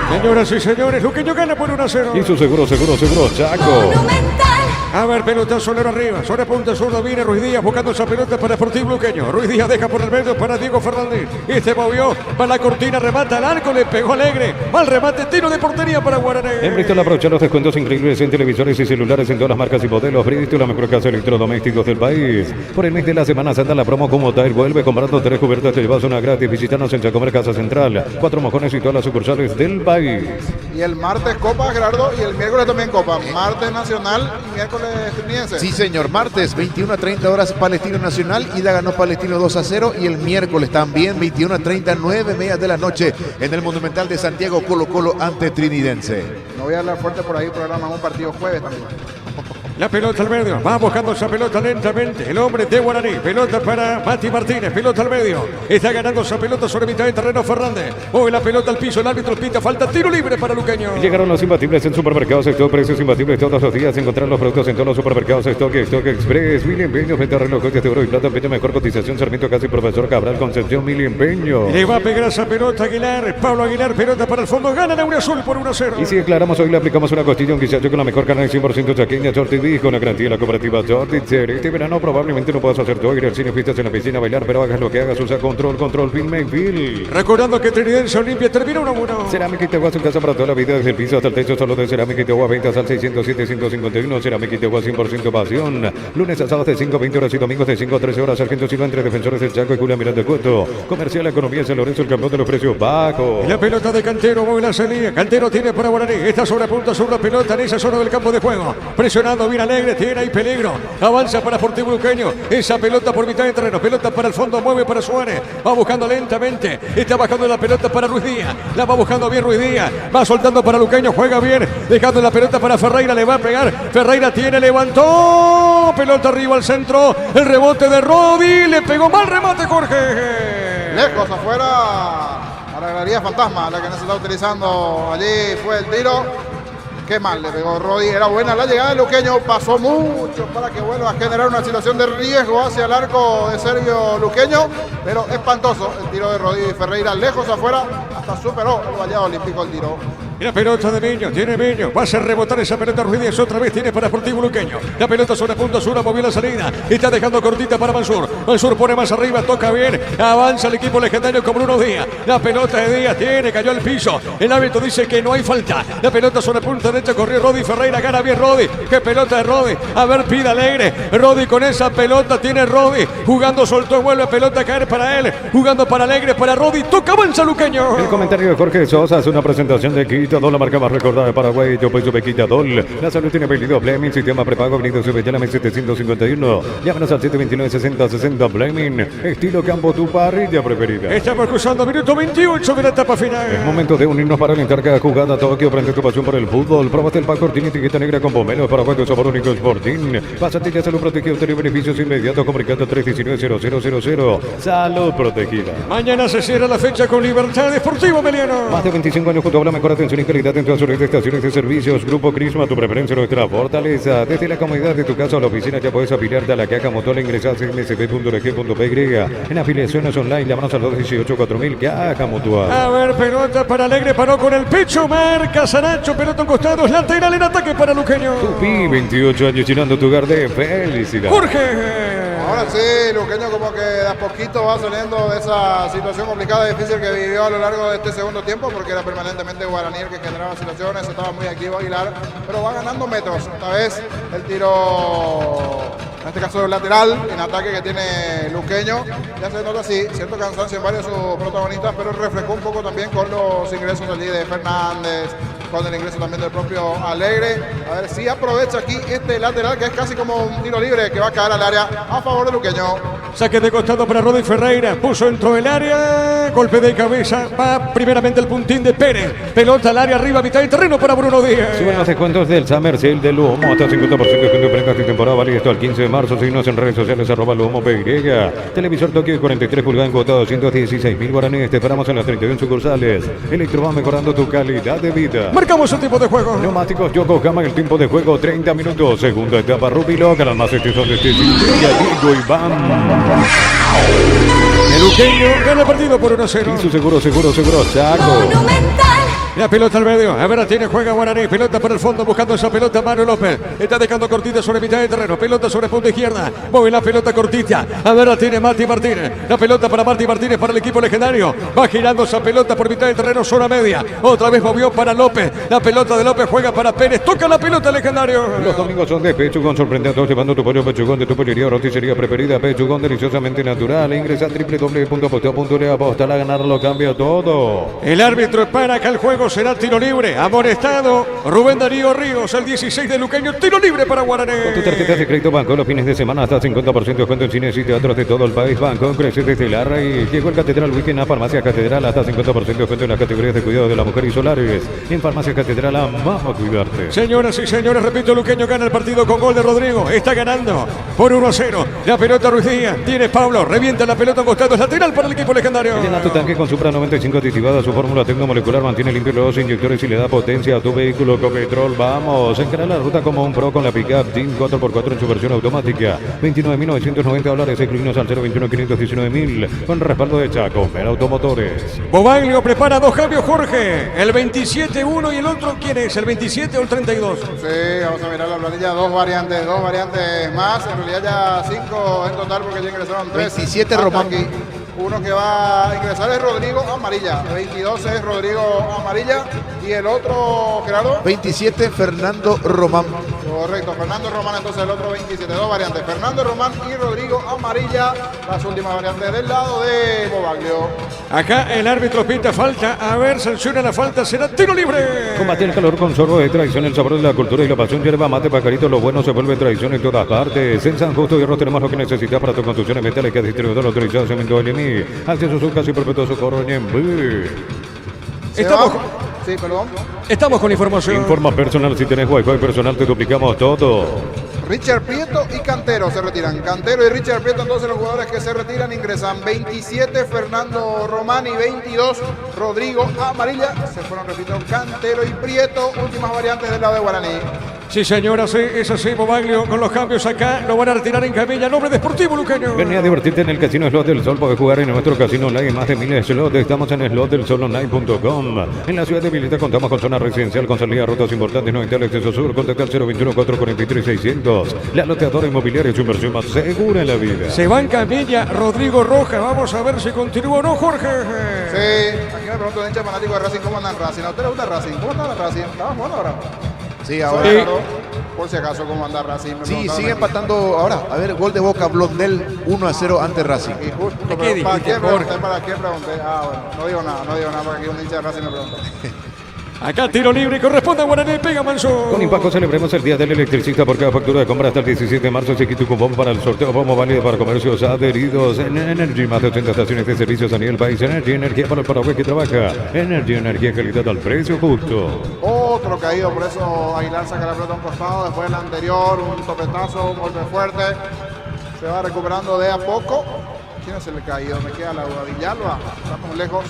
Señoras y señores, Luqueño gana por 1-0. Y su seguro, Chaco. Monumental. A ver, pelota solero arriba. Sobre punta zurda viene Ruiz Díaz buscando esa pelota para Sportivo Luqueño. Ruiz Díaz deja por el medio para Diego Fernández. Y se movió para la cortina, remata al arco, le pegó Alegre. Mal remate, tiro de portería para Guaraní. En Bristol aprovecha los descuentos increíbles en televisores y celulares en todas las marcas y modelos. Bristol, la mejor casa de electrodomésticos del país. Por el mes de la Semana Santa, la promo como Tire vuelve. Comprando 3 cubiertas te llevas una gratis. Visítanos en Chacomer Casa Central. 4 mojones y todas las sucursales del país. Y el martes Copa, Gerardo, y el miércoles también Copa. Martes Nacional y miércoles Trinidense. Sí, señor. Martes, 21 a 30 horas, Palestino Nacional. Ida ganó Palestino 2-0. Y el miércoles también, 21 a 30, 9:30 de la noche, en el Monumental de Santiago, Colo-Colo ante Trinidense. No voy a hablar fuerte por ahí, programamos un partido jueves también. La pelota al medio, va buscando esa pelota lentamente. El hombre de Guaraní, pelota para Mati Martínez, pelota al medio. Está ganando esa pelota sobre mitad de terreno Fernández. Mueve la pelota al piso, el árbitro pita, falta tiro libre para Luqueño. Llegaron los imbatibles en supermercados Stock, precios imbatibles todos los días. Encontrar los productos en todos los supermercados Stock Express. Mil empeños, venta relojes de oro y plata, empeño mejor cotización. Sarmiento Casi, Profesor Cabral, Concepción, Mil empeño. Le va a pegar esa pelota Aguilar, Pablo Aguilar, pelota para el fondo, gana la azul por 1-0. Y si declaramos hoy, le aplicamos una costilla, un guisacho con la mejor carne 100% chaqueña, Tortidí, con la garantía de la cooperativa Tortidí. Este verano probablemente no puedas hacer todo, ir al cine, fiestas en la piscina, bailar, pero hagas lo que hagas, usa control, filme y film. Recordando que Trinidense Olimpia termina 1-1. Cerámica Itagua, su casa para toda la vida, desde el piso hasta el techo, solo de Cerámica Itagua, ventas al 607-151, Cerámica Itagua 100% pasión. Lunes a sábados de 5 a 20 horas y domingos de 5 a 13 horas, Sargento Silva entre Defensores del Chaco y Julián Miranda Cueto. Comercial Economía San Lorenzo, el campeón de los precios bajos. Y la pelota de Cantero, mueve la salida. Cantero tiene para Guaraní. Está sobre punta sur la pelota en esa zona del campo de juego. Presionando bien Alegre, tiene ahí peligro. Avanza para Sportivo Luqueño. Esa pelota por mitad de terreno. Pelota para el fondo, mueve para Suárez. Va buscando lentamente. Está bajando la pelota para Ruiz Díaz. La va buscando bien Ruiz Díaz. Va soltando para Luqueño. Juega bien. Dejando la pelota para Ferreira. Le va a pegar. Ferreira tiene, levantó. Pelota arriba al centro. El rebote de Rodi. Le pegó mal remate Jorge. Lejos afuera. Para la galería fantasma, la que no se está utilizando. Allí fue el tiro. Qué mal le pegó Rodi. Era buena la llegada de Luqueño. Pasó mucho para que vuelva a generar una situación de riesgo hacia el arco de Sergio Luqueño. Pero espantoso el tiro de Rodi Ferreira. Lejos afuera. Hasta superó el Vallado Olímpico el tiro. Y la pelota de Miño, tiene Miño, va a hacer rebotar esa pelota Ruiz Díaz, otra vez tiene para Sportivo Luqueño. La pelota sobre punta sur, movió la salida, está dejando cortita para Mansur. Mansur pone más arriba, toca bien, avanza el equipo legendario con Bruno Díaz. La pelota de Díaz tiene, cayó al piso. El árbitro dice que no hay falta. La pelota sobre punta derecha, corrió Rodi Ferreira, gana bien Rodi. Qué pelota de Rodi, a ver, pida Alegre. Rodi con esa pelota, tiene Rodi, jugando, soltó, vuelve pelota a caer para él, jugando para Alegre, para Rodi, toca, avanza Luqueño. El comentario de Jorge Sosa es una presentación de Quito Dol, la marca más recordada de Paraguay. Yo pues Quita Dol. La salud tiene apellido Bleming, sistema prepago, Avenida Subellana 751. Llámanos al 729-6060 Bleming. Estilo Campo, tu parrilla preferida. Estamos cruzando minuto 28 de la etapa final. Es momento de unirnos para alentar cada jugada. Tokio, prende tu pasión por el fútbol. Probaste el pack Cortín, etiqueta negra con pomelo. Paraguay de sabor único Sporting. Pásate ya, salud protegida, obtener beneficios inmediatos. Comunicando 319-0000. Salud protegida. Mañana se cierra la fecha con Libertad Deportivo Meliano. Más de 25 años junto a la mejor atención y calidad en todas sus estaciones de servicios. Grupo Crisma, tu preferencia, nuestra fortaleza. Desde la comodidad de tu casa o la oficina ya puedes afiliarte a la Caja Motor. Ingresar a msb.org.py. En afiliaciones online, llámanos al 218-4000 Caja Mutual. A ver, pelota para Alegre, paró con el pecho, marca Sanacho, pelota en costados, lateral en ataque para Luqueño. Tupi, 28 años llenando tu hogar de felicidad. Jorge. Ahora sí, Luqueño como que de a poquito va saliendo de esa situación complicada y difícil que vivió a lo largo de este segundo tiempo, porque era permanentemente Guaraní el que generaba situaciones, estaba muy activo Aguilar, pero va ganando metros. Esta vez el tiro, en este caso lateral, en ataque que tiene Luqueño, ya se nota así, cierto cansancio en varios de sus protagonistas, pero reflejó un poco también con los ingresos allí de Fernández, con el ingreso también del propio Alegre. A ver si aprovecha aquí este lateral, que es casi como un tiro libre que va a caer al área a favor de Luqueño. Saque de costado para Rodi Ferreira, puso dentro del área, golpe de cabeza, va primeramente el puntín de Pérez, pelota al área arriba, mitad de terreno para Bruno Díaz. Suben los descuentos del Summer Sale de Luomo, hasta 50% de descuento de prendas de temporada, vale esto al 15 de marzo, síguenos en redes sociales, @Luomo.py. Televisor Tokio de 43 pulgadas en cuota 216.000 guaraníes, te esperamos en las 31 sucursales. Electro va mejorando tu calidad de vida. Marcamos el tiempo de juego. Neumáticos Yokohama, el tiempo de juego 30 minutos, segunda etapa Rubilo, ganan más extensos de Diego Iván. El Luqueño gana el partido por 1-0. Y su seguro, Chaco. Monumental. La pelota al medio. A ver, la tiene, juega Guaraní. Pelota por el fondo, buscando esa pelota. Mario López. Está dejando cortita sobre mitad de terreno. Pelota sobre punta izquierda. Mueve la pelota cortita. A ver, la tiene Mati Martínez. La pelota para Mati Martínez, para el equipo legendario. Va girando esa pelota por mitad de terreno, zona media. Otra vez movió para López. La pelota de López juega para Pérez. Toca la pelota legendario. Los domingos son de Pechugón, sorprende a todos llevando tu pollo Pechugón de tu pollería o roticería preferida. Pechugón, deliciosamente natural. Ingresa a www.aposteo.le, apostar a ganar lo cambia todo. El árbitro para que el juego será tiro libre. Amonestado Rubén Darío Ríos, el 16 de Luqueño. Tiro libre para Guaraní. Con tu tarjeta de crédito Banco, los fines de semana hasta 50% de descuento en cines y teatros de todo el país. Banco crece desde la raíz. Llegó el Catedral Weekend a Farmacia Catedral, hasta 50% de descuento en las categorías de cuidado de la mujer y solares. En Farmacia Catedral amamos a cuidarte. Señoras y señores, repito, Luqueño gana el partido con gol de Rodrigo. Está ganando por 1-0. La pelota Ruiz Díaz. Tiene Pablo. Revienta la pelota a costado. Es lateral para el equipo legendario. Llena tu tanque con Supra 95 aditivada. Su fórmula tecnomolecular mantiene limpio los inyectores y le da potencia a tu vehículo con petrol. Vamos, encarar la ruta como un pro con la pickup Team 4x4 en su versión automática. $29.990. Incluidos al 021.519.000. Con respaldo de Chaco. Ver Automotores. Bobaglio prepara dos cambios, Jorge. El 27-1 y el otro, ¿quién es? ¿El 27 o el 32? Sí, vamos a mirar la planilla. Dos variantes más. En realidad ya 5 en total porque ya ingresaron 3. 27 Román. Aquí. Uno que va a ingresar es Rodrigo Amarilla. El 22 es Rodrigo Amarilla. Y el otro, Gerardo. 27 Fernando Román. Correcto, Fernando Román, entonces el otro 27. Dos variantes. Fernando Román y Rodrigo Amarilla. Las últimas variantes del lado de Bobaglio. Acá el árbitro pita falta. A ver, sanciona la falta. Será tiro libre. Combate el calor con sorbo de tradición, el sabor de la cultura y la pasión. Yerba mate, pajarito, lo bueno se vuelve tradición en todas partes. En San Justo y Hierro tenemos lo que necesitas para tus construcciones metálicas. Distribuidor autorizado, cemento LMI. Acceso a su casa y perpetuo socorro en Enví. Estamos con información. Informa personal, si tenés Wi-Fi personal te duplicamos todo. Richard Prieto y Cantero se retiran. Cantero y Richard Prieto, entonces los jugadores que se retiran ingresan 27 Fernando Román y 22 Rodrigo Amarilla. Se fueron, repito, Cantero y Prieto. Últimas variantes del lado de Guaraní. Sí, señora, sí, es así, Bobaglio, con los cambios acá, lo van a retirar en Camilla, nombre deportivo Luqueño. Vení a divertirte en el Casino Slot del Sol, podés jugar en nuestro casino online, más de 1000 slots, estamos en slotdelsolonline.com. En la ciudad de Vilita contamos con zona residencial, con salida a rutas importantes, no el acceso sur, contacta al 021-443-600. La loteadora inmobiliaria es su inversión más segura en la vida. Se va en Camilla, Rodrigo Roja, vamos a ver si continúa o no, Jorge. Sí, aquí me pregunto un hincha fanático de Racing, ¿cómo andan Racing? ¿A usted le gusta Racing? ¿Cómo anda Racing? ¿Estaba jugando ahora? Sí, ahora. Por si acaso, ¿cómo anda Racing? Sí, sigue empatando ahora. A ver, gol de Boca, Blondel 1-0 ante Racing. Y justo, ¿para qué pregunté? ¿Para qué pregunté? Ah, bueno, no digo nada, porque aquí un hincha de Racing me pregunta. Acá tiro libre, corresponde a Guaraní, pega Manso. Con Impaco celebremos el Día del Electricista por cada factura de compra hasta el 17 de marzo. Se quita un cupón para el sorteo como válido para comercios adheridos en Energy. Más de 80 estaciones de servicios a nivel país. Energy, energía para el Paraguay que trabaja. Energy, energía, calidad al precio justo. Otro caído, por eso Aguilar saca la pelota a un costado. Después el anterior, un topetazo, un golpe fuerte. Se va recuperando de a poco. ¿Quién es el caído? Me queda la Villalba. Estamos lejos.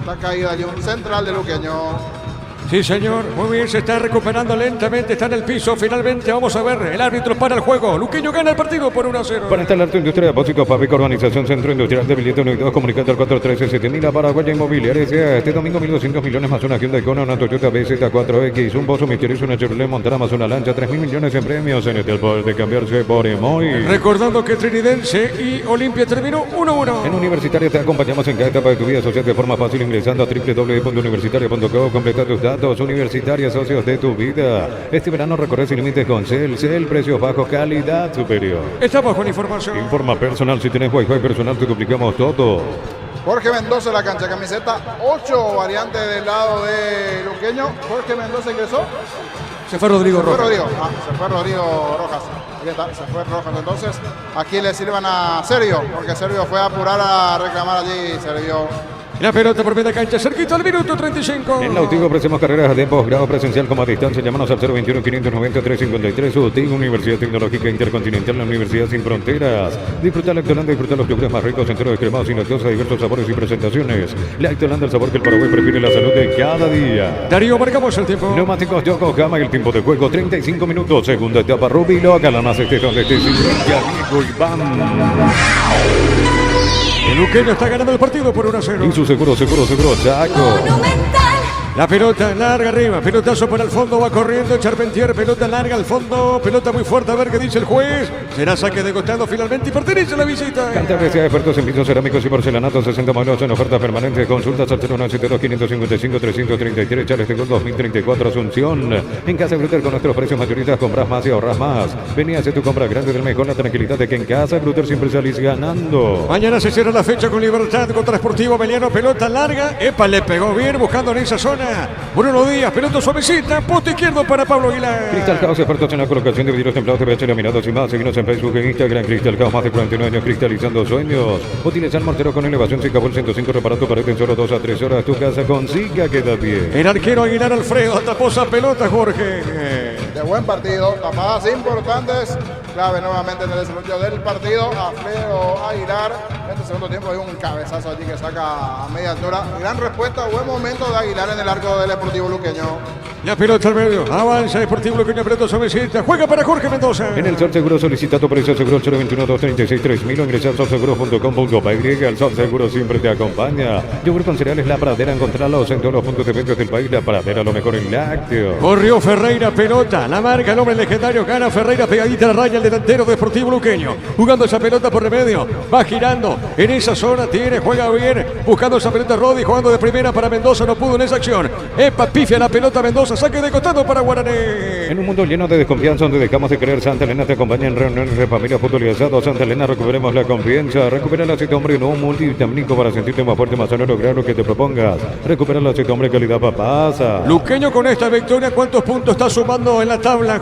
Está caído allí un central de Luqueño. Sí, señor. Muy bien, se está recuperando lentamente. Está en el piso. Finalmente, vamos a ver. El árbitro para el juego. Luqueño gana el partido por 1-0. Para instalar tu industria de depósitos, Fabrica Organización Centro Industrial de Billetes Unidos. Comunicate al 413-7000. Paraguaya Inmobiliaria. Este domingo 1.200 millones más una Hyundai Kona, una Toyota BZ4X, un Bozo misterioso, una Chevrolet Montana más una lancha. 3.000 millones en premios en el poder de cambiarse por Emoy. Recordando que Trinidense y Olimpia terminó 1-1. En Universitaria te acompañamos en cada etapa de tu vida social de forma fácil ingresando a www.universitaria.co. Completa tus datos. Universitaria, socios de tu vida. Este verano recorre sin límites con Cel, precios bajos, calidad superior. Estamos con información. Informa personal, si tenés Wi-Fi personal te duplicamos todo. Jorge Mendoza en la cancha, camiseta 8, variante del lado de Luqueño. Jorge Mendoza ingresó. Se fue Rodrigo Rojas. Se fue Rodrigo Rojas. Ahí está, se fue Rojas. Entonces, aquí le sirvan a Sergio, porque Sergio fue a apurar a reclamar allí. Sergio. La pelota por media cancha, cerquita al minuto 35. En Lautigo ofrecemos carreras de posgrado presencial como a distancia. Llámanos al 021-590-353. Lautigo, Universidad Tecnológica Intercontinental, la Universidad Sin Fronteras. Disfruta Lactolanda, disfruta los yogures más ricos, enteros, cremados, sin lactosa, diversos sabores y presentaciones. Lactolanda, el sabor que el Paraguay prefiere, la salud de cada día. Darío, marcamos el tiempo. Neumáticos Yokohama, el tiempo de juego 35 minutos. Segunda etapa, Rubilo, Galanas, este donde esté Diego Iván. El Luqueño está ganando el partido por 1-0. Y su seguro, Chaco. La pelota larga arriba, pelotazo para el fondo, va corriendo Charpentier, pelota larga al fondo, pelota muy fuerte, a ver qué dice el juez. Será saque de costado finalmente y pertenece a la visita. Cantabria de expertos en pisos cerámicos y porcelanatos, 60 modelos en oferta permanente. Consultas al 0972555-333, Charles de Gol 2034 Asunción. En Casa Grutter con nuestros precios mayoristas compras más y ahorras más. Vení a hacer tu compra grande del mejor, la tranquilidad de que en Casa Grutter siempre salís ganando. Mañana se cierra la fecha con Libertad contra Sportivo Meliano, pelota larga. Epa, le pegó bien buscando en esa zona. Bruno Díaz, pelota suavecita, poste izquierdo para Pablo Aguilar. Cristal Caos, expertos en la colocación de vidrios templados, TVH, laminados y más. Seguinos en Facebook e Instagram. Cristal Caos, más de 49 años cristalizando sueños. Utiliza el mortero con elevación Sicabol 105, repara tu pared en solo 2 a 3 horas. Tu casa con Sica queda bien. El arquero Aguilar Alfredo tapó esa pelota, Jorge. De buen partido, tapadas importantes, clave nuevamente en el desarrollo del partido. Alfredo Aguilar, en este segundo tiempo hay un cabezazo allí que saca a media altura. Gran respuesta, buen momento de Aguilar en el arco del Deportivo Luqueño. La pelota al medio, avanza Deportivo Luqueño, pelota suavecita, juega para Jorge Mendoza. En el Sol Seguro solicita tu precio seguro 021-236-3000 o ingresa a solseguro.com.py. El Sol Seguro siempre te acompaña. Yogur con cereales La Pradera, encontralos en todos los puntos de venta del país. La Pradera, lo mejor en lácteos. Corrió Ferreira, pelota, la marca, el hombre legendario, gana Ferreira, pegadita a la raya, el delantero de Deportivo Luqueño, jugando esa pelota por remedio, va girando en esa zona, juega bien, buscando esa pelota Rodi, jugando de primera para Mendoza, no pudo en esa acción. Epa, pifia la pelota Mendoza, saque de costado para Guaraní. En un mundo lleno de desconfianza donde dejamos de creer, Santa Elena te acompaña en reuniones de familia, fútbol y asado. Santa Elena, recuperemos la confianza, recupera el aceite hombre, no multivitamínico para sentirte más fuerte, más sano, lograr lo que te propongas. Recupera el aceite hombre, calidad papasa. Luqueño con esta victoria, ¿cuántos puntos está sumando en la tabla,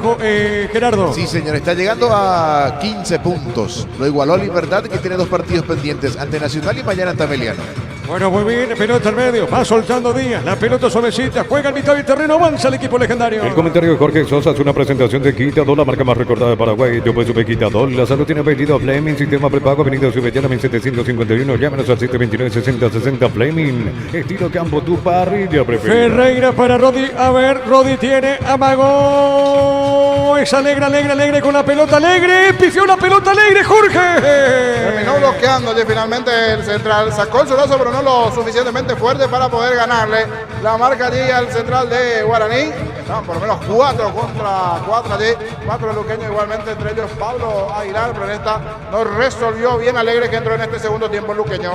Gerardo? Sí, señor, está llegando a 15 puntos. Lo igualó Libertad, que tiene 2 partidos pendientes, ante Nacional y mañana ante Meliano. Bueno, muy bien, pelota al medio, va soltando Díaz, la pelota suavecita, juega en mitad del terreno, avanza el equipo legendario. El comentario de Jorge Sosa es una presentación de Quitadol, la marca más recordada de Paraguay. Yo pues supe Quitadol, la salud tiene apellido Fleming, sistema prepago, avenida Subellana 1751, llámenos al 729-6060 Fleming. Estilo campo, tu parrilla preferida. Ferreira para Rodi, a ver, Rodi tiene, amagó, es alegre con la pelota, alegre, pifió la pelota, alegre, Jorge. Terminó bloqueando allí finalmente el central, sacó el solazo, pero no lo suficientemente fuerte para poder ganarle. La marca allí al central de Guaraní. Estaban por lo menos 4 contra 4 allí. 4 de Luqueño igualmente, entre ellos Pablo Aguilar, pero en esta no resolvió bien Alegre, que entró en este segundo tiempo Luqueño.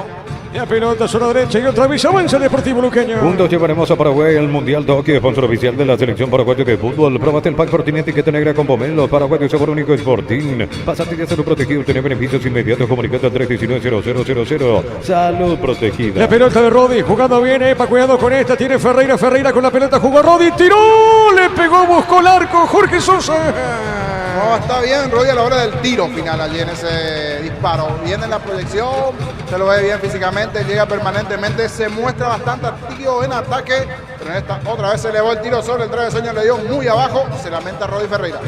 La pelota zona derecha y otra vez avanza el Deportivo Luqueño. Juntos llevaremos a Paraguay al Mundial Tokio, sponsor oficial de la selección paraguaya de fútbol. Probate el pack Fortín etiqueta negra con pomelo, paraguayo sabor único Sporting. Pasate de salud protegido, tener beneficios inmediatos, comunicate al 319-0000. Salud protegida. La pelota de Rodi, jugando bien, cuidado con esta, tiene Ferreira con la pelota, jugó Rodi, tiró, le pegó, buscó el arco, Jorge Sosa. No, está bien Rodi a la hora del tiro final allí en ese disparo. Viene en la proyección, se lo ve bien físicamente, llega permanentemente, se muestra bastante activo en ataque, pero en esta otra vez se elevó el tiro sobre el travesaño, le dio muy abajo, se lamenta Rodi Ferreira.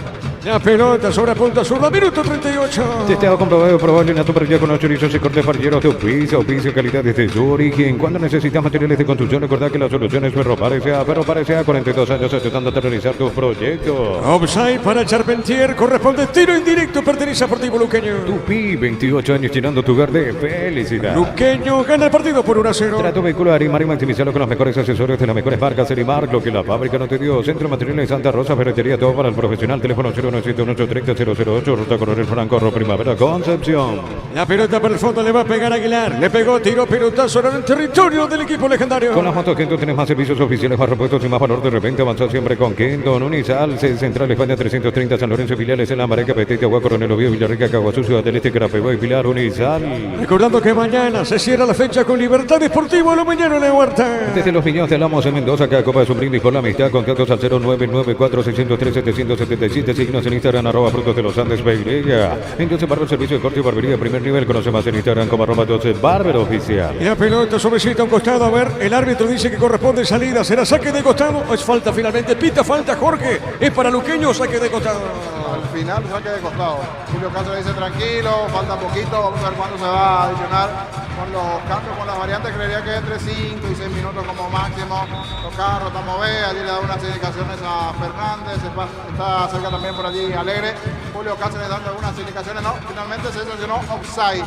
La pelota sobre punta zurda, minuto 38. Testeado, comprobado, probable en la parrilla con los chorizos y cortes parrilleros de oficio, calidad desde su origen. Cuando necesitas materiales de construcción, recordad que la solución es Ferro Parecea, 42 años ayudándote a realizar tus proyectos. Offside para Charpentier, corresponde tiro indirecto, pertenece a Deportivo Luqueño. Tupi, 28 años llenando tu hogar de felicidad. Luqueño gana el partido por 1-0. Trato vehicular Arimar y maximizarlo con los mejores accesorios de las mejores marcas Arimar, lo que la fábrica no te dio. Centro Materiales Santa Rosa, ferretería, todo para el profesional, teléfono 0971830-008, Ruta Coronel Franco, Primavera, Concepción. La pelota para el fondo, le va a pegar Aguilar, le pegó, tiró, pelotazo en el territorio del equipo legendario. Con las motos Kenton tienes más servicios oficiales, más repuestos y más valor de repente, avanzó siempre con Kenton. Unizal, Central España 330, San Lorenzo, filiales en La Mareca, Petete, Agua, Coronel Oviedo, Villarrica, Caguazú, Ciudad del Este, Carapeguá y Pilar. Unizal. Recordando que mañana se cierra la fecha con Libertad Deportivo, lo mañana en la Huerta. Desde los Viñones de Alamos en Mendoza, cada copa es un brindis por la amistad, contactos al 0994-603-777, signos en Instagram, @Frutos de los Andes, Beirega. En Joseph Barber, servicio de corte y barbería de primer nivel, conoce más en Instagram como @Joseph Barber Oficial. Y la pelota sobrecita a un costado, a ver, el árbitro dice que corresponde salida, será saque de costado o es falta finalmente, pita falta Jorge, es para Luqueño, saque de costado. Al final saque de costado. Julio Castro dice tranquilo, falta poquito, vamos a ver cuándo se va a adicionar con los cambios, con las variantes, creería que entre 5 y 6 minutos como máximo. Los carros, estamos allí le da unas indicaciones a Fernández, está cerca también por allí allí Alegre. Julio Cáceres dando algunas indicaciones. No, finalmente se sancionó offside.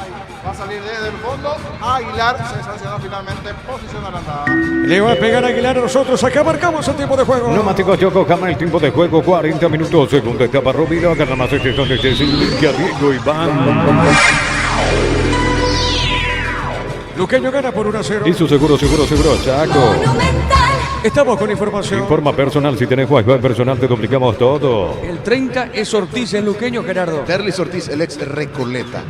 Va a salir desde el fondo. Aguilar se sancionó finalmente posición adelantada. Le va a pegar Aguilar a nosotros. Acá marcamos el tiempo de juego. Neumáticos Yokohama, el tiempo de juego 40 minutos. Segunda etapa Rubilo, gana más este son de Diego Iván. Luqueño gana por 1-0. Y su seguro, Chaco. Estamos con información. Informa personal, si tenés Wi-Fi personal te duplicamos todo. El 30 es Ortiz, el Luqueño, Gerardo. Terlis Ortiz, el ex Recoleta.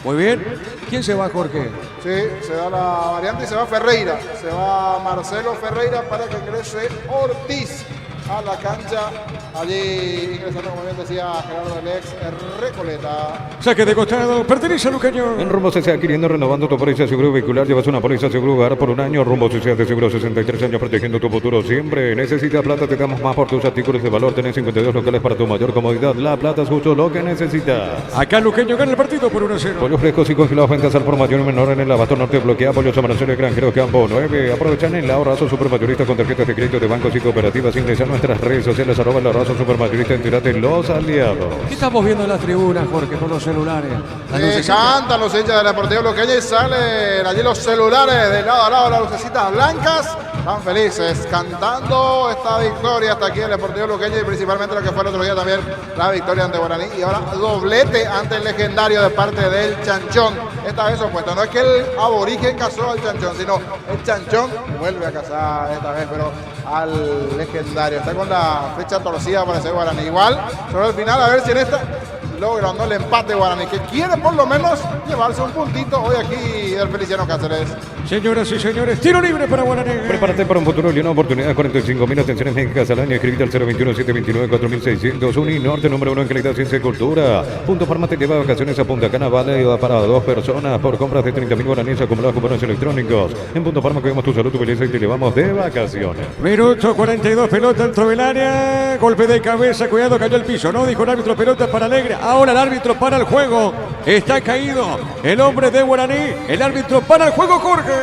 Muy bien. ¿Quién se va, Jorge? Sí, se da la variante y se va Ferreira. Se va Marcelo Ferreira para que ingrese Ortiz a la cancha. Allí ingresando, como bien decía Gerardo, el ex Recoleta. Saque de costado, pertenece a Luqueño. En Rumbo CCA adquiriendo, renovando tu póliza de seguro vehicular. Llevas una póliza seguro hogar por un año. Rumbo CCA de seguro 63 años protegiendo tu futuro siempre. Necesitas plata, te damos más por tus artículos de valor. Tenés 52 locales para tu mayor comodidad. La plata es justo lo que necesitas. Acá Luqueño gana el partido por 1-0. Pollos frescos y congelados, ventas al por mayor y menor en el abasto norte. Bloquea pollos amaranceros granjeros Campo 9. Aprovechan el ahorrazo supermayorista con tarjetas de crédito de bancos y cooperativas. Ingresa a nuestras redes sociales @ el ahorrazo supermayorista. Entérate los aliados. ¿Qué estamos viendo en la tribuna, Jorge, con los celulares? Cantan los hinchas del Deportivo Luqueño y salen allí los celulares de lado a lado, las lucecitas blancas. Están felices cantando esta victoria hasta aquí el Deportivo Luqueño y principalmente lo que fue el otro día también la victoria ante Guaraní y ahora doblete ante el legendario de parte del Chanchón. Esta vez opuesto, no es que el aborigen casó al Chanchón, sino el Chanchón vuelve a casar esta vez, pero al legendario. Está con la fecha torcida para ese Guaraní. Igual, sobre el final, a ver si en esta logrando el empate Guaraní, que quiere por lo menos llevarse un puntito hoy aquí del Feliciano Cáceres. Señoras y señores, tiro libre para Guaraní. Prepárate para un futuro lleno de oportunidades. 45.000 atenciones médicas al año. Escribite al 021-729-4600. Uninorte, número 1 en calidad, ciencia y cultura. Punto Farma te lleva vacaciones a Punta Cana. Vale para 2 personas por compras de 30.000 guaraníes acumulados cupones electrónicos. En Punto Farma cuidamos tu salud, tu belleza y te llevamos de vacaciones. Minuto 42, pelota dentro del área. Golpe de cabeza, cuidado, cayó el piso. No dijo el árbitro, pelota para Alegre. Ahora el árbitro para el juego. Está caído el hombre de Guaraní. El árbitro para el juego, Jorge.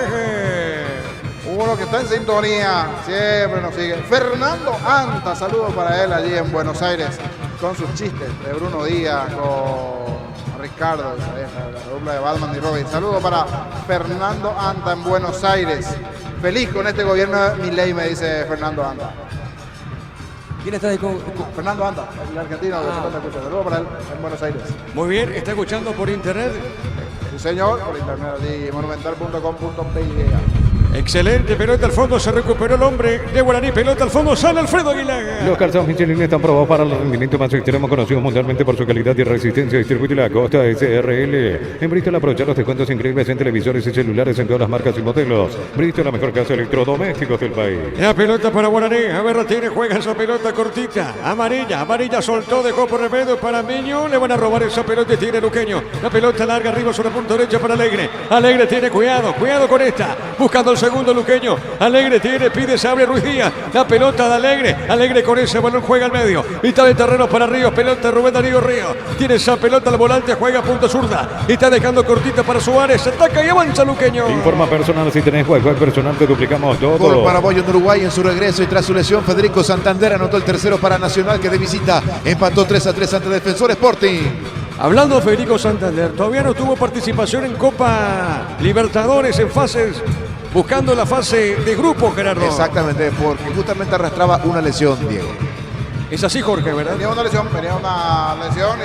Uno que está en sintonía, siempre nos sigue. Fernando Anta, saludos para él allí en Buenos Aires con sus chistes de Bruno Díaz, con Ricardo, la dupla de Batman y Robin. Saludos para Fernando Anta en Buenos Aires. Feliz con este gobierno de Milei, me dice Fernando Anta. ¿Quién está ahí con Fernando Anta, el argentino que se escucha. Saludos para él en Buenos Aires. Muy bien, está escuchando por internet. Sí, señor, por internet allí, monumental.com.pe. Excelente, pelota al fondo, se recuperó el hombre de Guaraní, pelota al fondo, sale Alfredo Aguilar. Los calzados Michelin están probados para el rendimiento más extremo, conocidos mundialmente por su calidad y resistencia. Distribuye la Costa SRL. En Bristol aprovechar los descuentos increíbles en televisores y celulares en todas las marcas y modelos. Bristol, la mejor casa de electrodomésticos del país. La pelota para Guaraní, a ver, tiene, juega esa pelota cortita, amarilla soltó, dejó por remedio para Miño, le van a robar esa pelota y tiene Luqueño. La pelota larga arriba sobre punta derecha para Alegre. Alegre tiene cuidado con esta, buscando el segundo Luqueño. Alegre tiene, pide, se abre Ruiz Díaz. La pelota de Alegre. Alegre con ese balón juega al medio. Mitad de terreno para Ríos. Pelota de Rubén Darío Ríos. Tiene esa pelota al volante, juega a punta zurda. Y está dejando cortita para Suárez. Ataca y avanza Luqueño. Informa personal, si tenés Wi-Fi personal te duplicamos todo. Gol para Boyo en Uruguay en su regreso y tras su lesión Federico Santander anotó el tercero para Nacional que de visita empató 3-3 ante Defensor Sporting. Hablando de Federico Santander, todavía no tuvo participación en Copa Libertadores en fases, buscando la fase de grupo, Gerardo. Exactamente, porque justamente arrastraba una lesión, Diego. Es así, Jorge, ¿verdad? Tenía una lesión y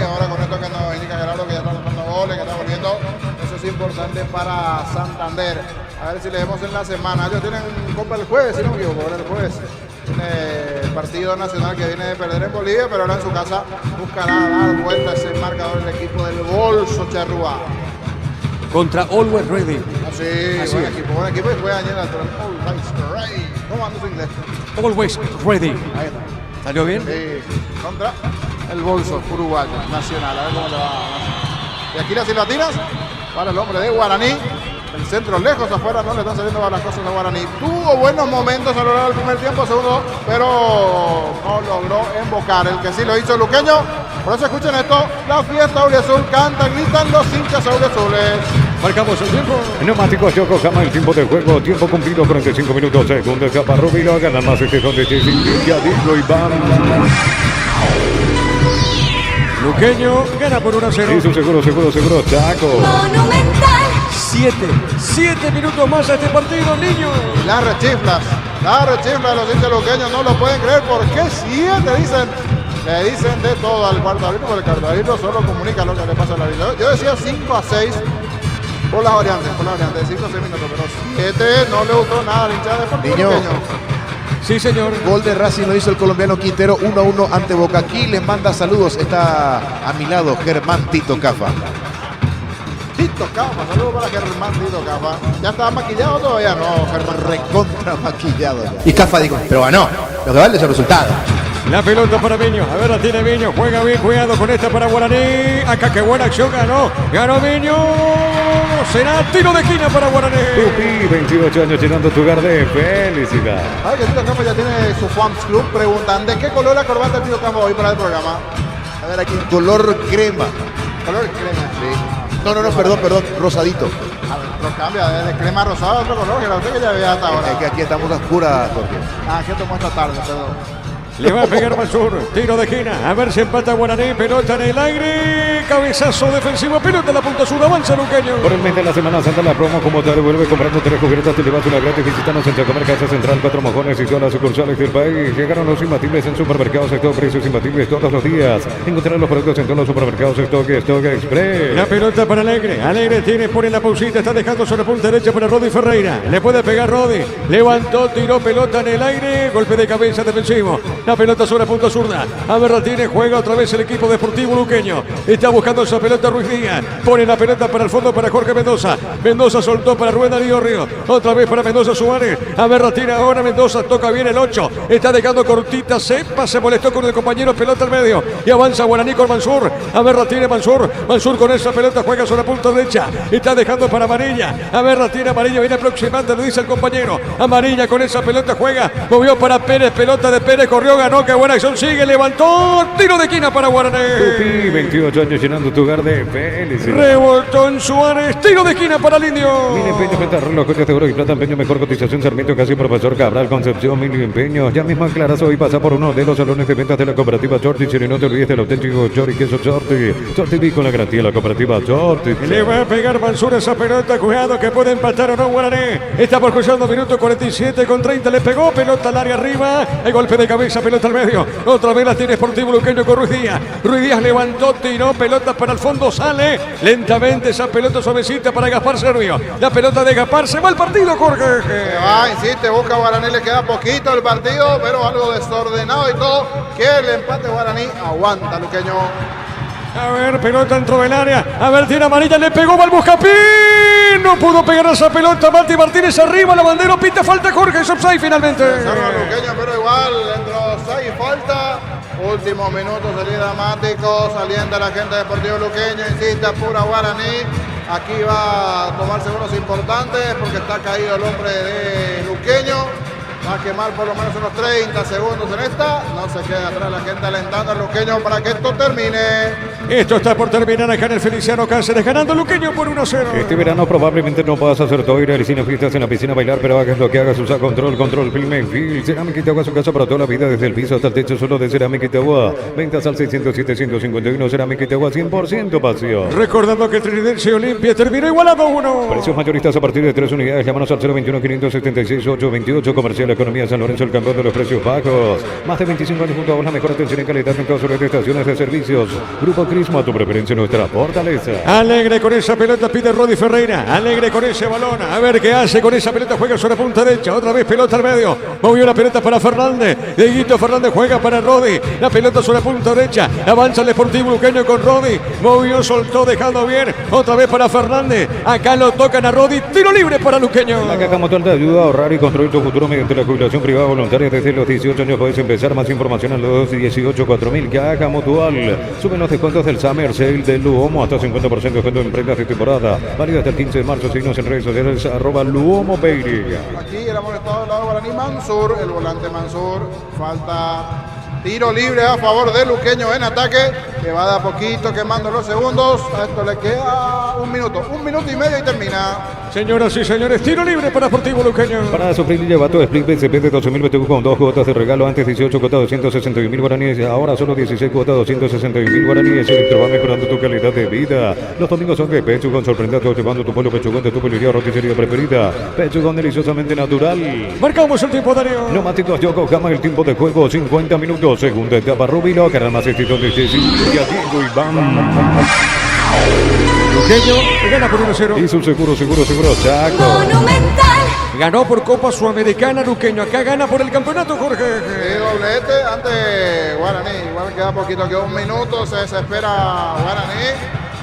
ahora con esto que nos indica Gerardo que ya está anotando goles, que está volviendo, eso es importante para Santander. A ver si le vemos en la semana. Ellos tienen Copa el jueves, si no me equivoco, el jueves. Tiene el partido nacional que viene de perder en Bolivia, pero ahora en su casa buscará dar vuelta ese marcador el equipo del Bolso Charrúa. Contra Always Ready. Así buen equipo y juega ayer Always Ready. ¿Cómo anda su inglés? Always Ready. Ahí está. ¿Salió bien? Sí, contra el Bolso uruguayo nacional. A ver cómo le va. Y aquí las silbatinas para el hombre de Guaraní. El centro lejos afuera, no le están saliendo las cosas a Guaraní. Tuvo buenos momentos a lo largo del primer tiempo, segundo, pero no logró embocar. El que sí lo hizo Luqueño. Por eso escuchen esto, la fiesta auriazul canta, gritan los hinchas auriazules. Marcamos el tiempo. Neumáticos Yokohama, el tiempo de juego, tiempo cumplido, 45 minutos, segunda etapa Rubilo, gana más este donde te indica Diego Iván. Luqueño gana por 1-0. Hizo seguro, Chaco. 7 minutos más a este partido, niño. Las rechiflas de los hinchas luqueños no lo pueden creer. ¿Por qué 7? Le dicen de todo al cuarto árbitro, porque el cuarto árbitro solo comunica lo que le pasa al árbitro. Yo decía 5-6 por las variantes, 5 o 6 minutos, pero 7 no le gustó nada al hincha de Deportivo Luqueño. Sí, señor. Gol de Racing lo hizo el colombiano Quintero, 1-1 ante Boca. Aquí les manda saludos. Está a mi lado Germán Tito Cafa. Tito Cafa, saludos para Germán Tito Cafa. ¿Ya estaba maquillado todavía? No, Germán. Recontra maquillado ya. Y Cafa dijo, pero ganó. Lo que vale es el resultado. La pelota para Miño. A ver, la tiene Miño. Juega bien, cuidado con esta para Guaraní. Acá qué buena acción ganó. Ganó Miño. Será tiro de esquina para Guaraní. Tupi, 28 años llenando tu hogar de felicidad. Ay, que Tito Cafa ya tiene su fans club. Preguntan, ¿de qué color la corbata de Tito Cafa hoy para el programa? A ver aquí, color crema. Color crema. Sí. No, perdón, rosadito. A ver, lo cambia de crema rosada a otro color, que la usted que ya veía hasta ahora. Es que aquí estamos a oscuras, Jorge. Ah, que tomó esta tarde, perdón. Le va a pegar Mansur, tiro de esquina, a ver si empata Guaraní, pelota en el aire, cabezazo defensivo, pelota en la punta sur, avanza Luqueño. Por el mes de la Semana Santa la promo como tal, vuelve comprando 3 juguetes, te llevas una gratis, visítanos en Chacomer, Casa Central, 4 Mojones y todas las sucursales del país. Llegaron los imbatibles en supermercados, Stock, precios imbatibles todos los días. Encontrar los productos en todos los supermercados, Stock Express. La pelota para Alegre, Alegre tiene, pone la pausita, está dejando sobre punta derecha para Rodi Ferreira. Le puede pegar Rodi, levantó, tiró pelota en el aire, golpe de cabeza defensivo. La pelota sobre punta zurda. A ver, la tiene, juega otra vez el equipo deportivo luqueño. Está buscando esa pelota Ruiz Díaz. Pone la pelota para el fondo para Jorge Mendoza. Mendoza soltó para Rubén Darío Río. Otra vez para Mendoza Suárez. A ver, la tiene ahora Mendoza. Toca bien el 8. Está dejando cortita. Sepa, se molestó con el compañero. Pelota al medio. Y avanza Guaraní con Mansur. A ver, la tiene Mansur. Mansur con esa pelota juega sobre la punta derecha. Está dejando para Amarilla. A ver, la tiene Amarilla. Viene aproximando, le dice el compañero. Amarilla con esa pelota juega. Movió para Pérez. Pelota de Pérez. Corrió, ganó. Qué buena acción. Sigue, levantó. Tiro de esquina para Guaraní. Tupi, 28 años llenando tu hogar de felicidad. Revoltón Suárez. Tiro de esquina para el Indio. Mil empeños, venta, reloj, coches de oro y plata, empeño, mejor cotización, Sarmiento, casi Profesor Cabral, Concepción, Mil empeños. Ya mismo aclaras hoy, pasa por uno de los salones de ventas de la cooperativa Chorti. Y no te olvides del auténtico chori queso Chorti. Chorti con la garantía de la cooperativa Chorti. Le va a pegar Mansur esa pelota. Cuidado que puede empatar o no Guaraní. Está por cruzando minuto 47 con 30. Le pegó pelota al área arriba. El golpe de cabeza, pelota al medio. Otra vez la tiene Sportivo Luqueño con Ruiz Díaz. Ruiz Díaz levantó, tiró pelota para el fondo. Sale lentamente esa pelota suavecita para Gaspar Servio. La pelota de Gaspar. Se va el partido, Jorge. Se va, insiste, busca Guaraní. Le queda poquito el partido, pero algo desordenado y todo. Que el empate Guaraní aguanta Luqueño. A ver, pelota entró del área. A ver, tiene amarilla, le pegó Balbuscapín. No pudo pegar esa pelota. Mati Martínez arriba, la bandera, pita falta Jorge. Es offside finalmente. Luqueño, pero igual, entró 6 falta. Último minuto, sería dramático. Saliendo la gente de Deportivo Luqueño, insiste, pura Guaraní. Aquí va a tomarse unos importantes porque está caído el hombre de Luqueño. Va a quemar por lo menos unos 30 segundos en esta. No se queda atrás la gente alentando al Luqueño para que esto termine. Esto está por terminar acá en el Feliciano Cáceres, ganando Luqueño por 1-0. Este verano probablemente no puedas hacer todo, ir al cine, fiestas en la piscina, bailar, pero hagas lo que hagas, usa control, Filmenfil. Cerámica Itagua, su casa para toda la vida, desde el piso hasta el techo, solo de Cerámica Itagua. Ventas al 607-151, Cerámica Itagua, 100% pasión. Recordando que Trinidense y Olimpia terminó igualado 1. Precios mayoristas a partir de 3 unidades, llámanos al 021-576-828, Comercial Economía San Lorenzo, el campeón de los precios bajos. Más de 25 años junto a vos, la mejor atención y calidad en todas las estaciones de servicios. Grupo Crismo, a tu preferencia, nuestra fortaleza. Alegre con esa pelota, pide Rodi Ferreira. Alegre con ese balón. A ver qué hace con esa pelota. Juega sobre punta derecha. Otra vez pelota al medio. Movió la pelota para Fernández. Dieguito Fernández juega para Rodi. La pelota sobre punta derecha. Avanza el Deportivo Luqueño con Rodi. Movió, soltó, dejando bien. Otra vez para Fernández. Acá lo tocan a Rodi. Tiro libre para Luqueño. La Caja Mutual te ayuda a ahorrar y construir tu futuro mediante la jubilación privada voluntaria. Desde los 18 años puedes empezar. Más información al 218-4000. Caja Mutual. Suben los descuentos del Summer Sale de Luomo hasta 50% de descuento en prendas de temporada. Válido hasta el 15 de marzo. Síguenos en redes sociales @Luomo Beiri. Aquí el amonestado del lado Guaraní Mansur, el volante Mansur. Falta tiro libre a favor de Luqueño en ataque, que va de a poquito quemando los segundos. A esto le queda un minuto y medio y termina. Señoras y señores, tiro libre para Sportivo Luqueño. Para sufrir y llevar tu Split BCP de 12.000 BTU con 2 cuotas de regalo. Antes 18 cuotas 261.000 guaraníes. Ahora solo 16 cuotas 261.000 guaraníes. Electro va mejorando tu calidad de vida. Los domingos son de Pechugón, sorprendiendo llevando tu pollo pechugón de tu pelería roticería preferida. Pechugón deliciosamente natural. Marcamos el tiempo, Darío. Neumáticos Yokohama, el tiempo de juego 50 minutos. Segunda etapa Rubino, Carramacetito de Cecilia, Diego Iván. Luqueño gana por 1-0. Y su seguro, Chaco. Ganó por Copa Sudamericana Luqueño. Acá gana por el campeonato, Jorge. Sí, doblete ante Guaraní. Igual queda poquito, queda un minuto. Se desespera Guaraní.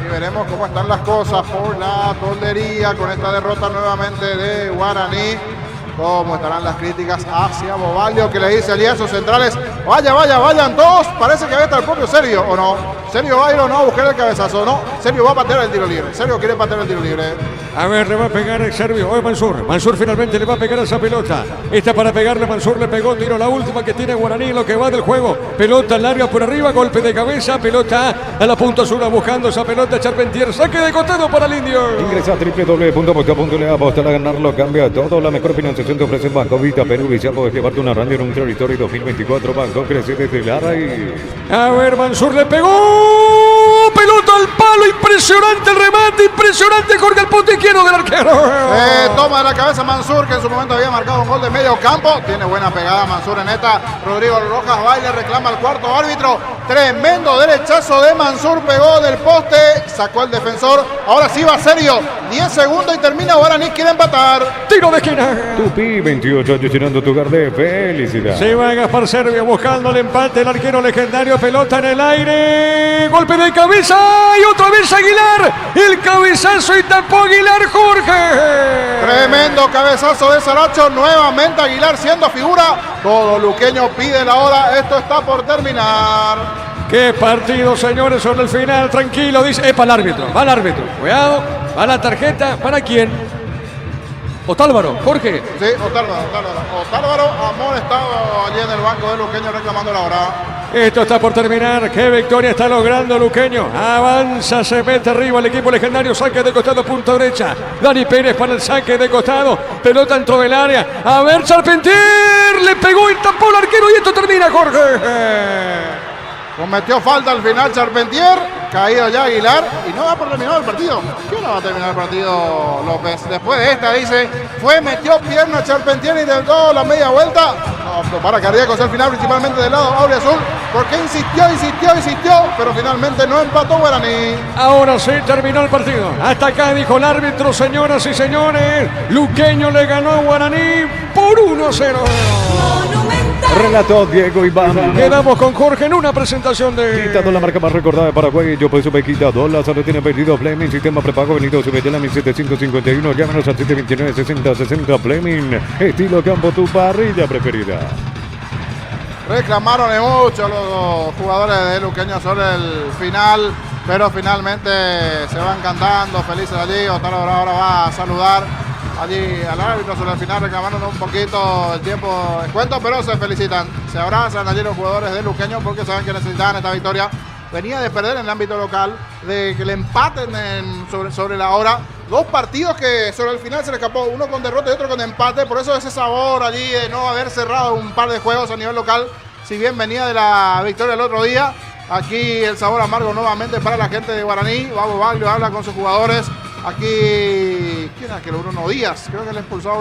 Y veremos cómo están las cosas por la toldería con esta derrota nuevamente de Guaraní. Cómo estarán las críticas hacia Bobalio, que le dice allí a sus centrales: vayan todos. Parece que va a estar el propio Sergio, ¿o no? Sergio va a ir o no a buscar el cabezazo, ¿no? Sergio va a patear el tiro libre. Sergio quiere patear el tiro libre. A ver, le va a pegar el Sergio. Hoy Mansur. Mansur finalmente le va a pegar a esa pelota. Está para pegarle. Mansur le pegó. Tiro la última que tiene Guaraní, lo que va del juego. Pelota larga por arriba, golpe de cabeza. Pelota a la punta sur, buscando esa pelota. Charpentier, saque de costado para el Indio. Ingresa a www.boca.le. Apostar a ganarlo, cambia todo. La mejor financiación te ofrece Banco Vita Perú. Y ya puedes llevarte una radio en un territorio 2024. Banco crece desde Lara y... A ver, Mansur le pegó. Pelota al palo, impresionante el remate, impresionante Jorge, el punto izquierdo del arquero. Toma de la cabeza Mansur, que en su momento había marcado un gol de medio campo. Tiene buena pegada Mansur en esta. Rodrigo Rojas baile, reclama al cuarto árbitro. Tremendo derechazo de Mansur, pegó del poste, sacó al defensor. Ahora sí va Sergio, 10 segundos y termina. Guaraní quiere empatar. Tiro de esquina. Tupi, 28 años llenando tu hogar de felicidad. Se va a Gaspar Servio buscando el empate, el arquero legendario, pelota en el aire, golpe de cabeza y otra vez Aguilar, el cabezazo y tapó Aguilar, Jorge. Tremendo cabezazo de Saracho, nuevamente Aguilar siendo figura. Todo Luqueño pide la hora, esto está por terminar. Qué partido, señores, sobre el final, tranquilo, dice, para el árbitro, va el árbitro, cuidado, va la tarjeta, ¿para quién? Otálvaro, Jorge. Sí, Otálvaro amonestado allí en el banco de Luqueño reclamando la hora. Esto está por terminar. Qué victoria está logrando Luqueño. Avanza, se mete arriba el equipo legendario. Saque de costado, punta derecha. Dani Pérez para el saque de costado. Pelota dentro del área. A ver, Charpentier. Le pegó y tapó el arquero. Y esto termina, Jorge. Cometió falta al final Charpentier. Caído ya Aguilar. Y no va por terminado el partido. ¿Qué no va a terminar el partido, López? Después de esta, dice, metió pierna Charpentier y intentó la media vuelta. No, para cardíacos al final, principalmente del lado Azul, porque insistió, pero finalmente no empató Guaraní. Ahora sí terminó el partido. Hasta acá dijo el árbitro, señoras y señores. Luqueño le ganó a Guaraní por 1-0. Relató Diego Iván. Quedamos con Jorge en una presentación de... Quitando la marca más recordada de Paraguay. Yo por eso me quita $. Solo tiene pedido Fleming. Sistema prepago venido Subetela 1751. Llámenos al 729-6060 Fleming. Estilo campo, tu parrilla preferida. Reclamaron mucho los jugadores de Luqueño sobre el final, pero finalmente se van cantando felices allí. Otálvaro ahora va a saludar allí al árbitro sobre el final, reclamaron un poquito el tiempo de cuento, pero se felicitan, se abrazan allí los jugadores de Luqueño porque saben que necesitaban esta victoria. Venía de perder en el ámbito local, de que le empaten sobre la hora. Dos partidos que sobre el final se le escapó, uno con derrota y otro con empate, por eso ese sabor allí de no haber cerrado un par de juegos a nivel local, si bien venía de la victoria el otro día. Aquí el sabor amargo nuevamente para la gente de Guaraní. Babo Baglio habla con sus jugadores. Aquí, ¿quién es que Bruno Díaz? Creo que le expulsó a